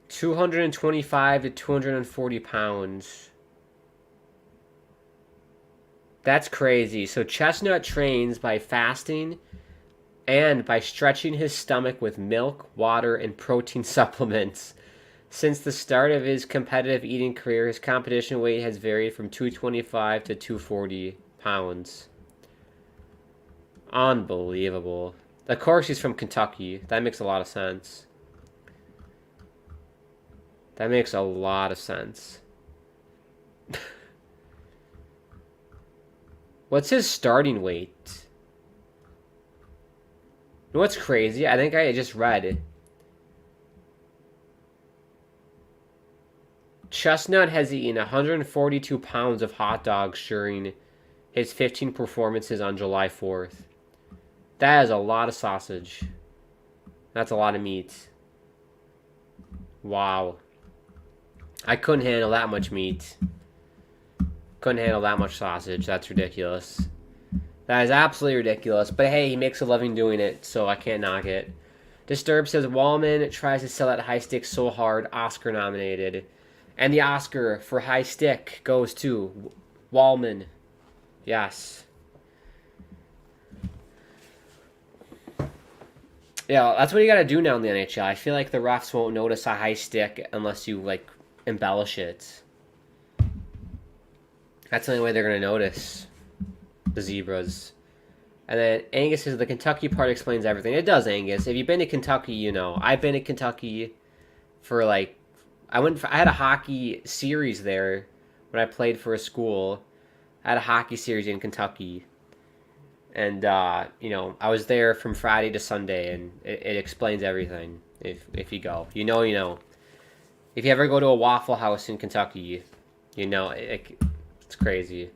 225 to 240 pounds. That's crazy. So Chestnut trains by fasting and by stretching his stomach with milk, water, and protein supplements. Since the start of his competitive eating career, his competition weight has varied from 225 to 240 pounds. Unbelievable. Of course he's from Kentucky. That makes a lot of sense. That makes a lot of sense. What's his starting weight? You know what's crazy? I think I just read. Chestnut has eaten 142 pounds of hot dogs during his 15 performances on July 4th. That is a lot of sausage. That's a lot of meat. Wow. I couldn't handle that much meat. Couldn't handle that much sausage. That's ridiculous. That is absolutely ridiculous. But hey, he makes a living doing it, so I can't knock it. Disturb says Wallman tries to sell that high stick so hard, Oscar nominated. And the Oscar for high stick goes to Wallman. Yes. Yeah, that's what you gotta do now in the NHL. I feel like the refs won't notice a high stick unless you, like, embellish it. That's the only way they're gonna notice the Zebras. And then Angus says the Kentucky part explains everything. It does, Angus. If you've been to Kentucky, you know. I've been to Kentucky for, like, I had a hockey series there when I played for a school. I had a hockey series in Kentucky. And, you know, I was there from Friday to Sunday, and it explains everything if you go. You know. If you ever go to a Waffle House in Kentucky, you know, It's crazy.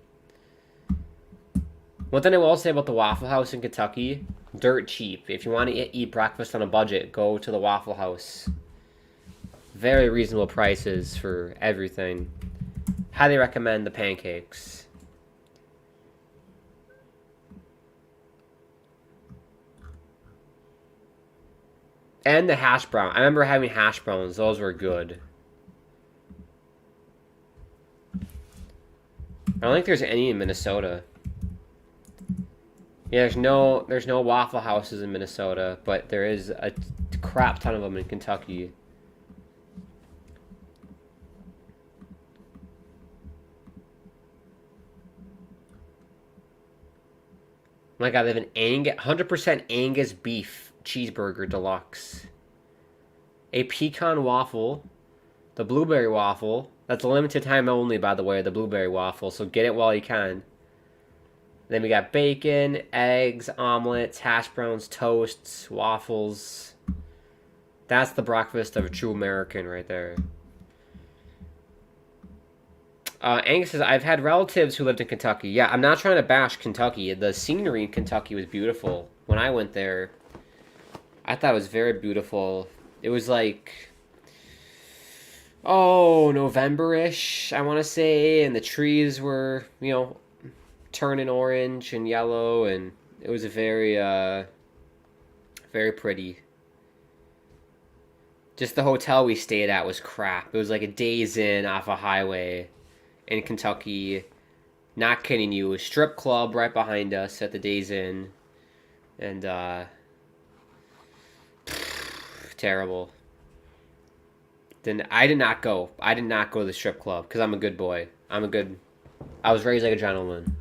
One thing I will say about the Waffle House in Kentucky, dirt cheap. If you want to eat breakfast on a budget, go to the Waffle House. Very reasonable prices for everything. Highly recommend the pancakes. And the hash brown. I remember having hash browns. Those were good. I don't think there's any in Minnesota. Yeah, there's no Waffle Houses in Minnesota, but there is a crap ton of them in Kentucky. Oh my God, they have an 100% Angus beef cheeseburger deluxe. A pecan waffle, the blueberry waffle. That's a limited time only, by the way, the blueberry waffle, so get it while you can. Then we got bacon, eggs, omelets, hash browns, toasts, waffles. That's the breakfast of a true American right there. Angus says, I've had relatives who lived in Kentucky. Yeah, I'm not trying to bash Kentucky. The scenery in Kentucky was beautiful. When I went there, I thought it was very beautiful. It was like, November-ish, I want to say, and the trees were, turning orange and yellow, and it was a very, very pretty. Just the hotel we stayed at was crap. It was like a Days Inn off a highway in Kentucky. Not kidding you. A strip club right behind us at the Days Inn. And, terrible. Then I did not go. I did not go to the strip club because I'm a good boy. I was raised like a gentleman.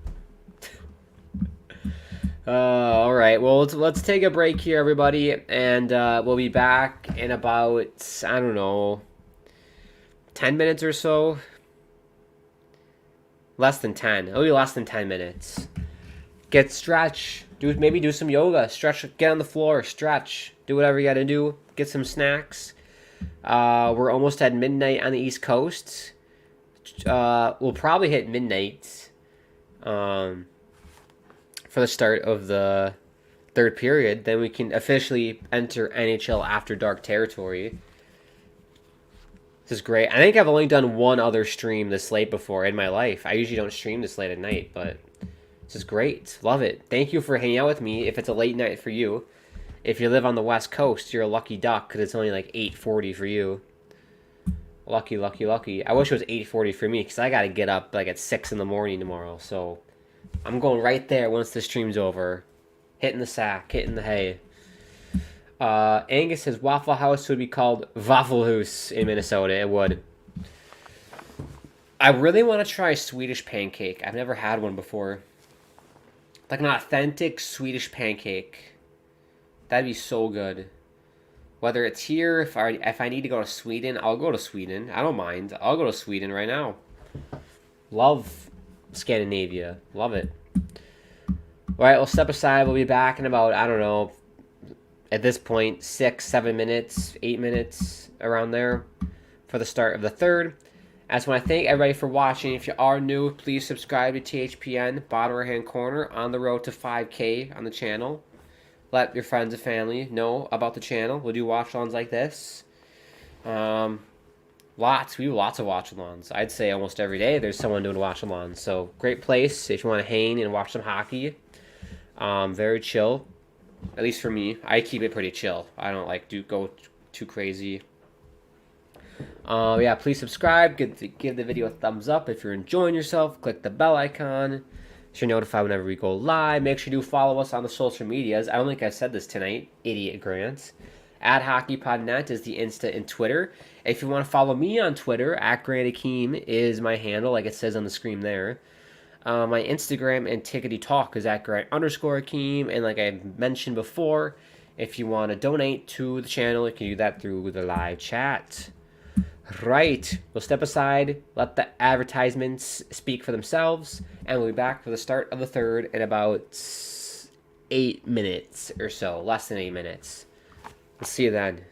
All right. Well, let's take a break here, everybody, and we'll be back in about, I don't know, 10 minutes or so. Less than 10. It'll be less than 10 minutes. Get stretch. Maybe do some yoga. Stretch. Get on the floor. Stretch. Do whatever you got to do. Get some snacks. We're almost at midnight on the East Coast. We'll probably hit midnight for the start of the third period. Then we can officially enter NHL After Dark territory. This is great. I think I've only done one other stream this late before in my life. I usually don't stream this late at night, but this is great. Love it. Thank you for hanging out with me if it's a late night for you. If you live on the West Coast, you're a lucky duck because it's only like 8:40 for you. Lucky, lucky, lucky. I wish it was 8:40 for me because I got to get up like at 6 in the morning tomorrow. So I'm going right there once the stream's over. Hitting the sack, hitting the hay. Angus says Waffle House would be called Waffelhuis in Minnesota. It would. I really want to try Swedish pancake. I've never had one before. Like an authentic Swedish pancake. That'd be so good. Whether it's here, if I need to go to Sweden, I'll go to Sweden. I don't mind. I'll go to Sweden right now. Love Scandinavia. Love it. All right, we'll step aside. We'll be back in about, I don't know, at this point, 6, 7 minutes, 8 minutes, around there for the start of the third. I just want to thank everybody for watching. If you are new, please subscribe to THPN, bottom right-hand corner, on the road to 5K on the channel. Let your friends and family know about the channel. We'll do watch-alongs like this. We do lots of watch-alongs. I'd say almost every day there's someone doing watch-alongs. So great place if you want to hang and watch some hockey. Very chill. At least for me, I keep it pretty chill. I don't go too crazy. Yeah, please subscribe. Give the video a thumbs up if you're enjoying yourself. Click the bell icon so you're notified whenever we go live. Make sure you do follow us on the social medias. I don't think I said this tonight. Idiot Grant. At hockeypodnet is the Insta and Twitter. If you want to follow me on Twitter, at Grant Akeem is my handle, like it says on the screen there. My Instagram and Tickety Talk is at Grant_Akeem. And like I mentioned before, if you want to donate to the channel, you can do that through the live chat. Right. We'll step aside, let the advertisements speak for themselves, and we'll be back for the start of the third in about 8 minutes or so. Less than 8 minutes. We'll see you then.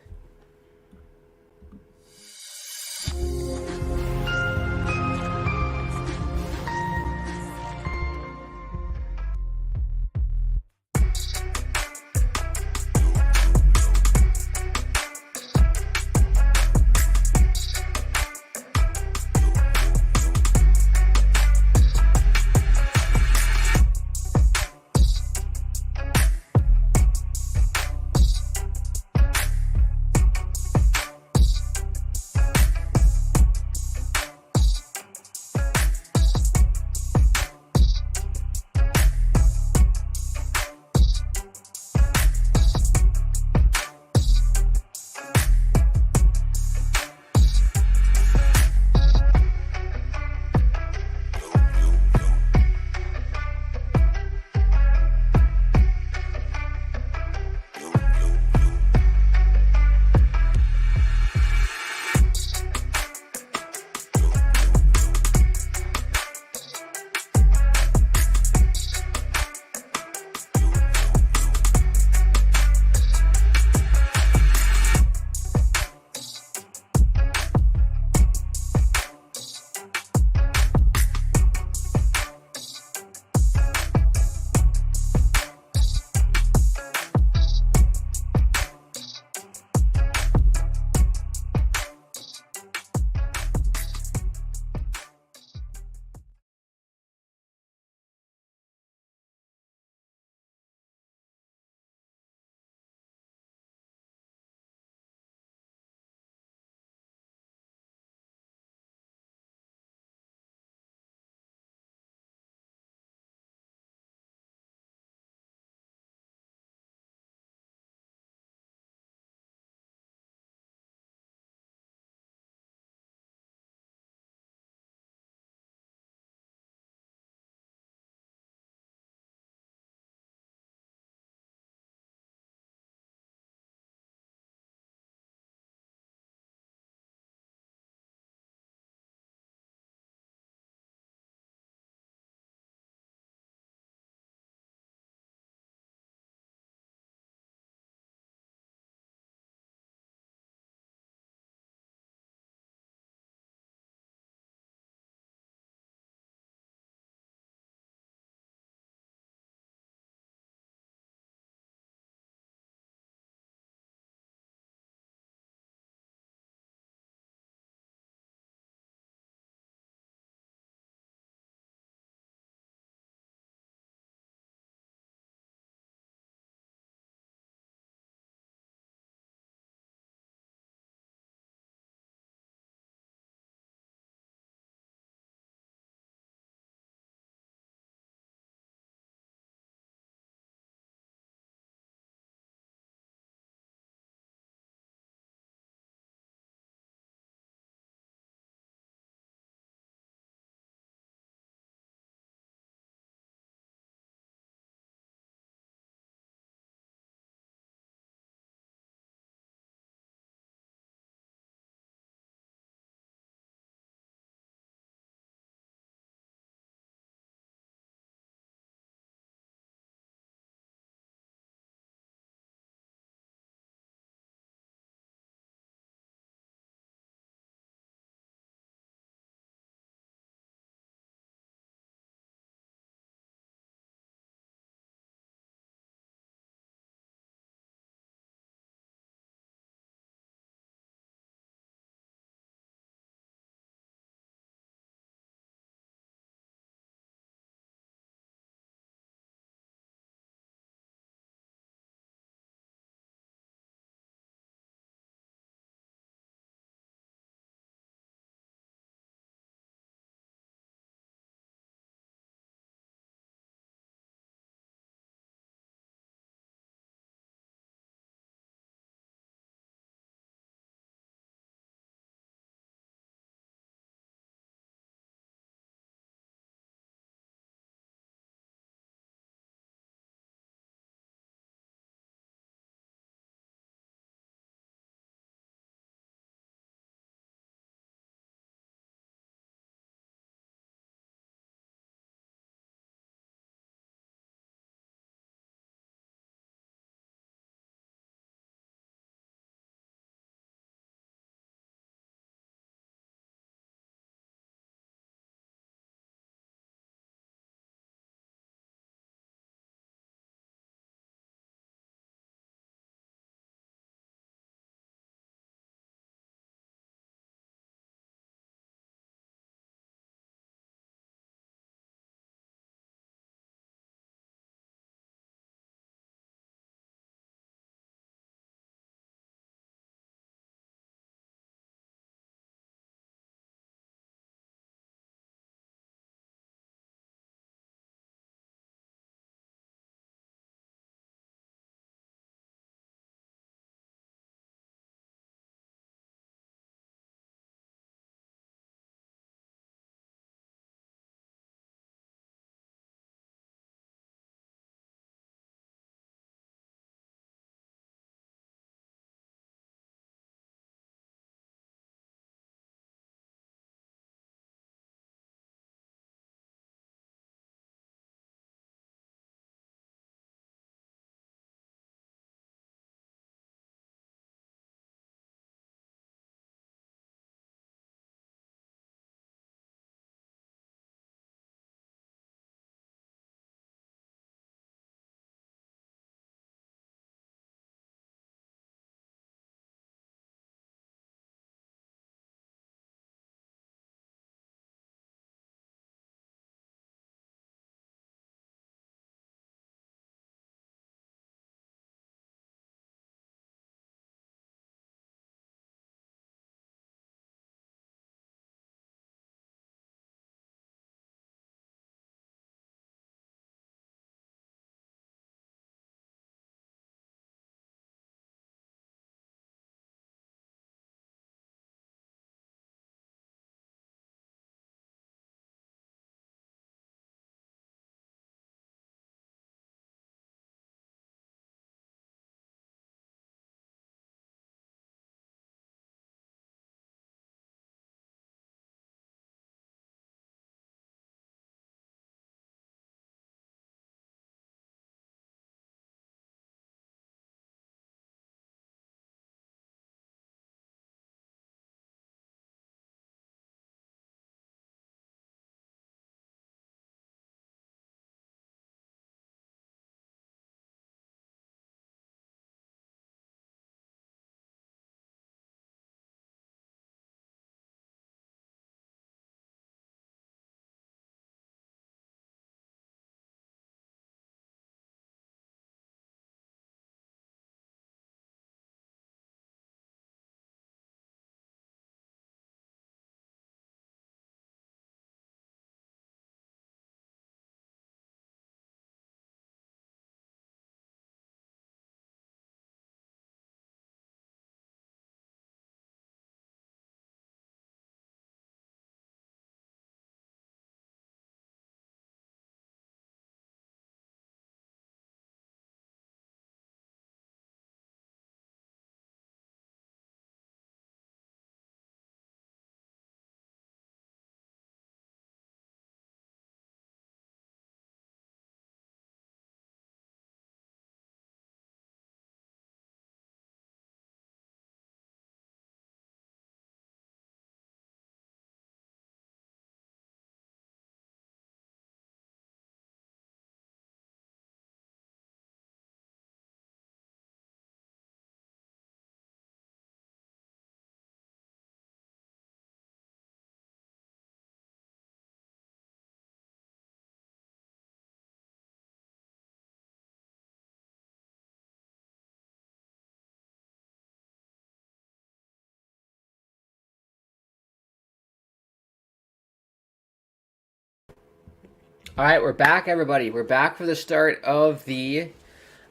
All right, we're back, everybody. We're back for the start of the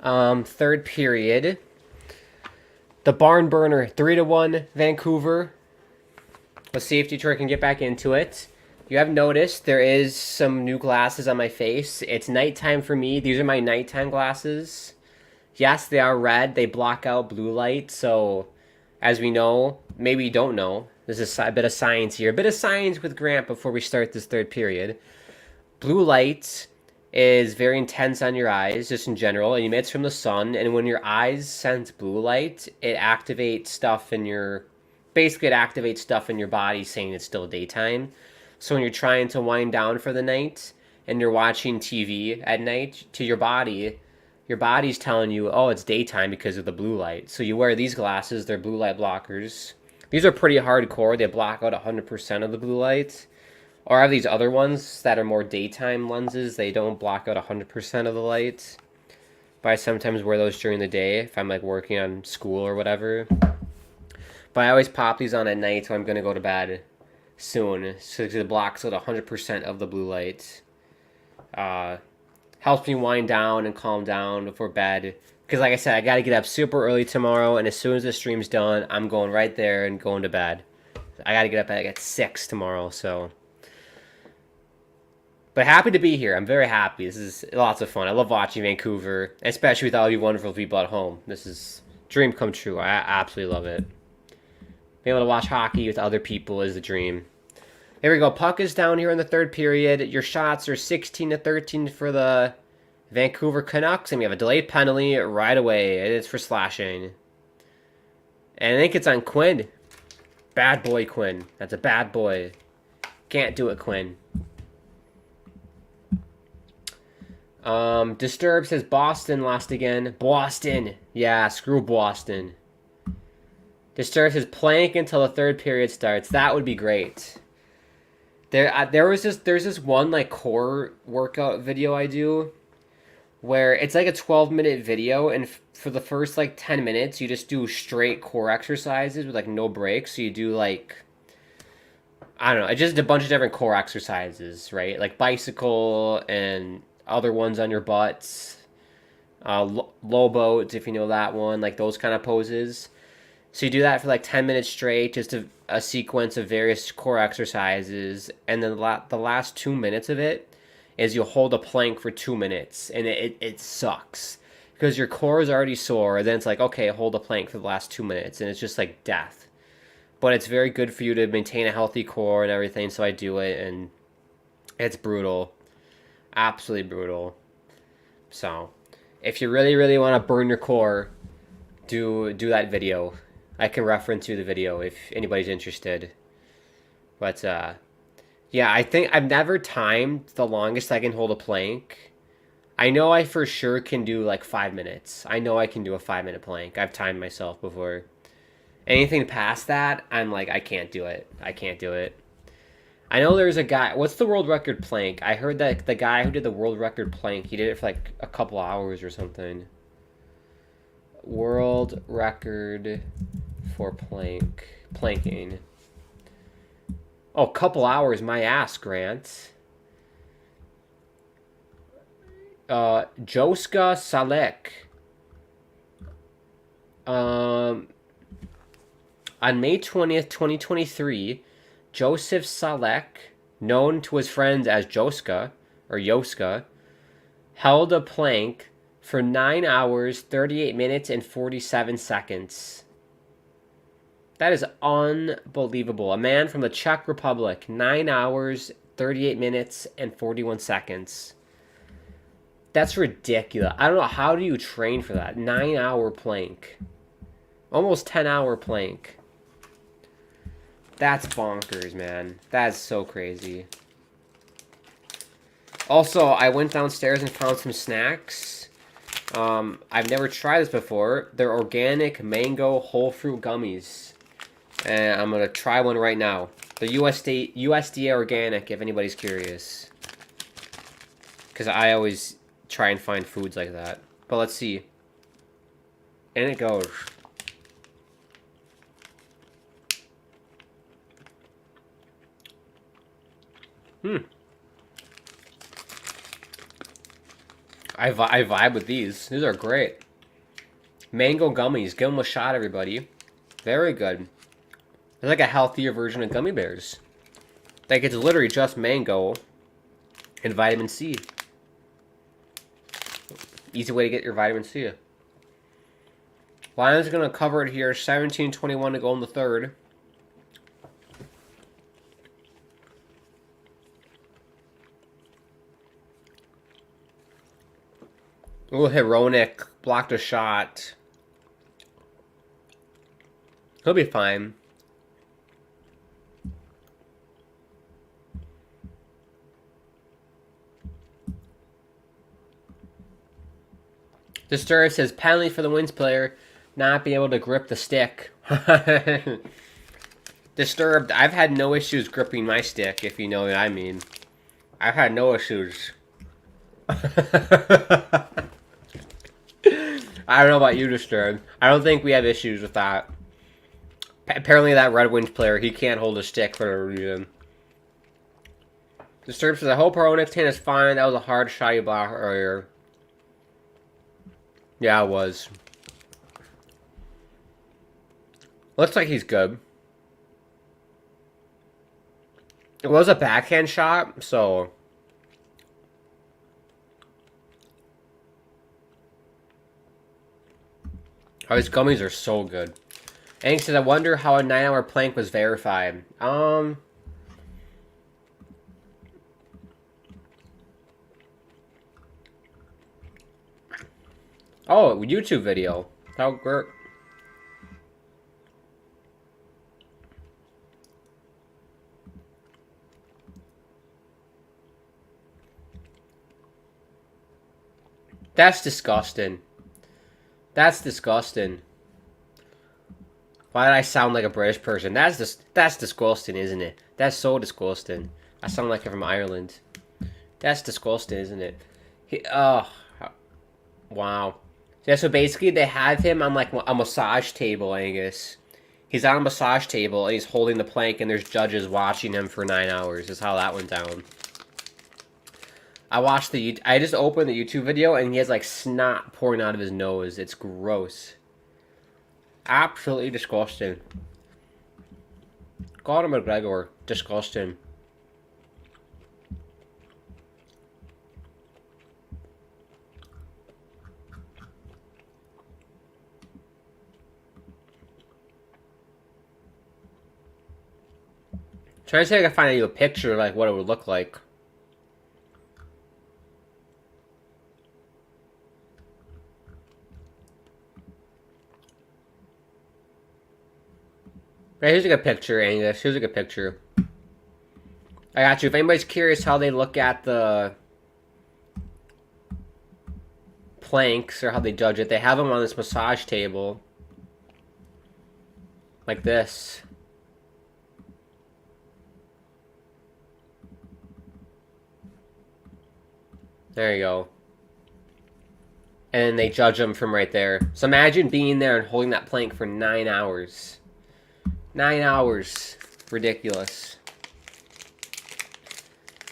third period. The barn burner, 3-1 Vancouver. Let's see if Detroit can get back into it. You have noticed there is some new glasses on my face. It's nighttime for me. These are my nighttime glasses. Yes, they are red. They block out blue light. So, as we know, maybe you don't know, there's a bit of science here. A bit of science with Grant before we start this third period. Blue light is very intense on your eyes, just in general. It emits from the sun, and when your eyes sense blue light, it activates stuff in your... Basically, it activates stuff in your body saying it's still daytime. So when you're trying to wind down for the night, and you're watching TV at night, to your body's telling you, oh, it's daytime because of the blue light. So you wear these glasses, they're blue light blockers. These are pretty hardcore. They block out 100% of the blue light. Or I have these other ones that are more daytime lenses. They don't block out 100% of the light. But I sometimes wear those during the day if I'm like working on school or whatever. But I always pop these on at night when I'm going to go to bed soon. So it blocks out 100% of the blue light. Helps me wind down and calm down before bed. Because like I said, I got to get up super early tomorrow. And as soon as the stream's done, I'm going right there and going to bed. I got to get up at 6 tomorrow, so... But happy to be here. I'm very happy. This is lots of fun. I love watching Vancouver, especially with all you wonderful people at home. This is dream come true. I absolutely love it. Being able to watch hockey with other people is the dream. Here we go. Puck is down here in the third period. Your shots are 16-13 for the Vancouver Canucks, and we have a delayed penalty right away. It's for slashing. And I think it's on Quinn. Bad boy, Quinn. That's a bad boy. Can't do it, Quinn. Disturb says Boston lost again. Boston. Yeah, screw Boston. Disturb says plank until the third period starts. That would be great. There's this one like core workout video I do where it's like a 12-minute video, and for the first like 10 minutes you just do straight core exercises with like no breaks. So you do like, I don't know, it's just a bunch of different core exercises, right? Like bicycle and other ones on your butts, low boats, if you know that one, like those kind of poses. So you do that for like 10 minutes straight, just a sequence of various core exercises, and then the last 2 minutes of it is you'll hold a plank for 2 minutes, and it sucks because your core is already sore, and then it's like, okay, hold a plank for the last 2 minutes, and it's just like death. But it's very good for you to maintain a healthy core and everything, so I do it, and it's brutal. Absolutely brutal. So, if you really, really want to burn your core, do that video. I can reference you the video if anybody's interested. But, yeah, I think I've never timed the longest I can hold a plank. I know I for sure can do like 5 minutes. I know I can do a 5-minute plank. I've timed myself before. Anything past that, I'm like, I can't do it. I can't do it. I know there's a guy... What's the world record plank? I heard that the guy who did the world record plank, he did it for like a couple hours or something. World record for planking. Oh, couple hours, my ass, Grant. Joska Salek. On May 20th, 2023... Joseph Salek, known to his friends as Joska, or Yoska, held a plank for 9 hours, 38 minutes, and 47 seconds. That is unbelievable. A man from the Czech Republic, 9 hours, 38 minutes, and 41 seconds. That's ridiculous. I don't know, how do you train for that? 9-hour plank. Almost 10-hour plank. That's bonkers, man. That's so crazy. Also, I went downstairs and found some snacks. I've never tried this before. They're organic mango whole fruit gummies. And I'm going to try one right now. They're USDA organic, if anybody's curious. Because I always try and find foods like that. But let's see. And it goes. I vibe with these. These are great. Mango gummies. Give them a shot, everybody. Very good. It's like a healthier version of gummy bears. Like, it's literally just mango and vitamin C. Easy way to get your vitamin C. Lions are going to cover it here. 17-21 to go in the third. Ooh, Hironic blocked a shot. He'll be fine. Disturb says penalty for the Wings player not being able to grip the stick. Disturbed, I've had no issues gripping my stick, if you know what I mean. I've had no issues. I don't know about you, Disturbed. I don't think we have issues with that. Apparently that Red Wings player, he can't hold a stick for a reason. Disturbed says, I hope our Onyx tan is fine. That was a hard shot you blocked earlier. Yeah, it was. Looks like he's good. It was a backhand shot, so... Oh, his gummies are so good. And he says, I wonder how a 9-hour plank was verified. Oh, YouTube video. How great. That's disgusting. That's disgusting. Why did I sound like a British person? That's disgusting, isn't it? That's so disgusting. I sound like I'm from Ireland. That's disgusting, isn't it? Wow. Yeah, so basically they have him on like a massage table, Angus. He's on a massage table and he's holding the plank and there's judges watching him for 9 hours. Is how that went down. I just opened the YouTube video and he has like snot pouring out of his nose. It's gross. Absolutely disgusting. Conor McGregor. Disgusting. Trying to see if I can find you a picture of like what it would look like. Right, here's a good picture, Angus. Here's a good picture. I got you. If anybody's curious how they look at the planks or how they judge it, they have them on this massage table. Like this. There you go. And then they judge them from right there. So imagine being there and holding that plank for 9 hours. 9 hours. Ridiculous.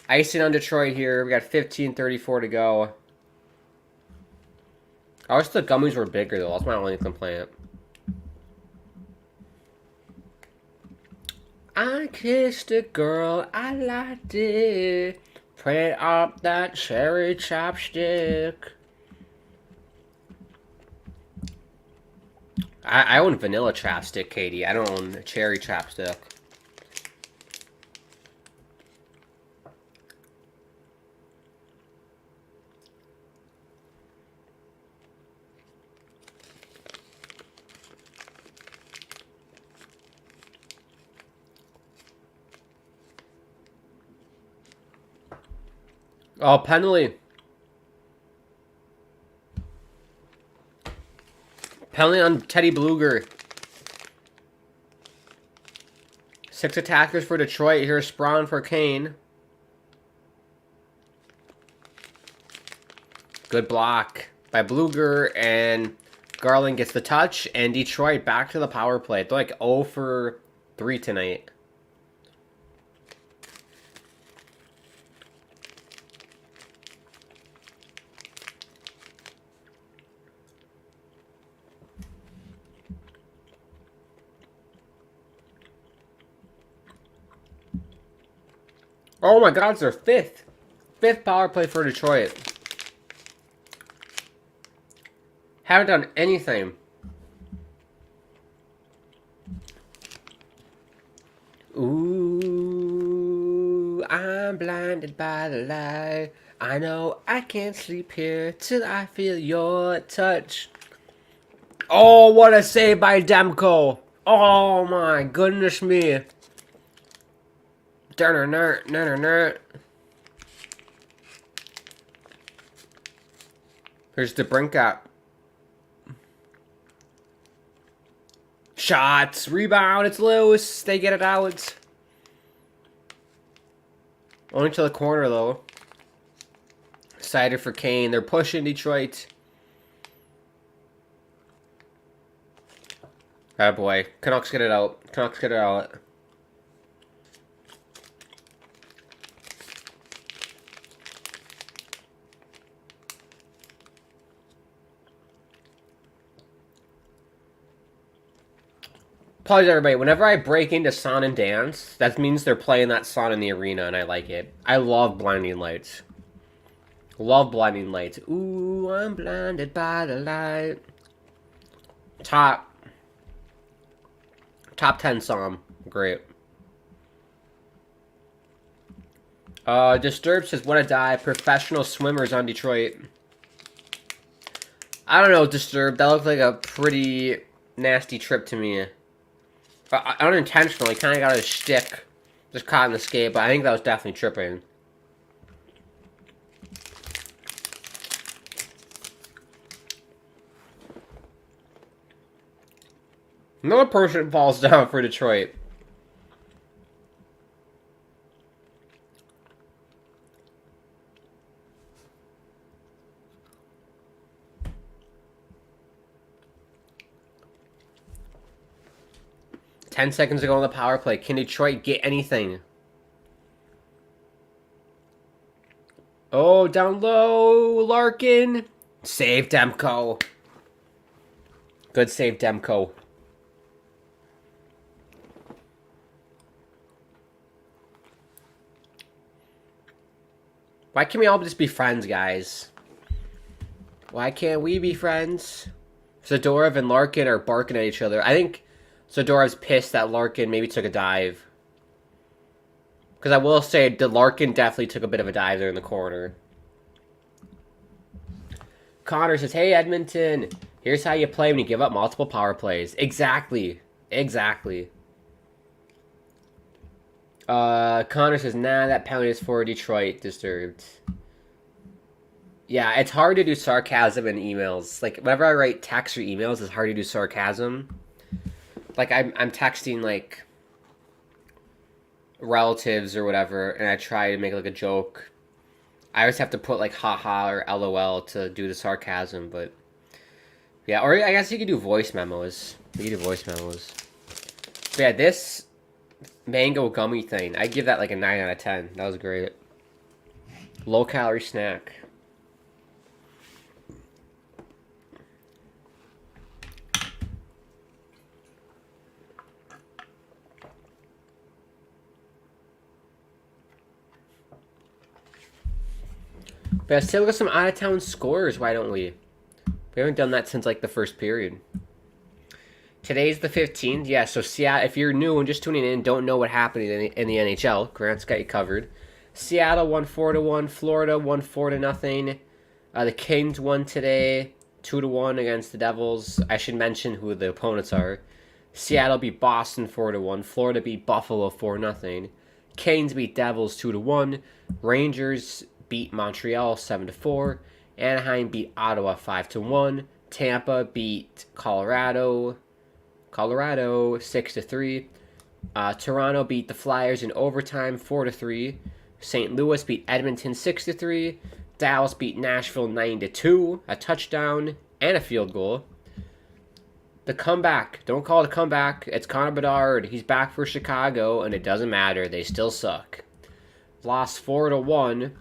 Icing on Detroit here. We got 15:34 to go. I wish the gummies were bigger though. That's my only complaint. I kissed a girl. I liked it. Print up that cherry chapstick. I own vanilla chapstick, Katie. I don't own cherry chapstick. Oh, penalty. Penalty on Teddy Bluger. 6 attackers for Detroit. Here's Sprawn for Kane. Good block by Bluger, and Garland gets the touch, and Detroit back to the power play. They're like 0 for 3 tonight. Oh my God, it's their fifth. Fifth power play for Detroit. Haven't done anything. Ooh, I'm blinded by the light. I know I can't sleep here till I feel your touch. Oh, what a save by Demko. Oh my goodness me. Here's the Brinkat. Shots, rebound, it's loose. They get it out. Only to the corner though. Sider for Kane. They're pushing Detroit. Oh boy. Canucks get it out. Canucks get it out. Apologies everybody. Whenever I break into Song and Dance, that means they're playing that song in the arena and I like it. I love Blinding Lights. Love Blinding Lights. Ooh, I'm blinded by the light. Top 10 song. Great. Disturbed says, "Wanna die? Professional swimmers on Detroit." I don't know, Disturbed. That looked like a pretty nasty trip to me. Unintentionally, kind of got a shtick. Just caught in the skate, but I think that was definitely tripping. Another person falls down for Detroit. Ten seconds ago on the power play. Can Detroit get anything? Oh, down low. Larkin. Save Demko. Good save, Demko. Why can't we all just be friends, guys? Why can't we be friends? Zadorov and Larkin are barking at each other. I think Zadorov's pissed that Larkin maybe took a dive. Because I will say, the Larkin definitely took a bit of a dive there in the corner. Connor says, "Hey, Edmonton, here's how you play when you give up multiple power plays." Exactly. Exactly. Connor says, "Nah, that penalty is for Detroit." Disturbed. Yeah, it's hard to do sarcasm in emails. Like, whenever I write text or emails, it's hard to do sarcasm. Like, I'm texting, like, relatives or whatever, and I try to make, like, a joke. I always have to put, like, haha or LOL to do the sarcasm, but... Yeah, or I guess you could do voice memos. You could do voice memos. But yeah, this mango gummy thing, I give that, like, a 9 out of 10. That was great. Low-calorie snack. But let's take a look at some out-of-town scores, why don't we? We haven't done that since, like, the first period. Today's the 15th. Yeah, so Seattle, if you're new and just tuning in, don't know what happened in the NHL, Grant's got you covered. Seattle won 4-1. Florida won 4-0. The Kings won today 2-1 against the Devils. I should mention who the opponents are. Seattle beat Boston 4-1. Florida beat Buffalo 4-0. Kings beat Devils 2-1. Rangers beat Montreal 7-4. Anaheim beat Ottawa 5-1. Tampa beat Colorado 6-3. Toronto beat the Flyers in overtime 4-3. St. Louis beat Edmonton 6-3. Dallas beat Nashville 9-2. A touchdown and a field goal. The comeback. Don't call it a comeback. It's Connor Bedard. He's back for Chicago, and it doesn't matter. They still suck. Lost 4-1.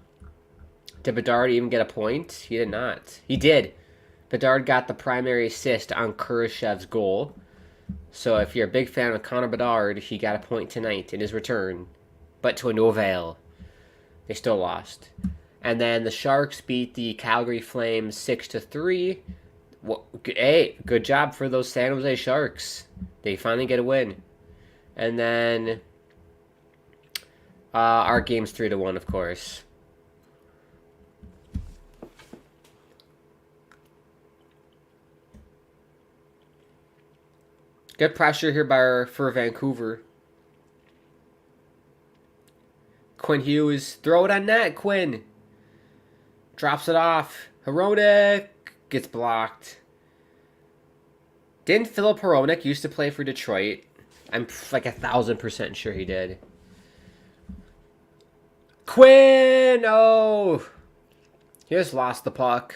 Did Bedard even get a point? He did not. He did. Bedard got the primary assist on Kurashev's goal. So if you're a big fan of Connor Bedard, he got a point tonight in his return. But to no avail. They still lost. And then the Sharks beat the Calgary Flames 6-3. Well, hey, good job for those San Jose Sharks. They finally get a win. And then our game's 3-1, of course. Good pressure here for Vancouver. Quinn Hughes, throw it on net, Quinn. Drops it off. Hronek gets blocked. Didn't Philip Hronek used to play for Detroit? I'm like 1,000% sure he did. Quinn! Oh! He just lost the puck.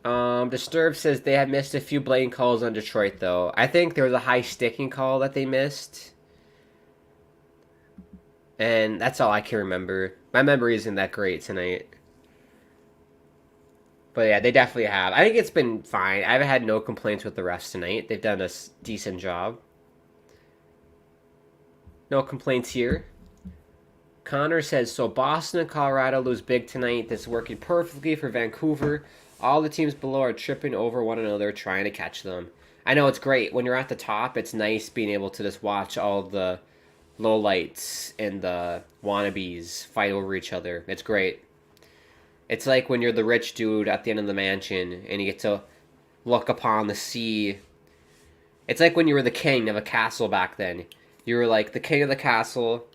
Disturbed says they had missed a few blatant calls on Detroit, though. I think there was a high sticking call that they missed. And that's all I can remember. My memory isn't that great tonight. But yeah, they definitely have. I think it's been fine. I've had no complaints with the refs tonight. They've done a decent job. No complaints here. Connor says, so Boston and Colorado lose big tonight. This is working perfectly for Vancouver. All the teams below are tripping over one another trying to catch them. I know it's great. When you're at the top, it's nice being able to just watch all the lowlights and the wannabes fight over each other. It's great. It's like when you're the rich dude at the end of the mansion and you get to look upon the sea. It's like when you were the king of a castle back then. You were like the king of the castle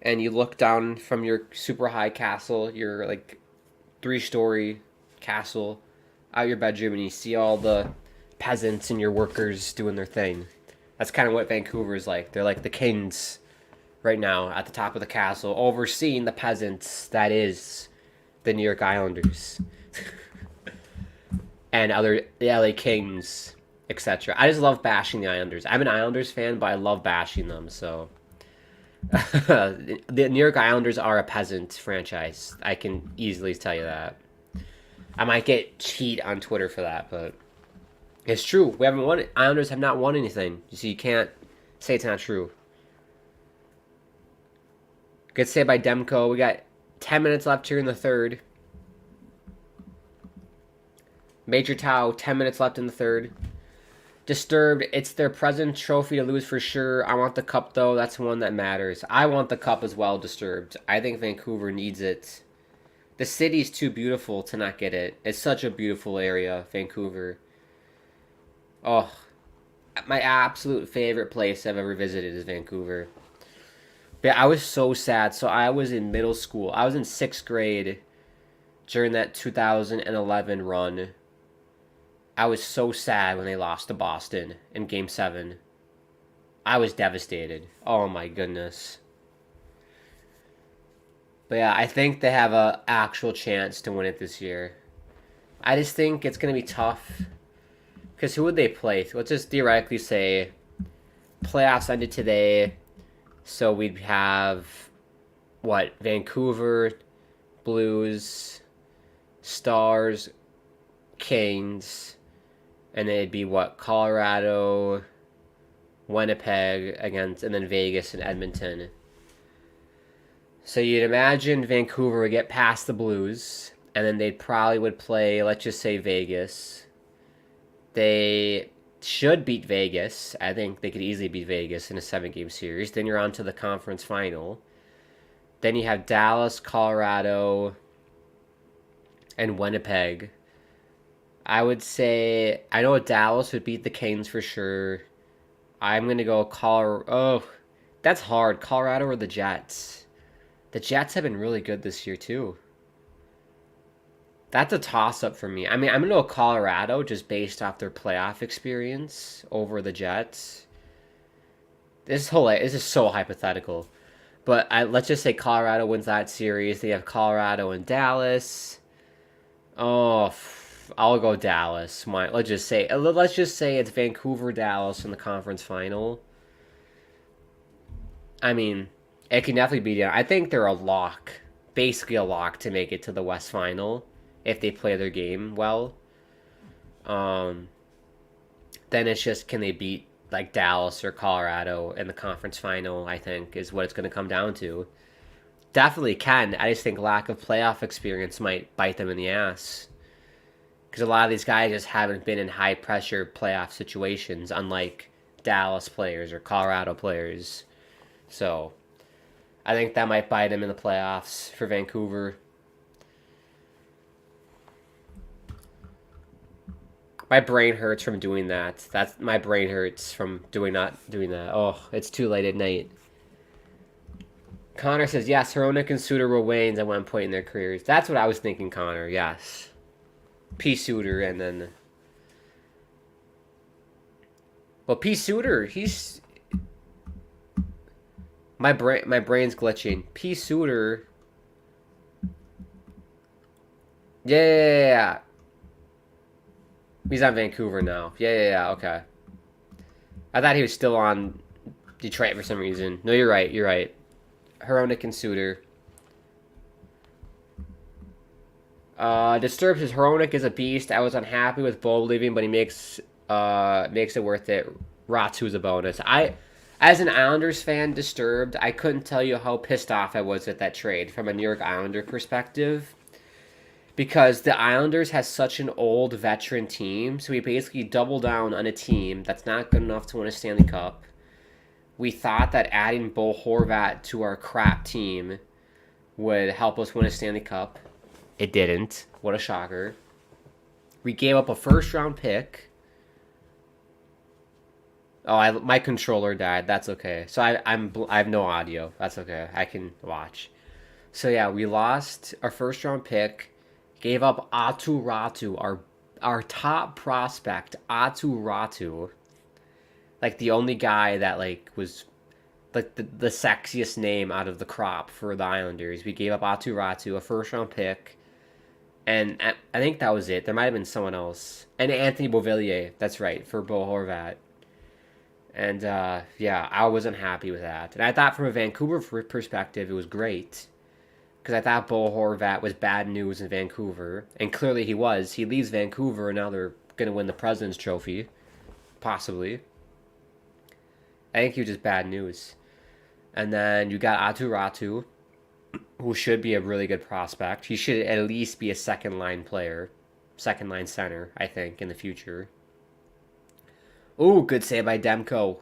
and you look down from your super high castle, your like 3-story castle, out your bedroom, and you see all the peasants and your workers doing their thing. That's kind of what Vancouver is like. They're like the kings right now at the top of the castle, overseeing the peasants that is the New York Islanders and other the LA Kings, etc. I just love bashing the Islanders. I'm an Islanders fan, but I love bashing them. So the New York Islanders are a peasant franchise. I can easily tell you that. I might get cheat on Twitter for that, but it's true. We haven't won. Islanders have not won anything. You see, you can't say it's not true. Good save by Demko. We got 10 minutes left here in the third. Major Tau, 10 minutes left in the third. Disturbed, it's their present trophy to lose for sure. I want the cup, though. That's one that matters. I want the cup as well, Disturbed. I think Vancouver needs it. The city's too beautiful to not get it. It's such a beautiful area, Vancouver. Oh, my absolute favorite place I've ever visited is Vancouver. But I was so sad. So I was in middle school. I was in 6th grade during that 2011 run. I was so sad when they lost to Boston in Game 7. I was devastated. Oh my goodness. But yeah, I think they have an actual chance to win it this year. I just think it's going to be tough. Because who would they play? Let's just theoretically say playoffs ended today. So we'd have, what, Vancouver, Blues, Stars, Kings, and it'd be, what, Colorado, Winnipeg against, and then Vegas and Edmonton. So you'd imagine Vancouver would get past the Blues, and then they probably would play, let's just say, Vegas. They should beat Vegas. I think they could easily beat Vegas in a 7-game series. Then you're on to the conference final. Then you have Dallas, Colorado, and Winnipeg. I would say, I know Dallas would beat the Canes for sure. I'm going to go Colorado. Oh, that's hard. Colorado or the Jets? The Jets have been really good this year, too. That's a toss-up for me. I mean, I'm going to go Colorado just based off their playoff experience over the Jets. This is so hypothetical. But let's just say Colorado wins that series. They have Colorado and Dallas. Oh, I'll go Dallas. Let's just say it's Vancouver, Dallas in the conference final. I mean, it can definitely be done. I think they're a lock, basically a lock to make it to the West Final if they play their game well. Then it's just, can they beat like Dallas or Colorado in the conference final, I think, is what it's going to come down to. definitely can. I just think lack of playoff experience might bite them in the ass. Because a lot of these guys just haven't been in high pressure playoff situations, unlike Dallas players or Colorado players. So I think that might bite them in the playoffs for Vancouver. My brain hurts from doing that. My brain hurts from doing that. Oh, it's too late at night. Connor says, yes, Hronek and Suter were Waynes at one point in their careers. That's what I was thinking, Connor. Yes. P. Suter and then... Well, P. Suter, he's... My brain's glitching. P. Suter... Yeah. He's on Vancouver now. Yeah, okay. I thought he was still on Detroit for some reason. No, you're right. Hronek and Suter. Disturbed says Hronek is a beast. I was unhappy with Bo leaving, but he makes it worth it. Ratu's a bonus. As an Islanders fan, Disturbed, I couldn't tell you how pissed off I was at that trade from a New York Islander perspective. Because the Islanders has such an old veteran team, so we basically double down on a team that's not good enough to win a Stanley Cup. We thought that adding Bo Horvat to our crap team would help us win a Stanley Cup. It didn't. What a shocker. We gave up a first-round pick. Oh, my controller died. That's okay. So I have no audio. That's okay. I can watch. So yeah, we lost our first-round pick. Gave up Aatu Ratu, our top prospect, Aatu Ratu. Like the only guy that like was like the sexiest name out of the crop for the Islanders. We gave up Aatu Ratu, a first round pick. And I think that was it. There might have been someone else. And Anthony Beauvillier, that's right, for Bo Horvat. And yeah, I wasn't happy with that. And I thought from a Vancouver perspective, it was great. Because I thought Bo Horvat was bad news in Vancouver. And clearly he was. He leaves Vancouver and now they're going to win the President's Trophy. Possibly. I think he was just bad news. And then you got Aatu Ratu, who should be a really good prospect. He should at least be a second-line player. Second-line center, I think, in the future. Ooh, good save by Demko.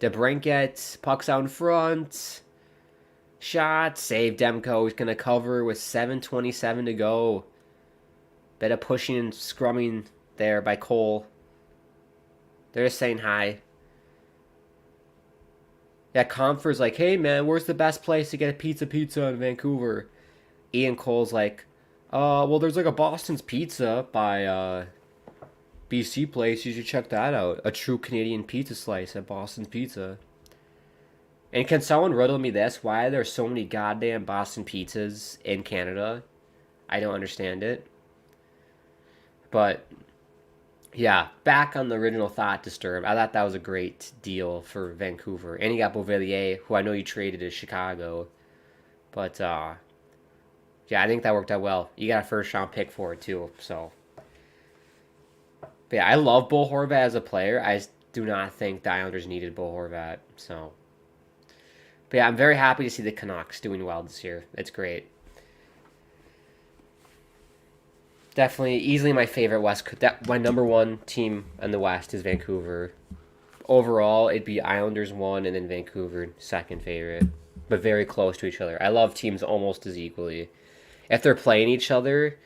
DeBrincat, puck's out in front. Shot, save Demko. He's going to cover with 7:27 to go. Bit of pushing and scrumming there by Cole. They're just saying hi. Yeah, Comfort's like, hey man, where's the best place to get a pizza in Vancouver? Ian Cole's like, well, there's like a Boston's Pizza by BC Place. You should check that out. A true Canadian pizza slice at Boston's Pizza. And can someone riddle me this? Why are there so many goddamn Boston pizzas in Canada? I don't understand it. But yeah, back on the original thought, Disturbed. I thought that was a great deal for Vancouver. And you got Beauvillier, who I know you traded to Chicago. But yeah, I think that worked out well. You got a first round pick for it too. So but yeah, I love Bo Horvat as a player. I just do not think the Islanders needed Bo Horvat. So but yeah, I'm very happy to see the Canucks doing well this year. It's great. Definitely, easily my favorite West. My number one team in the West is Vancouver. Overall, it'd be Islanders 1 and then Vancouver second favorite. But very close to each other. I love teams almost as equally. If they're playing each other,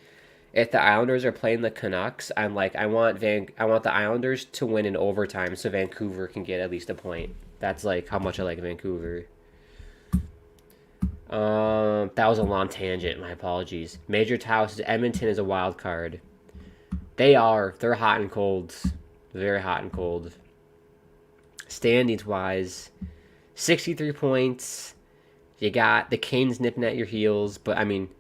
if the Islanders are playing the Canucks, I'm like, I want the Islanders to win in overtime so Vancouver can get at least a point. That's like how much I like Vancouver. That was a long tangent. My apologies. Major Tau says Edmonton is a wild card. They're hot and cold. Very hot and cold. Standings wise, 63 points. You got the Canes nipping at your heels, but I mean,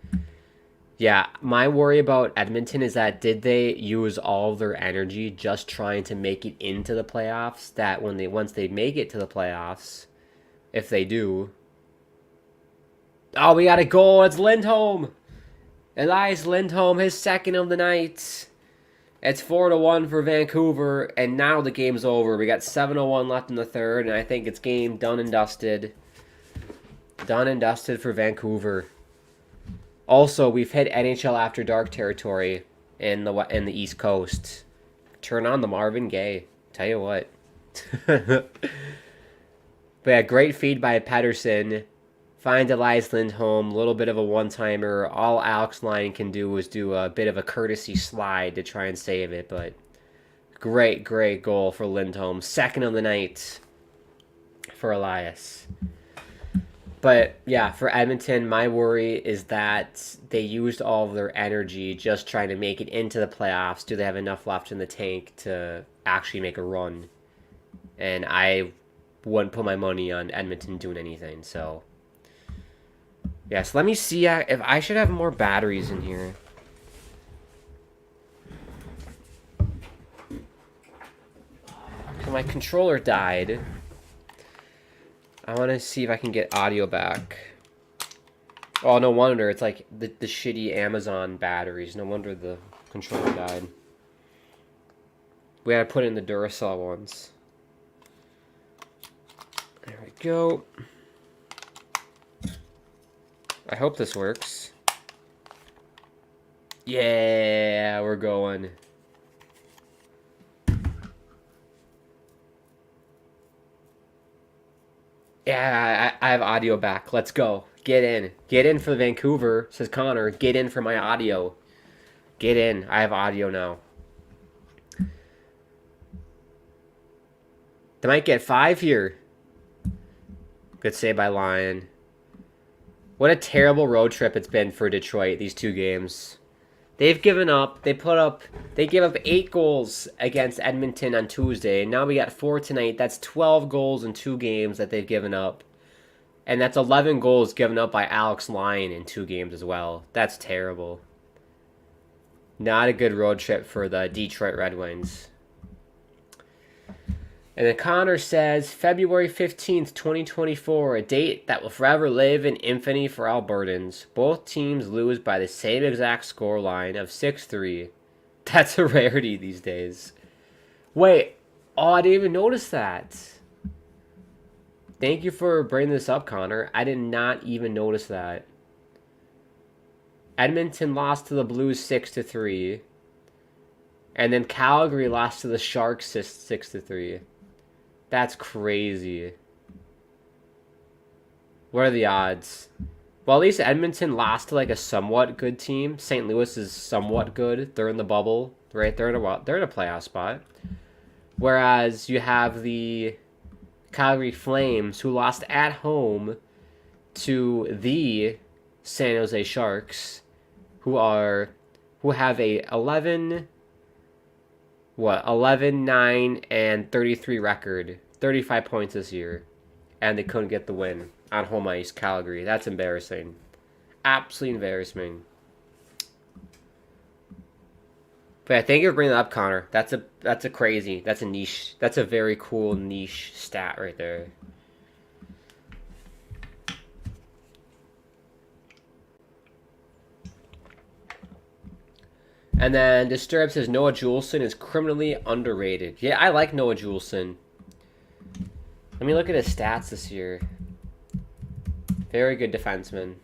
yeah, my worry about Edmonton is that did they use all of their energy just trying to make it into the playoffs? That once they make it to the playoffs, if they do. Oh, we got a goal. It's Lindholm. Elias Lindholm, his second of the night. It's 4-1 for Vancouver, and now the game's over. We got 7:01 left in the third, and I think it's game done and dusted. Done and dusted for Vancouver. Also, we've hit NHL After Dark territory in the East Coast. Turn on the Marvin Gaye. Tell you what. But yeah, great feed by Pedersen. Find Elias Lindholm. A little bit of a one-timer. All Alex Lyon can do is do a bit of a courtesy slide to try and save it. But great goal for Lindholm. Second of the night for Elias. But yeah, for Edmonton, my worry is that they used all of their energy just trying to make it into the playoffs. Do they have enough left in the tank to actually make a run? And I wouldn't put my money on Edmonton doing anything. So, yes, let me see if I should have more batteries in here. My controller died. I want to see if I can get audio back. Oh, no wonder. It's like the shitty Amazon batteries. No wonder the controller died. We had to put in the Duracell ones. There we go. I hope this works. Yeah, we're going. Yeah, I have audio back. Let's go. Get in. Get in for Vancouver, says Connor. Get in for my audio. Get in. I have audio now. They might get 5 here. Good save by Lyon. What a terrible road trip it's been for Detroit, these 2 games. They've given up. They gave up 8 goals against Edmonton on Tuesday. Now we got 4 tonight. That's 12 goals in 2 games that they've given up. And that's 11 goals given up by Alex Lyon in 2 games as well. That's terrible. Not a good road trip for the Detroit Red Wings. And then Connor says, February 15th, 2024, a date that will forever live in infamy for Albertans. Both teams lose by the same exact scoreline of 6-3. That's a rarity these days. Wait, I didn't even notice that. Thank you for bringing this up, Connor. I did not even notice that. Edmonton lost to the Blues 6-3. And then Calgary lost to the Sharks 6-3. That's crazy. What are the odds? Well, at least Edmonton lost to like a somewhat good team. St. Louis is somewhat good. They're in the bubble, right? They're in a playoff spot. Whereas you have the Calgary Flames, who lost at home to the San Jose Sharks, who have a 11-9 and 33 record. 35 points this year. And they couldn't get the win on home ice, Calgary. That's embarrassing. Absolutely embarrassing. But yeah, thank you for bringing that up, Connor. That's a niche. That's a very cool niche stat right there. And then Disturb says Noah Juleson is criminally underrated. Yeah, I like Noah Juleson. Let me look at his stats this year. Very good defenseman.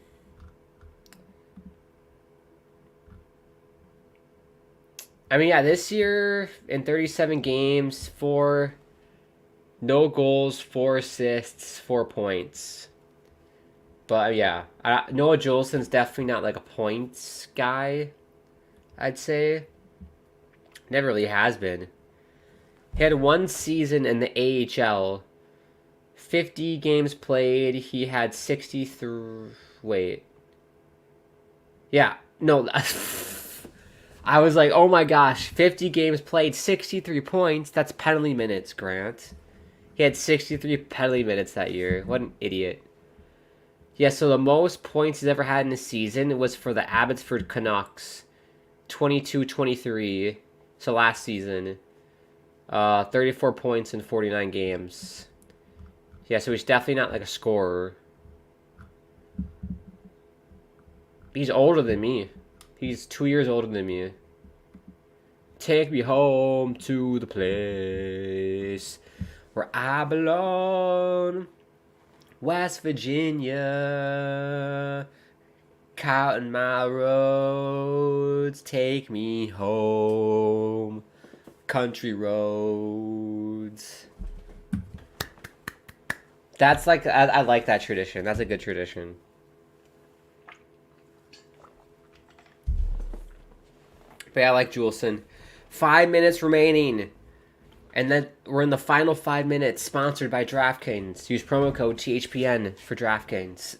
I mean, yeah, this year in 37 games, no goals, 4 assists, 4 points. But yeah, Noah Juleson's definitely not like a points guy, I'd say. Never really has been. He had 1 season in the AHL. 50 games played. He had 63... Wait. Yeah. No. I was like, oh my gosh. 50 games played. 63 points. That's penalty minutes, Grant. He had 63 penalty minutes that year. What an idiot. Yeah, so the most points he's ever had in a season was for the Abbotsford Canucks. 22-23. So last season. 34 points in 49 games. Yeah, so he's definitely not like a scorer. He's older than me. He's 2 years older than me. Take me home to the place where I belong. West Virginia, counting my roads, take me home, country roads. That's like, I like that tradition. That's a good tradition. But yeah, I like Juleson. 5 minutes remaining. And then we're in the final 5 minutes, sponsored by DraftKings. Use promo code THPN for DraftKings.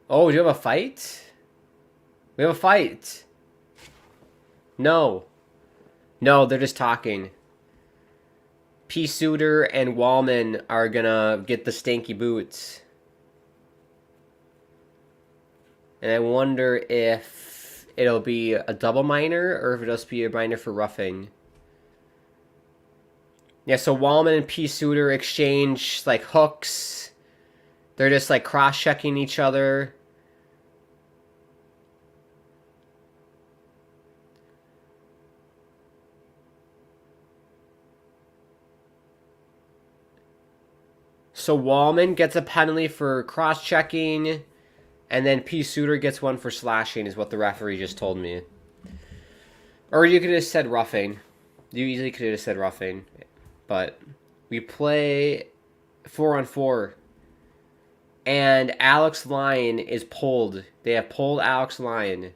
Oh, do you have a fight? We have a fight. No. No, they're just talking. P. Suter and Wallman are gonna get the stinky boots. And I wonder if it'll be a double minor or if it'll just be a minor for roughing. Yeah, so Wallman and P. Suter exchange like hooks. They're just like cross-checking each other. So Wallman gets a penalty for cross-checking, and then P. Suter gets one for slashing, is what the referee just told me. Or you could have said roughing. You easily could have said roughing. But we play 4-on-4. And Alex Lyon is pulled. They have pulled Alex Lyon.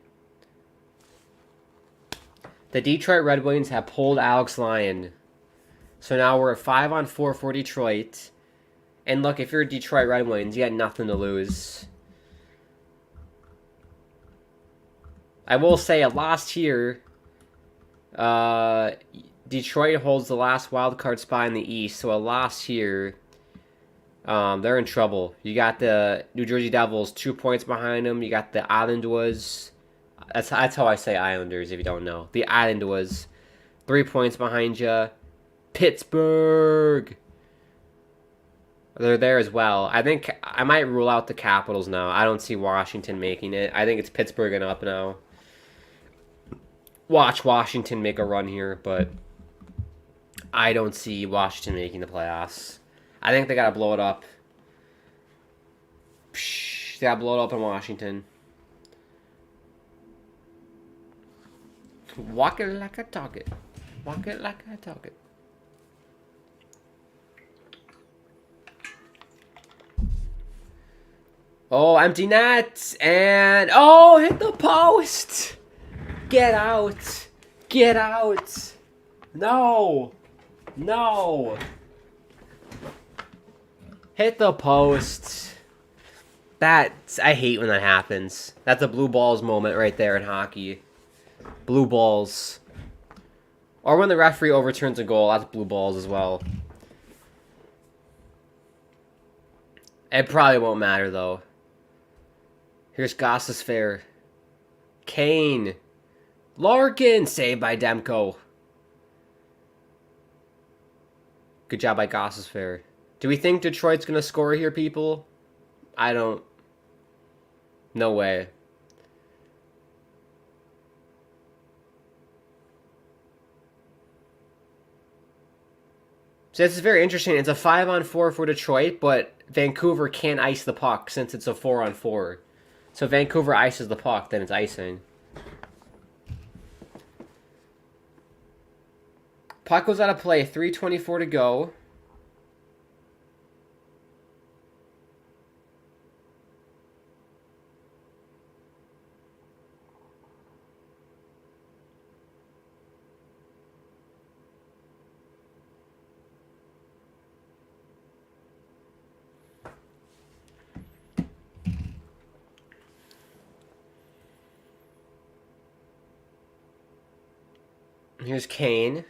The Detroit Red Wings have pulled Alex Lyon. So now we're at 5-on-4 for Detroit. And look, if you're Detroit Red Wings, you got nothing to lose. I will say a loss here. Detroit holds the last wild card spot in the East, so a loss here. They're in trouble. You got the New Jersey Devils 2 points behind them. You got the Islanders. That's how I say Islanders if you don't know. The Islanders 3 points behind you. Pittsburgh. They're there as well. I think I might rule out the Capitals now. I don't see Washington making it. I think it's Pittsburgh and up now. Watch Washington make a run here, but I don't see Washington making the playoffs. I think they gotta blow it up. They gotta blow it up in Washington. Walk it like a target. Walk it like a target. Oh, empty net. And, oh, hit the post. Get out. Get out. No. No. Hit the post. I hate when that happens. That's a blue balls moment right there in hockey. Blue balls. Or when the referee overturns a goal, that's blue balls as well. It probably won't matter, though. Here's Gostisbehere. Kane. Larkin. Saved by Demko. Good job by Gostisbehere. Do we think Detroit's going to score here, people? I don't. No way. So this is very interesting. It's a 5-on-4 for Detroit, but Vancouver can't ice the puck since it's a 4-on-4. So if Vancouver ices the puck, then it's icing. Puck goes out of play. 3:24 to go. Here's Kane.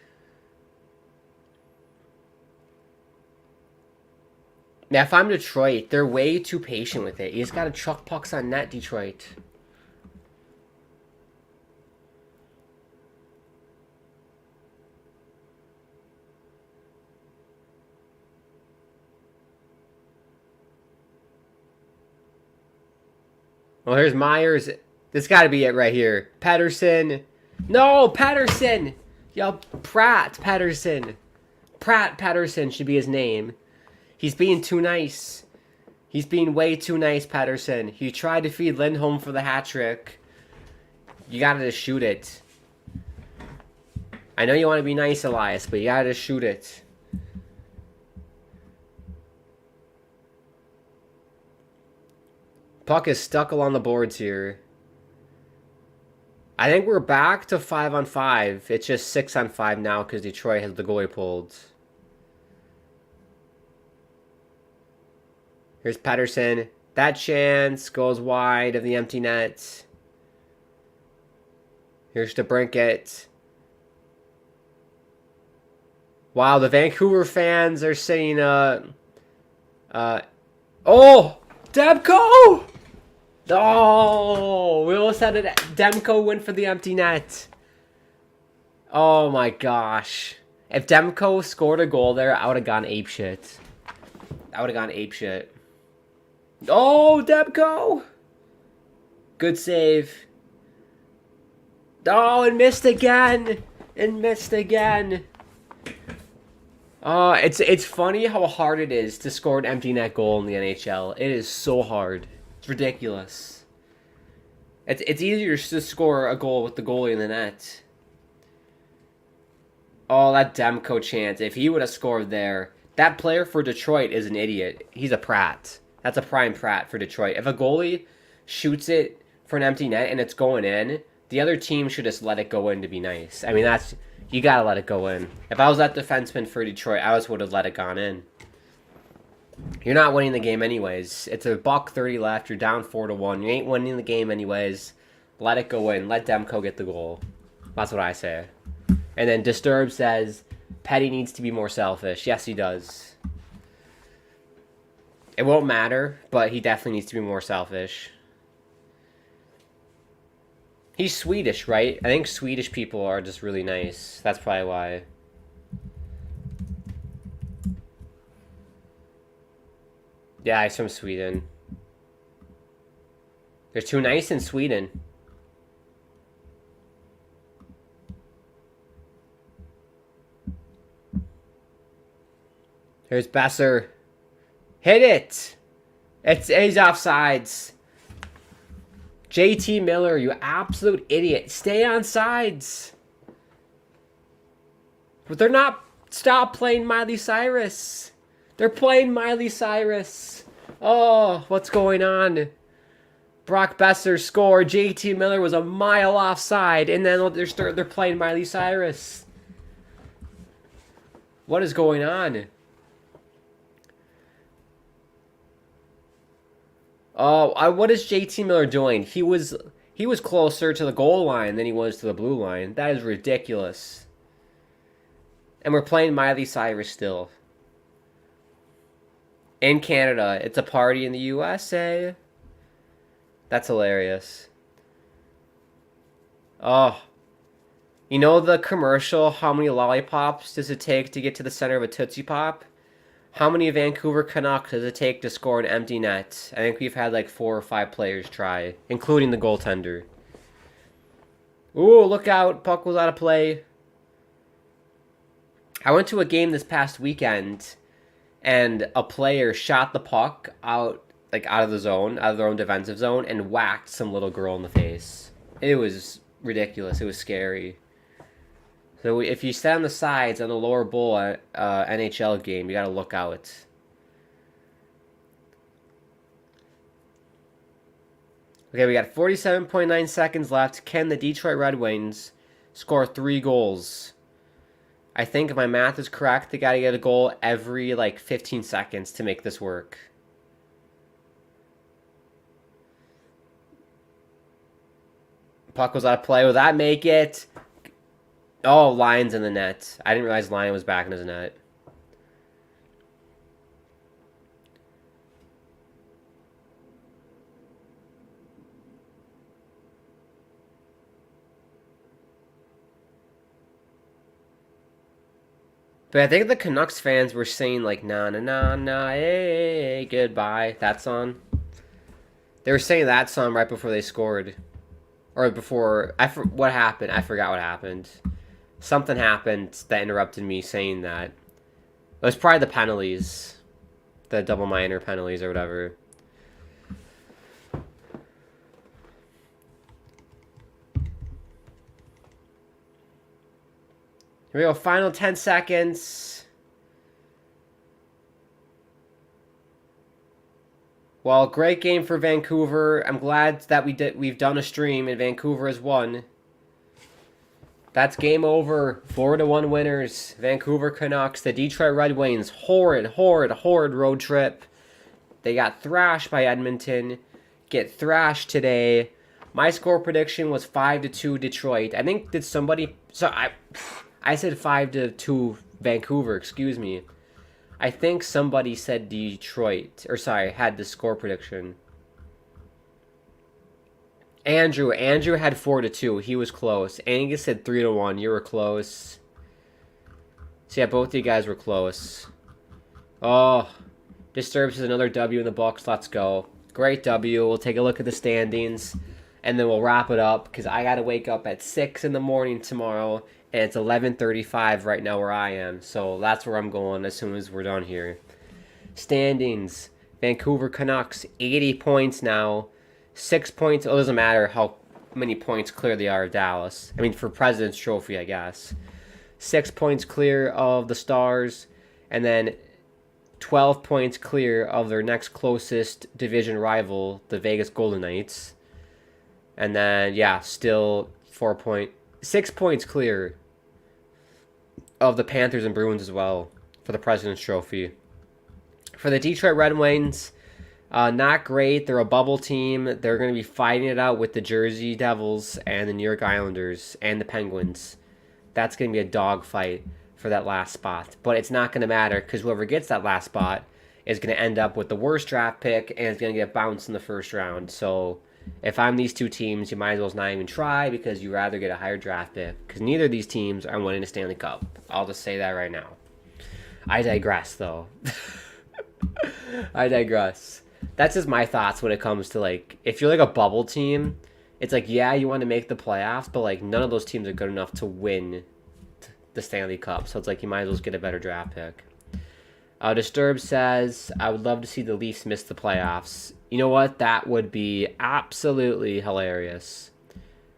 Now, if I'm Detroit, they're way too patient with it. You just got to chuck pucks on net, Detroit. Well, here's Myers. This got to be it right here. Patterson. No, Patterson. Yo, Pratt Patterson. Pratt Patterson should be his name. He's being too nice. He's being way too nice, Patterson. He tried to feed Lindholm for the hat trick. You gotta just shoot it. I know you want to be nice, Elias, but you gotta just shoot it. Puck is stuck along the boards here. I think we're back to 5-on-5. It's just 6-on-5 now because Detroit has the goalie pulled. Here's Patterson. That chance goes wide of the empty net. Here's DeBrincat. Wow, the Vancouver fans are saying, oh, Demko! Oh, we almost had a Demko win for the empty net. Oh my gosh. If Demko scored a goal there, I would have gone apeshit. Oh, Demko! Good save. Oh, and missed again. It's funny how hard it is to score an empty net goal in the NHL. It is so hard. It's ridiculous. It's easier to score a goal with the goalie in the net. Oh, that Demko chance. If he would have scored there, that player for Detroit is an idiot. He's a Pratt. That's a prime Pratt for Detroit. If a goalie shoots it for an empty net and it's going in, the other team should just let it go in to be nice. I mean, you gotta let it go in. If I was that defenseman for Detroit, I just would have let it gone in. You're not winning the game anyways. It's a $1:30 left. You're down 4-1. You ain't winning the game anyways. Let it go in. Let Demko get the goal. That's what I say. And then Disturb says, Petty needs to be more selfish. Yes, he does. It won't matter, but he definitely needs to be more selfish. He's Swedish, right? I think Swedish people are just really nice. That's probably why. Yeah, he's from Sweden. They're too nice in Sweden. Here's Besser. Hit it! He's offsides. JT Miller, you absolute idiot. Stay on sides. But they're not. Stop playing Miley Cyrus. They're playing Miley Cyrus. Oh, what's going on? Brock Besser scored. JT Miller was a mile offside. And then they're playing Miley Cyrus. What is going on? Oh, what is JT Miller doing? He was closer to the goal line than he was to the blue line. That is ridiculous. And we're playing Miley Cyrus still. In Canada. It's a party in the USA. That's hilarious. Oh. You know the commercial, how many lollipops does it take to get to the center of a Tootsie Pop? How many Vancouver Canucks does it take to score an empty net? I think we've had like 4 or 5 players try, including the goaltender. Ooh, look out. Puck was out of play. I went to a game this past weekend, and a player shot the puck out of the zone, out of their own defensive zone, and whacked some little girl in the face. It was ridiculous. It was scary. So if you stand on the sides on the lower bowl NHL game, you got to look out. Okay, we got 47.9 seconds left. Can the Detroit Red Wings score 3 goals? I think if my math is correct, they got to get a goal every 15 seconds to make this work. Puck was out of play. Will that make it? Oh, Lyon's in the net. I didn't realize Lyon was back in his net. But I think the Canucks fans were saying, na na na na, hey, goodbye. That song. They were saying that song right before they scored. Or before... what happened? I forgot what happened. Something happened that interrupted me saying that. It was probably the penalties. The double minor penalties or whatever. Here we go. Final 10 seconds. Well, great game for Vancouver. I'm glad that we've done a stream and Vancouver has won. That's game over. 4-1 winners. Vancouver Canucks. The Detroit Red Wings. Horrid road trip. They got thrashed by Edmonton. Get thrashed today. My score prediction was 5-2 Detroit. I think did somebody... So I said 5-2 Vancouver. Excuse me. I think somebody said Detroit. Or sorry, had the score prediction. Andrew had 4-2. He was close. Angus said 3-1. You were close. So yeah, both of you guys were close. Oh, Disturbs is another W in the books. Let's go. Great W. We'll take a look at the standings, and then we'll wrap it up because I gotta wake up at 6 in the morning tomorrow, and it's 11:35 right now where I am. So that's where I'm going as soon as we're done here. Standings: Vancouver Canucks 80 points now. 6 points. It doesn't matter how many points clear they are of Dallas. I mean, for President's Trophy, I guess. 6 points clear of the Stars, and then 12 points clear of their next closest division rival, the Vegas Golden Knights. And then, yeah, still 6 points clear of the Panthers and Bruins as well for the President's Trophy. For the Detroit Red Wings, not great. They're a bubble team. They're going to be fighting it out with the Jersey Devils and the New York Islanders and the Penguins. That's going to be a dogfight for that last spot. But it's not going to matter because whoever gets that last spot is going to end up with the worst draft pick and is going to get bounced in the first round. So if I'm these two teams, you might as well not even try because you'd rather get a higher draft pick because neither of these teams are winning a Stanley Cup. I'll just say that right now. I digress, though. I digress. That's just my thoughts when it comes to, like, if you're, like, a bubble team, it's like, yeah, you want to make the playoffs, but, like, none of those teams are good enough to win the Stanley Cup. So it's like you might as well just get a better draft pick. Disturbed says, I would love to see the Leafs miss the playoffs. You know what? That would be absolutely hilarious.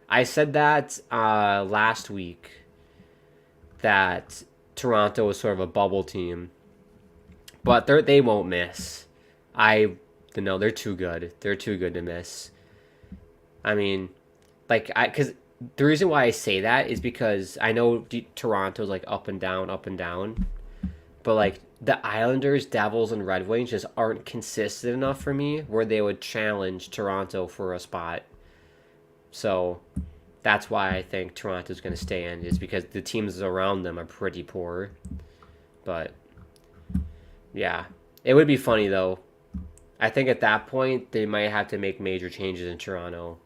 I said that last week that Toronto was sort of a bubble team. But they won't miss. No, they're too good. They're too good to miss. I mean, like, because the reason why I say that is because I know Toronto's like up and down. But like the Islanders, Devils, and Red Wings just aren't consistent enough for me where they would challenge Toronto for a spot. So that's why I think Toronto's going to stay in, is because the teams around them are pretty poor. But yeah, it would be funny though. I think at that point they might have to make major changes in Toronto.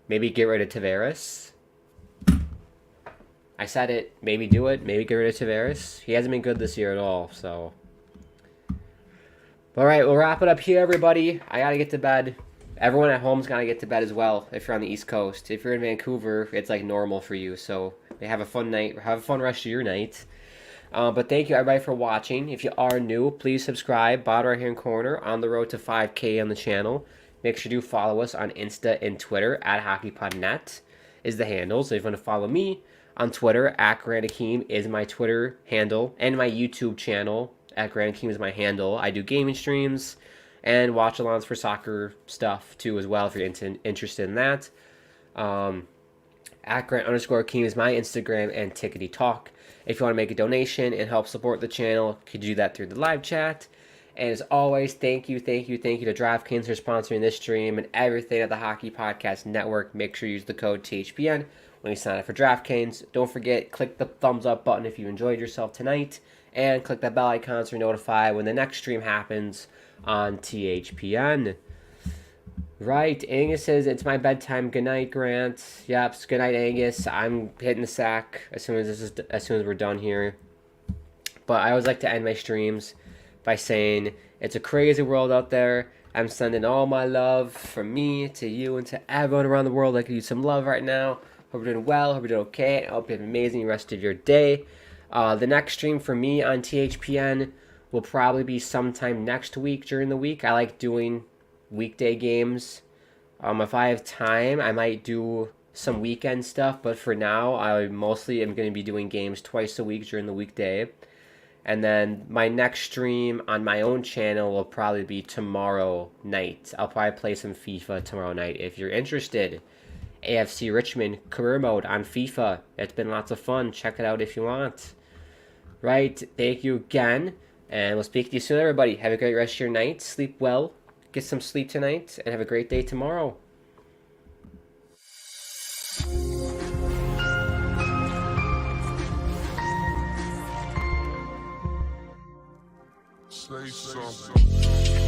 Maybe get rid of Tavares. I said it. Maybe do it. Maybe get rid of Tavares. He hasn't been good this year at all. So, all right, we'll wrap it up here, everybody. I gotta get to bed. Everyone at home's gotta get to bed as well. If you're on the East Coast, if you're in Vancouver, it's like normal for you. So, have a fun night. Have a fun rest of your night. But thank you everybody for watching. If you are new, please subscribe. Bottom right hand corner, on the road to 5K on the channel. Make sure you follow us on Insta and Twitter at hockeypodnet is the handle. So if you want to follow me on Twitter, at Grant Akeem is my Twitter handle, and my YouTube channel at Grant Akeem is my handle. I do gaming streams and watch-alongs for soccer stuff too as well if you're interested in that. At Grant_Akeem is my Instagram and Tickety Talk. If you want to make a donation and help support the channel, you can do that through the live chat. And as always, thank you to DraftKings for sponsoring this stream and everything at the Hockey Podcast Network. Make sure you use the code THPN when you sign up for DraftKings. Don't forget, click the thumbs up button if you enjoyed yourself tonight, and click that bell icon so you're notified when the next stream happens on THPN. Right, Angus says, it's my bedtime. Good night, Grant. Yep, good night, Angus. I'm hitting the sack as soon as we're done here. But I always like to end my streams by saying it's a crazy world out there. I'm sending all my love from me to you and to everyone around the world that could use some love right now. Hope you're doing well. Hope you're doing okay. I hope you have an amazing rest of your day. The next stream for me on THPN will probably be sometime next week during the week. I like doing weekday games. If I have time, I might do some weekend stuff, but for now, I mostly am going to be doing games twice a week during the weekday. And then my next stream on my own channel will probably be tomorrow night. I'll probably play some FIFA tomorrow night. If you're interested, AFC Richmond career mode on FIFA. It's been lots of fun. Check it out if you want. Right, thank you again. And we'll speak to you soon, everybody. Have a great rest of your night. Sleep well. Get some sleep tonight. And have a great day tomorrow. Say something.